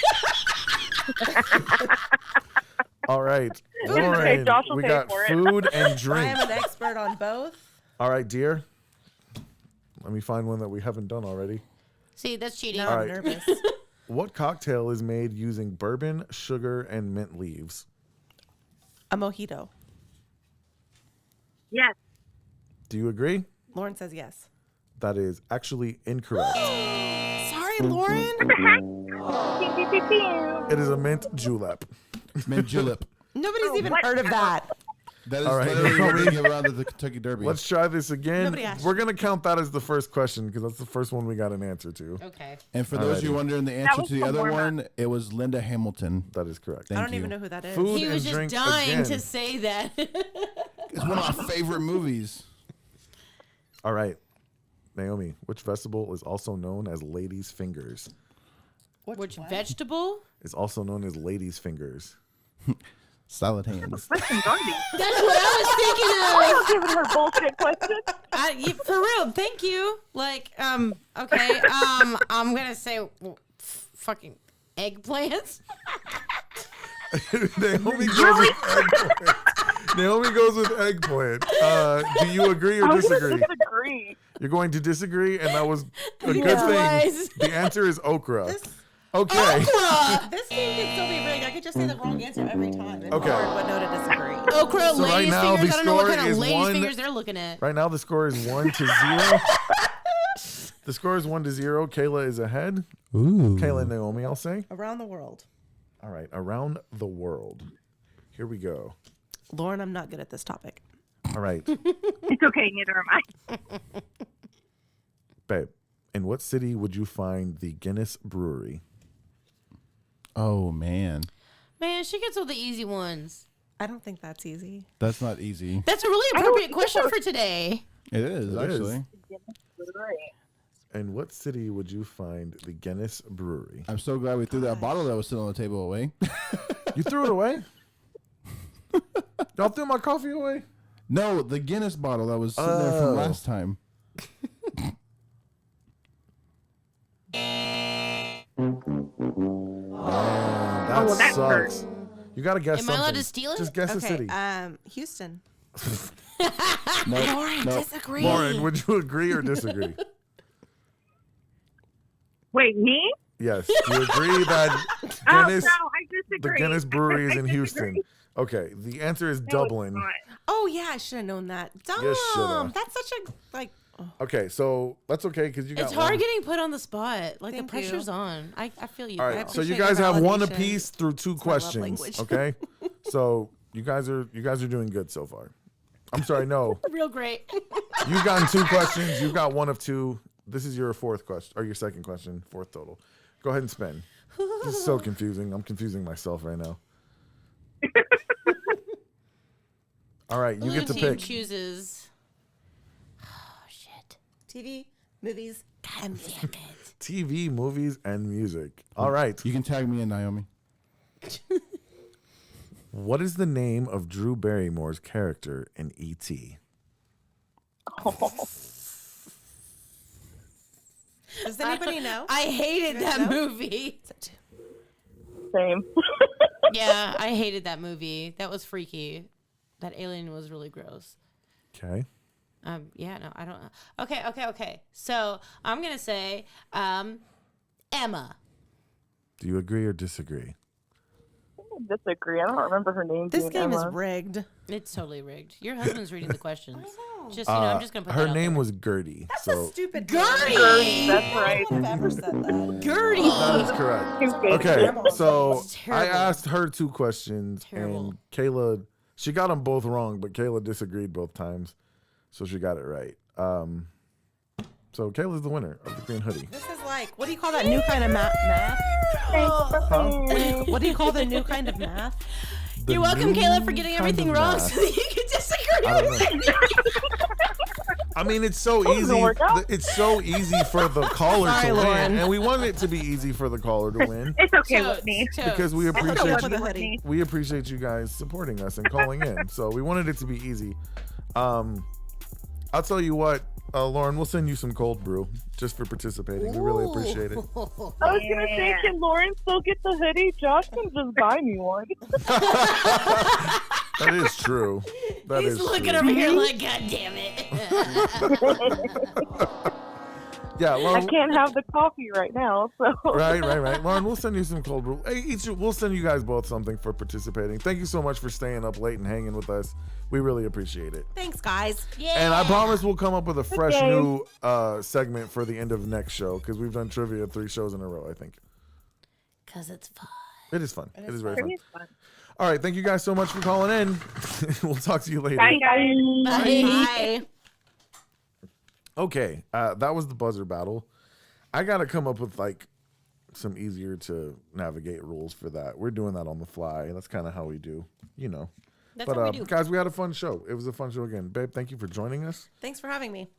[SPEAKER 4] All right,
[SPEAKER 10] Okay,
[SPEAKER 4] Lauren,
[SPEAKER 10] Josh will
[SPEAKER 4] we
[SPEAKER 10] pay
[SPEAKER 4] got
[SPEAKER 10] for it.
[SPEAKER 4] food and
[SPEAKER 7] I
[SPEAKER 4] drink.
[SPEAKER 7] am an expert on both.
[SPEAKER 4] All right, dear. Let me find one that we haven't done already.
[SPEAKER 5] See, that's cheating.
[SPEAKER 7] Now
[SPEAKER 4] All
[SPEAKER 7] I'm
[SPEAKER 4] right.
[SPEAKER 7] nervous.
[SPEAKER 4] What cocktail is made using bourbon, sugar, and mint leaves?
[SPEAKER 7] A mojito.
[SPEAKER 10] Yes.
[SPEAKER 4] Do you agree?
[SPEAKER 7] Lauren says yes.
[SPEAKER 4] That is actually incorrect.
[SPEAKER 7] Sorry, Lauren.
[SPEAKER 4] It is a mint julep.
[SPEAKER 6] Mint julep.
[SPEAKER 7] Nobody's even heard of that.
[SPEAKER 6] That is
[SPEAKER 4] All right,
[SPEAKER 6] literally what
[SPEAKER 4] Naomi.
[SPEAKER 6] they give around at the Kentucky Derby.
[SPEAKER 4] Let's try this again.
[SPEAKER 7] Nobody asked
[SPEAKER 4] We're going to count that as the first question because that's the first one we got an answer to.
[SPEAKER 5] Okay.
[SPEAKER 6] And for those of you
[SPEAKER 4] Alrighty.
[SPEAKER 6] wondering the answer
[SPEAKER 10] was
[SPEAKER 6] to the
[SPEAKER 10] the
[SPEAKER 6] other
[SPEAKER 10] warm-up.
[SPEAKER 6] one, it was Linda Hamilton.
[SPEAKER 4] That is correct.
[SPEAKER 6] Thank
[SPEAKER 7] I don't
[SPEAKER 6] you.
[SPEAKER 7] even know who that is.
[SPEAKER 4] Food
[SPEAKER 5] He
[SPEAKER 4] and
[SPEAKER 5] was just
[SPEAKER 4] drink
[SPEAKER 5] dying
[SPEAKER 4] again.
[SPEAKER 5] to say that.
[SPEAKER 6] It's one of my favorite movies.
[SPEAKER 4] All right. Naomi, which vegetable is also known as lady's fingers?
[SPEAKER 5] Which vegetable?
[SPEAKER 4] Is also known as lady's fingers.
[SPEAKER 6] Salad hands.
[SPEAKER 10] Listen, Darby.
[SPEAKER 5] That's what I was thinking of.
[SPEAKER 10] Giving her bullshit question.
[SPEAKER 5] For real, thank you. Like, okay, I'm gonna say fucking eggplants.
[SPEAKER 4] Naomi goes with eggplant. Naomi goes with eggplant. Do you agree or
[SPEAKER 10] I was gonna
[SPEAKER 4] disagree?
[SPEAKER 10] disagree.
[SPEAKER 4] You're going to disagree, and that was a good
[SPEAKER 5] Yeah.
[SPEAKER 4] thing. The answer is okra. Okay.
[SPEAKER 5] Okra.
[SPEAKER 7] This game can still be rigged. I could just say the wrong answer every time. And
[SPEAKER 4] Okay.
[SPEAKER 7] Lauren would know to disagree.
[SPEAKER 5] Okra,
[SPEAKER 4] So right
[SPEAKER 5] ladies'
[SPEAKER 4] now,
[SPEAKER 5] fingers.
[SPEAKER 4] the
[SPEAKER 5] I don't know what
[SPEAKER 4] score
[SPEAKER 5] kind of
[SPEAKER 4] is
[SPEAKER 5] ladies'
[SPEAKER 4] 1
[SPEAKER 5] fingers they're looking at.
[SPEAKER 4] Right now, the score is 1-0. The score is 1-0. Kayla is ahead.
[SPEAKER 6] Ooh.
[SPEAKER 4] Kayla and Naomi, I'll say.
[SPEAKER 7] Around the world.
[SPEAKER 4] All right. Around the world. Here we go.
[SPEAKER 7] Lauren, I'm not good at this topic.
[SPEAKER 4] All right.
[SPEAKER 10] It's okay, neither am I.
[SPEAKER 4] Babe, in what city would you find the Guinness Brewery?
[SPEAKER 6] Oh, man.
[SPEAKER 5] Man, she gets all the easy ones.
[SPEAKER 7] I don't think that's easy.
[SPEAKER 6] That's not easy.
[SPEAKER 5] That's a really appropriate question for today.
[SPEAKER 6] It is,
[SPEAKER 4] It
[SPEAKER 6] actually.
[SPEAKER 4] In what city would you find the Guinness Brewery?
[SPEAKER 6] I'm so glad we threw that bottle that was sitting on the table away.
[SPEAKER 4] You threw it away? Y'all threw my coffee away?
[SPEAKER 6] No, the Guinness bottle that was sitting there from last time.
[SPEAKER 4] Man, that
[SPEAKER 10] well, that
[SPEAKER 4] sucks. You gotta guess
[SPEAKER 5] Am I
[SPEAKER 4] something.
[SPEAKER 5] allowed to steal it?
[SPEAKER 4] Just guess a
[SPEAKER 7] Okay,
[SPEAKER 4] city.
[SPEAKER 7] Houston.
[SPEAKER 5] Lauren,
[SPEAKER 6] nope.
[SPEAKER 5] disagree.
[SPEAKER 4] Lauren, would you agree or disagree?
[SPEAKER 10] Wait, me?
[SPEAKER 4] Yes. Do you agree that
[SPEAKER 10] Oh,
[SPEAKER 4] Guinness,
[SPEAKER 10] no, I disagree.
[SPEAKER 4] the Guinness Brewery is
[SPEAKER 10] I
[SPEAKER 4] in
[SPEAKER 10] disagree.
[SPEAKER 4] Houston? Okay. The answer is
[SPEAKER 10] No, it's
[SPEAKER 4] Dublin.
[SPEAKER 10] not.
[SPEAKER 7] Oh, yeah, I should have known that. Dumb.
[SPEAKER 4] You shoulda.
[SPEAKER 7] That's such a, like,
[SPEAKER 4] Okay, so that's okay because you got
[SPEAKER 5] It's hard
[SPEAKER 4] one.
[SPEAKER 5] getting put on the spot. Like,
[SPEAKER 7] Thank
[SPEAKER 5] the pressure's
[SPEAKER 7] you.
[SPEAKER 5] on. I feel you.
[SPEAKER 4] All
[SPEAKER 5] girl.
[SPEAKER 4] right, so you
[SPEAKER 7] appreciate
[SPEAKER 4] guys
[SPEAKER 7] your
[SPEAKER 4] have one
[SPEAKER 7] validation.
[SPEAKER 4] apiece through two
[SPEAKER 7] my love
[SPEAKER 4] questions.
[SPEAKER 7] language.
[SPEAKER 4] Okay, so you guys are doing good so far. I'm sorry, no,
[SPEAKER 5] Real great.
[SPEAKER 4] you've gotten 2 questions. You've got 1 of 2. This is your 4th question or your 2nd question, 4th total. Go ahead and spin. This is so confusing. I'm confusing myself right now. All right, you
[SPEAKER 5] Blue
[SPEAKER 4] get to
[SPEAKER 5] team
[SPEAKER 4] pick.
[SPEAKER 5] chooses. Oh shit.
[SPEAKER 7] TV, movies,
[SPEAKER 5] God damn it.
[SPEAKER 4] TV, movies, and music. All right.
[SPEAKER 6] You can tag me in, Naomi.
[SPEAKER 4] What is the name of Drew Barrymore's character in E.T.?
[SPEAKER 7] Does anybody know?
[SPEAKER 5] I hated
[SPEAKER 7] You guys
[SPEAKER 5] that
[SPEAKER 7] know?
[SPEAKER 5] movie.
[SPEAKER 10] Same.
[SPEAKER 5] Yeah, I hated that movie. That was freaky. That alien was really gross.
[SPEAKER 4] Okay.
[SPEAKER 5] Yeah, no, I don't know. Okay. So I'm gonna say, Emma.
[SPEAKER 4] Do you agree or disagree?
[SPEAKER 10] I disagree. I don't remember her name.
[SPEAKER 7] This
[SPEAKER 10] being
[SPEAKER 7] game is
[SPEAKER 10] Emma.
[SPEAKER 7] rigged.
[SPEAKER 5] It's totally rigged. Your husband's reading the questions. Just I'm just gonna put
[SPEAKER 4] Her
[SPEAKER 5] that out
[SPEAKER 4] name
[SPEAKER 5] there.
[SPEAKER 4] was Gertie.
[SPEAKER 7] That's
[SPEAKER 4] so
[SPEAKER 7] a stupid
[SPEAKER 5] Gertie!
[SPEAKER 10] Gertie, that's right.
[SPEAKER 7] Who ever said that?
[SPEAKER 5] Gertie.
[SPEAKER 4] that is correct.
[SPEAKER 10] Stupid.
[SPEAKER 4] Okay, so
[SPEAKER 5] It's
[SPEAKER 4] I
[SPEAKER 5] terrible.
[SPEAKER 4] asked her 2 questions,
[SPEAKER 5] Terrible.
[SPEAKER 4] and Kayla, she got them both wrong, but Kayla disagreed both times, so she got it right. So Kayla's the winner of the green hoodie.
[SPEAKER 7] This is like, what do you call that new kind of math? What do you call the new kind of math?
[SPEAKER 4] The
[SPEAKER 5] You're welcome,
[SPEAKER 4] new
[SPEAKER 5] Caleb, for getting
[SPEAKER 4] kind
[SPEAKER 5] everything
[SPEAKER 4] of
[SPEAKER 5] wrong
[SPEAKER 4] math.
[SPEAKER 5] so that you can disagree
[SPEAKER 4] I
[SPEAKER 5] with
[SPEAKER 4] don't
[SPEAKER 5] me.
[SPEAKER 4] know. I mean, it's so
[SPEAKER 10] doesn't
[SPEAKER 4] easy.
[SPEAKER 10] work out.
[SPEAKER 4] It's so easy for the caller
[SPEAKER 7] Sorry,
[SPEAKER 4] to win,
[SPEAKER 7] Lauren.
[SPEAKER 4] and we want it to be easy for the caller to win
[SPEAKER 10] It's okay,
[SPEAKER 5] Totes,
[SPEAKER 10] Whitney.
[SPEAKER 5] totes.
[SPEAKER 4] because we
[SPEAKER 7] I hope you
[SPEAKER 4] appreciate
[SPEAKER 7] for the hoodie.
[SPEAKER 4] we appreciate you guys supporting us and calling in. So we wanted it to be easy. I'll tell you what, Lauren, we'll send you some cold brew just for participating. We really appreciate it.
[SPEAKER 10] I was gonna say, can Lauren still get the hoodie? Josh can just buy me one.
[SPEAKER 4] That is true.
[SPEAKER 5] He's looking over here like, God damn it.
[SPEAKER 4] Yeah, Lauren,
[SPEAKER 10] I can't have the coffee right now, so.
[SPEAKER 4] Right. Lauren, we'll send you some cold brew. Hey, we'll send you guys both something for participating. Thank you so much for staying up late and hanging with us. We really appreciate it.
[SPEAKER 7] Thanks, guys.
[SPEAKER 5] Yeah.
[SPEAKER 4] And I promise we'll come up with a fresh new segment for the end of the next show because we've done trivia 3 shows in a row, I think.
[SPEAKER 5] Because it's fun.
[SPEAKER 4] It is fun. It is very
[SPEAKER 10] Pretty
[SPEAKER 4] fun.
[SPEAKER 10] fun.
[SPEAKER 4] All right. Thank you guys so much for calling in. We'll talk to you later.
[SPEAKER 10] Bye, guys.
[SPEAKER 5] Bye.
[SPEAKER 4] Okay. That was the buzzer battle. I got to come up with like some easier to navigate rules for that. We're doing that on the fly. That's kind of how we do, you know.
[SPEAKER 5] That's
[SPEAKER 4] But
[SPEAKER 5] what we do.
[SPEAKER 4] guys, we had a fun show. It was a fun show again. Babe, thank you for joining us.
[SPEAKER 7] Thanks for having me.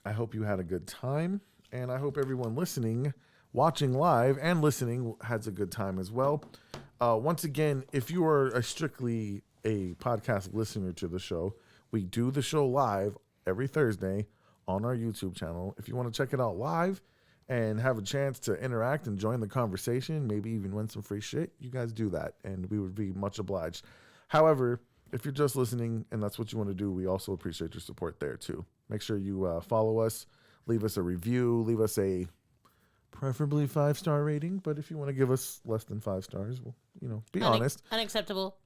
[SPEAKER 4] I hope you had a good time, and I hope everyone listening, watching live, and listening has a good time as well. Once again, if you are strictly a podcast listener to the show, we do the show live every Thursday on our YouTube channel. If you want to check it out live and have a chance to interact and join the conversation, maybe even win some free shit, you guys do that, and we would be much obliged. However, if you're just listening and that's what you want to do, we also appreciate your support there too. Make sure you follow us, leave us a review, leave us a preferably 5-star rating. But if you want to give us less than 5 stars, well, you know, be honest.
[SPEAKER 5] Unacceptable.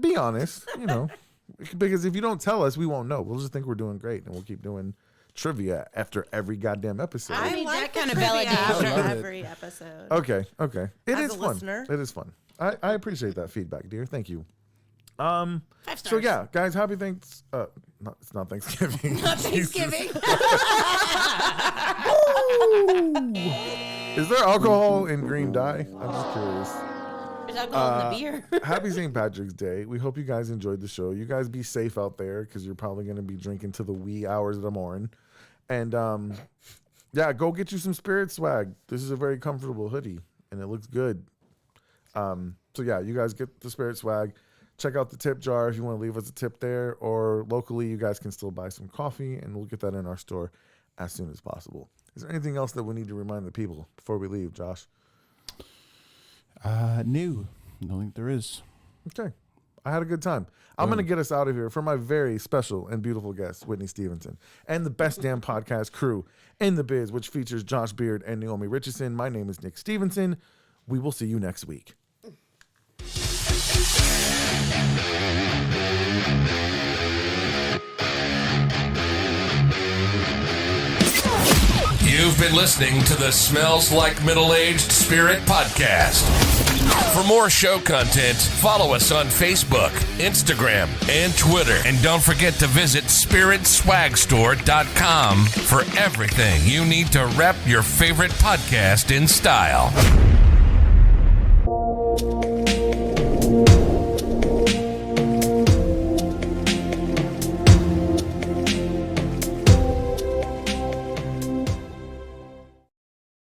[SPEAKER 4] Be honest, you know, because if you don't tell us, we won't know. We'll just think we're doing great, and we'll keep doing trivia after every goddamn episode.
[SPEAKER 5] I need that kind of
[SPEAKER 7] trivia
[SPEAKER 5] validation.
[SPEAKER 7] after every episode.
[SPEAKER 4] Okay. It
[SPEAKER 7] As
[SPEAKER 4] is
[SPEAKER 7] a
[SPEAKER 4] fun.
[SPEAKER 7] listener.
[SPEAKER 4] It is fun. I appreciate that feedback, dear. Thank you.
[SPEAKER 5] 5
[SPEAKER 4] So
[SPEAKER 5] stars.
[SPEAKER 4] yeah, guys, happy thanks. It's not Thanksgiving.
[SPEAKER 5] Not Thanksgiving.
[SPEAKER 4] Is there alcohol in green dye? I'm just curious.
[SPEAKER 5] There's alcohol in the beer.
[SPEAKER 4] Happy St. Patrick's Day. We hope you guys enjoyed the show. You guys be safe out there because you're probably going to be drinking to the wee hours of the morning. And yeah, go get you some Spirit swag. This is a very comfortable hoodie and it looks good. So yeah, you guys get the Spirit swag. Check out the tip jar if you want to leave us a tip there, or locally you guys can still buy some coffee and we'll get that in our store as soon as possible. Is there anything else that we need to remind the people before we leave, Josh?
[SPEAKER 6] No. I don't think there is.
[SPEAKER 4] Okay. I had a good time. I'm going to get us out of here for my very special and beautiful guest, Whitney Stevenson, and the best damn podcast crew in the biz, which features Josh Beard and Naomi Richardson. My name is Nick Stevenson. We will see you next week.
[SPEAKER 2] You've been listening to the Smells Like Middle-Aged Spirit podcast. For more show content, follow us on Facebook, Instagram, and Twitter. And don't forget to visit spiritswagstore.com for everything you need to rep your favorite podcast in style.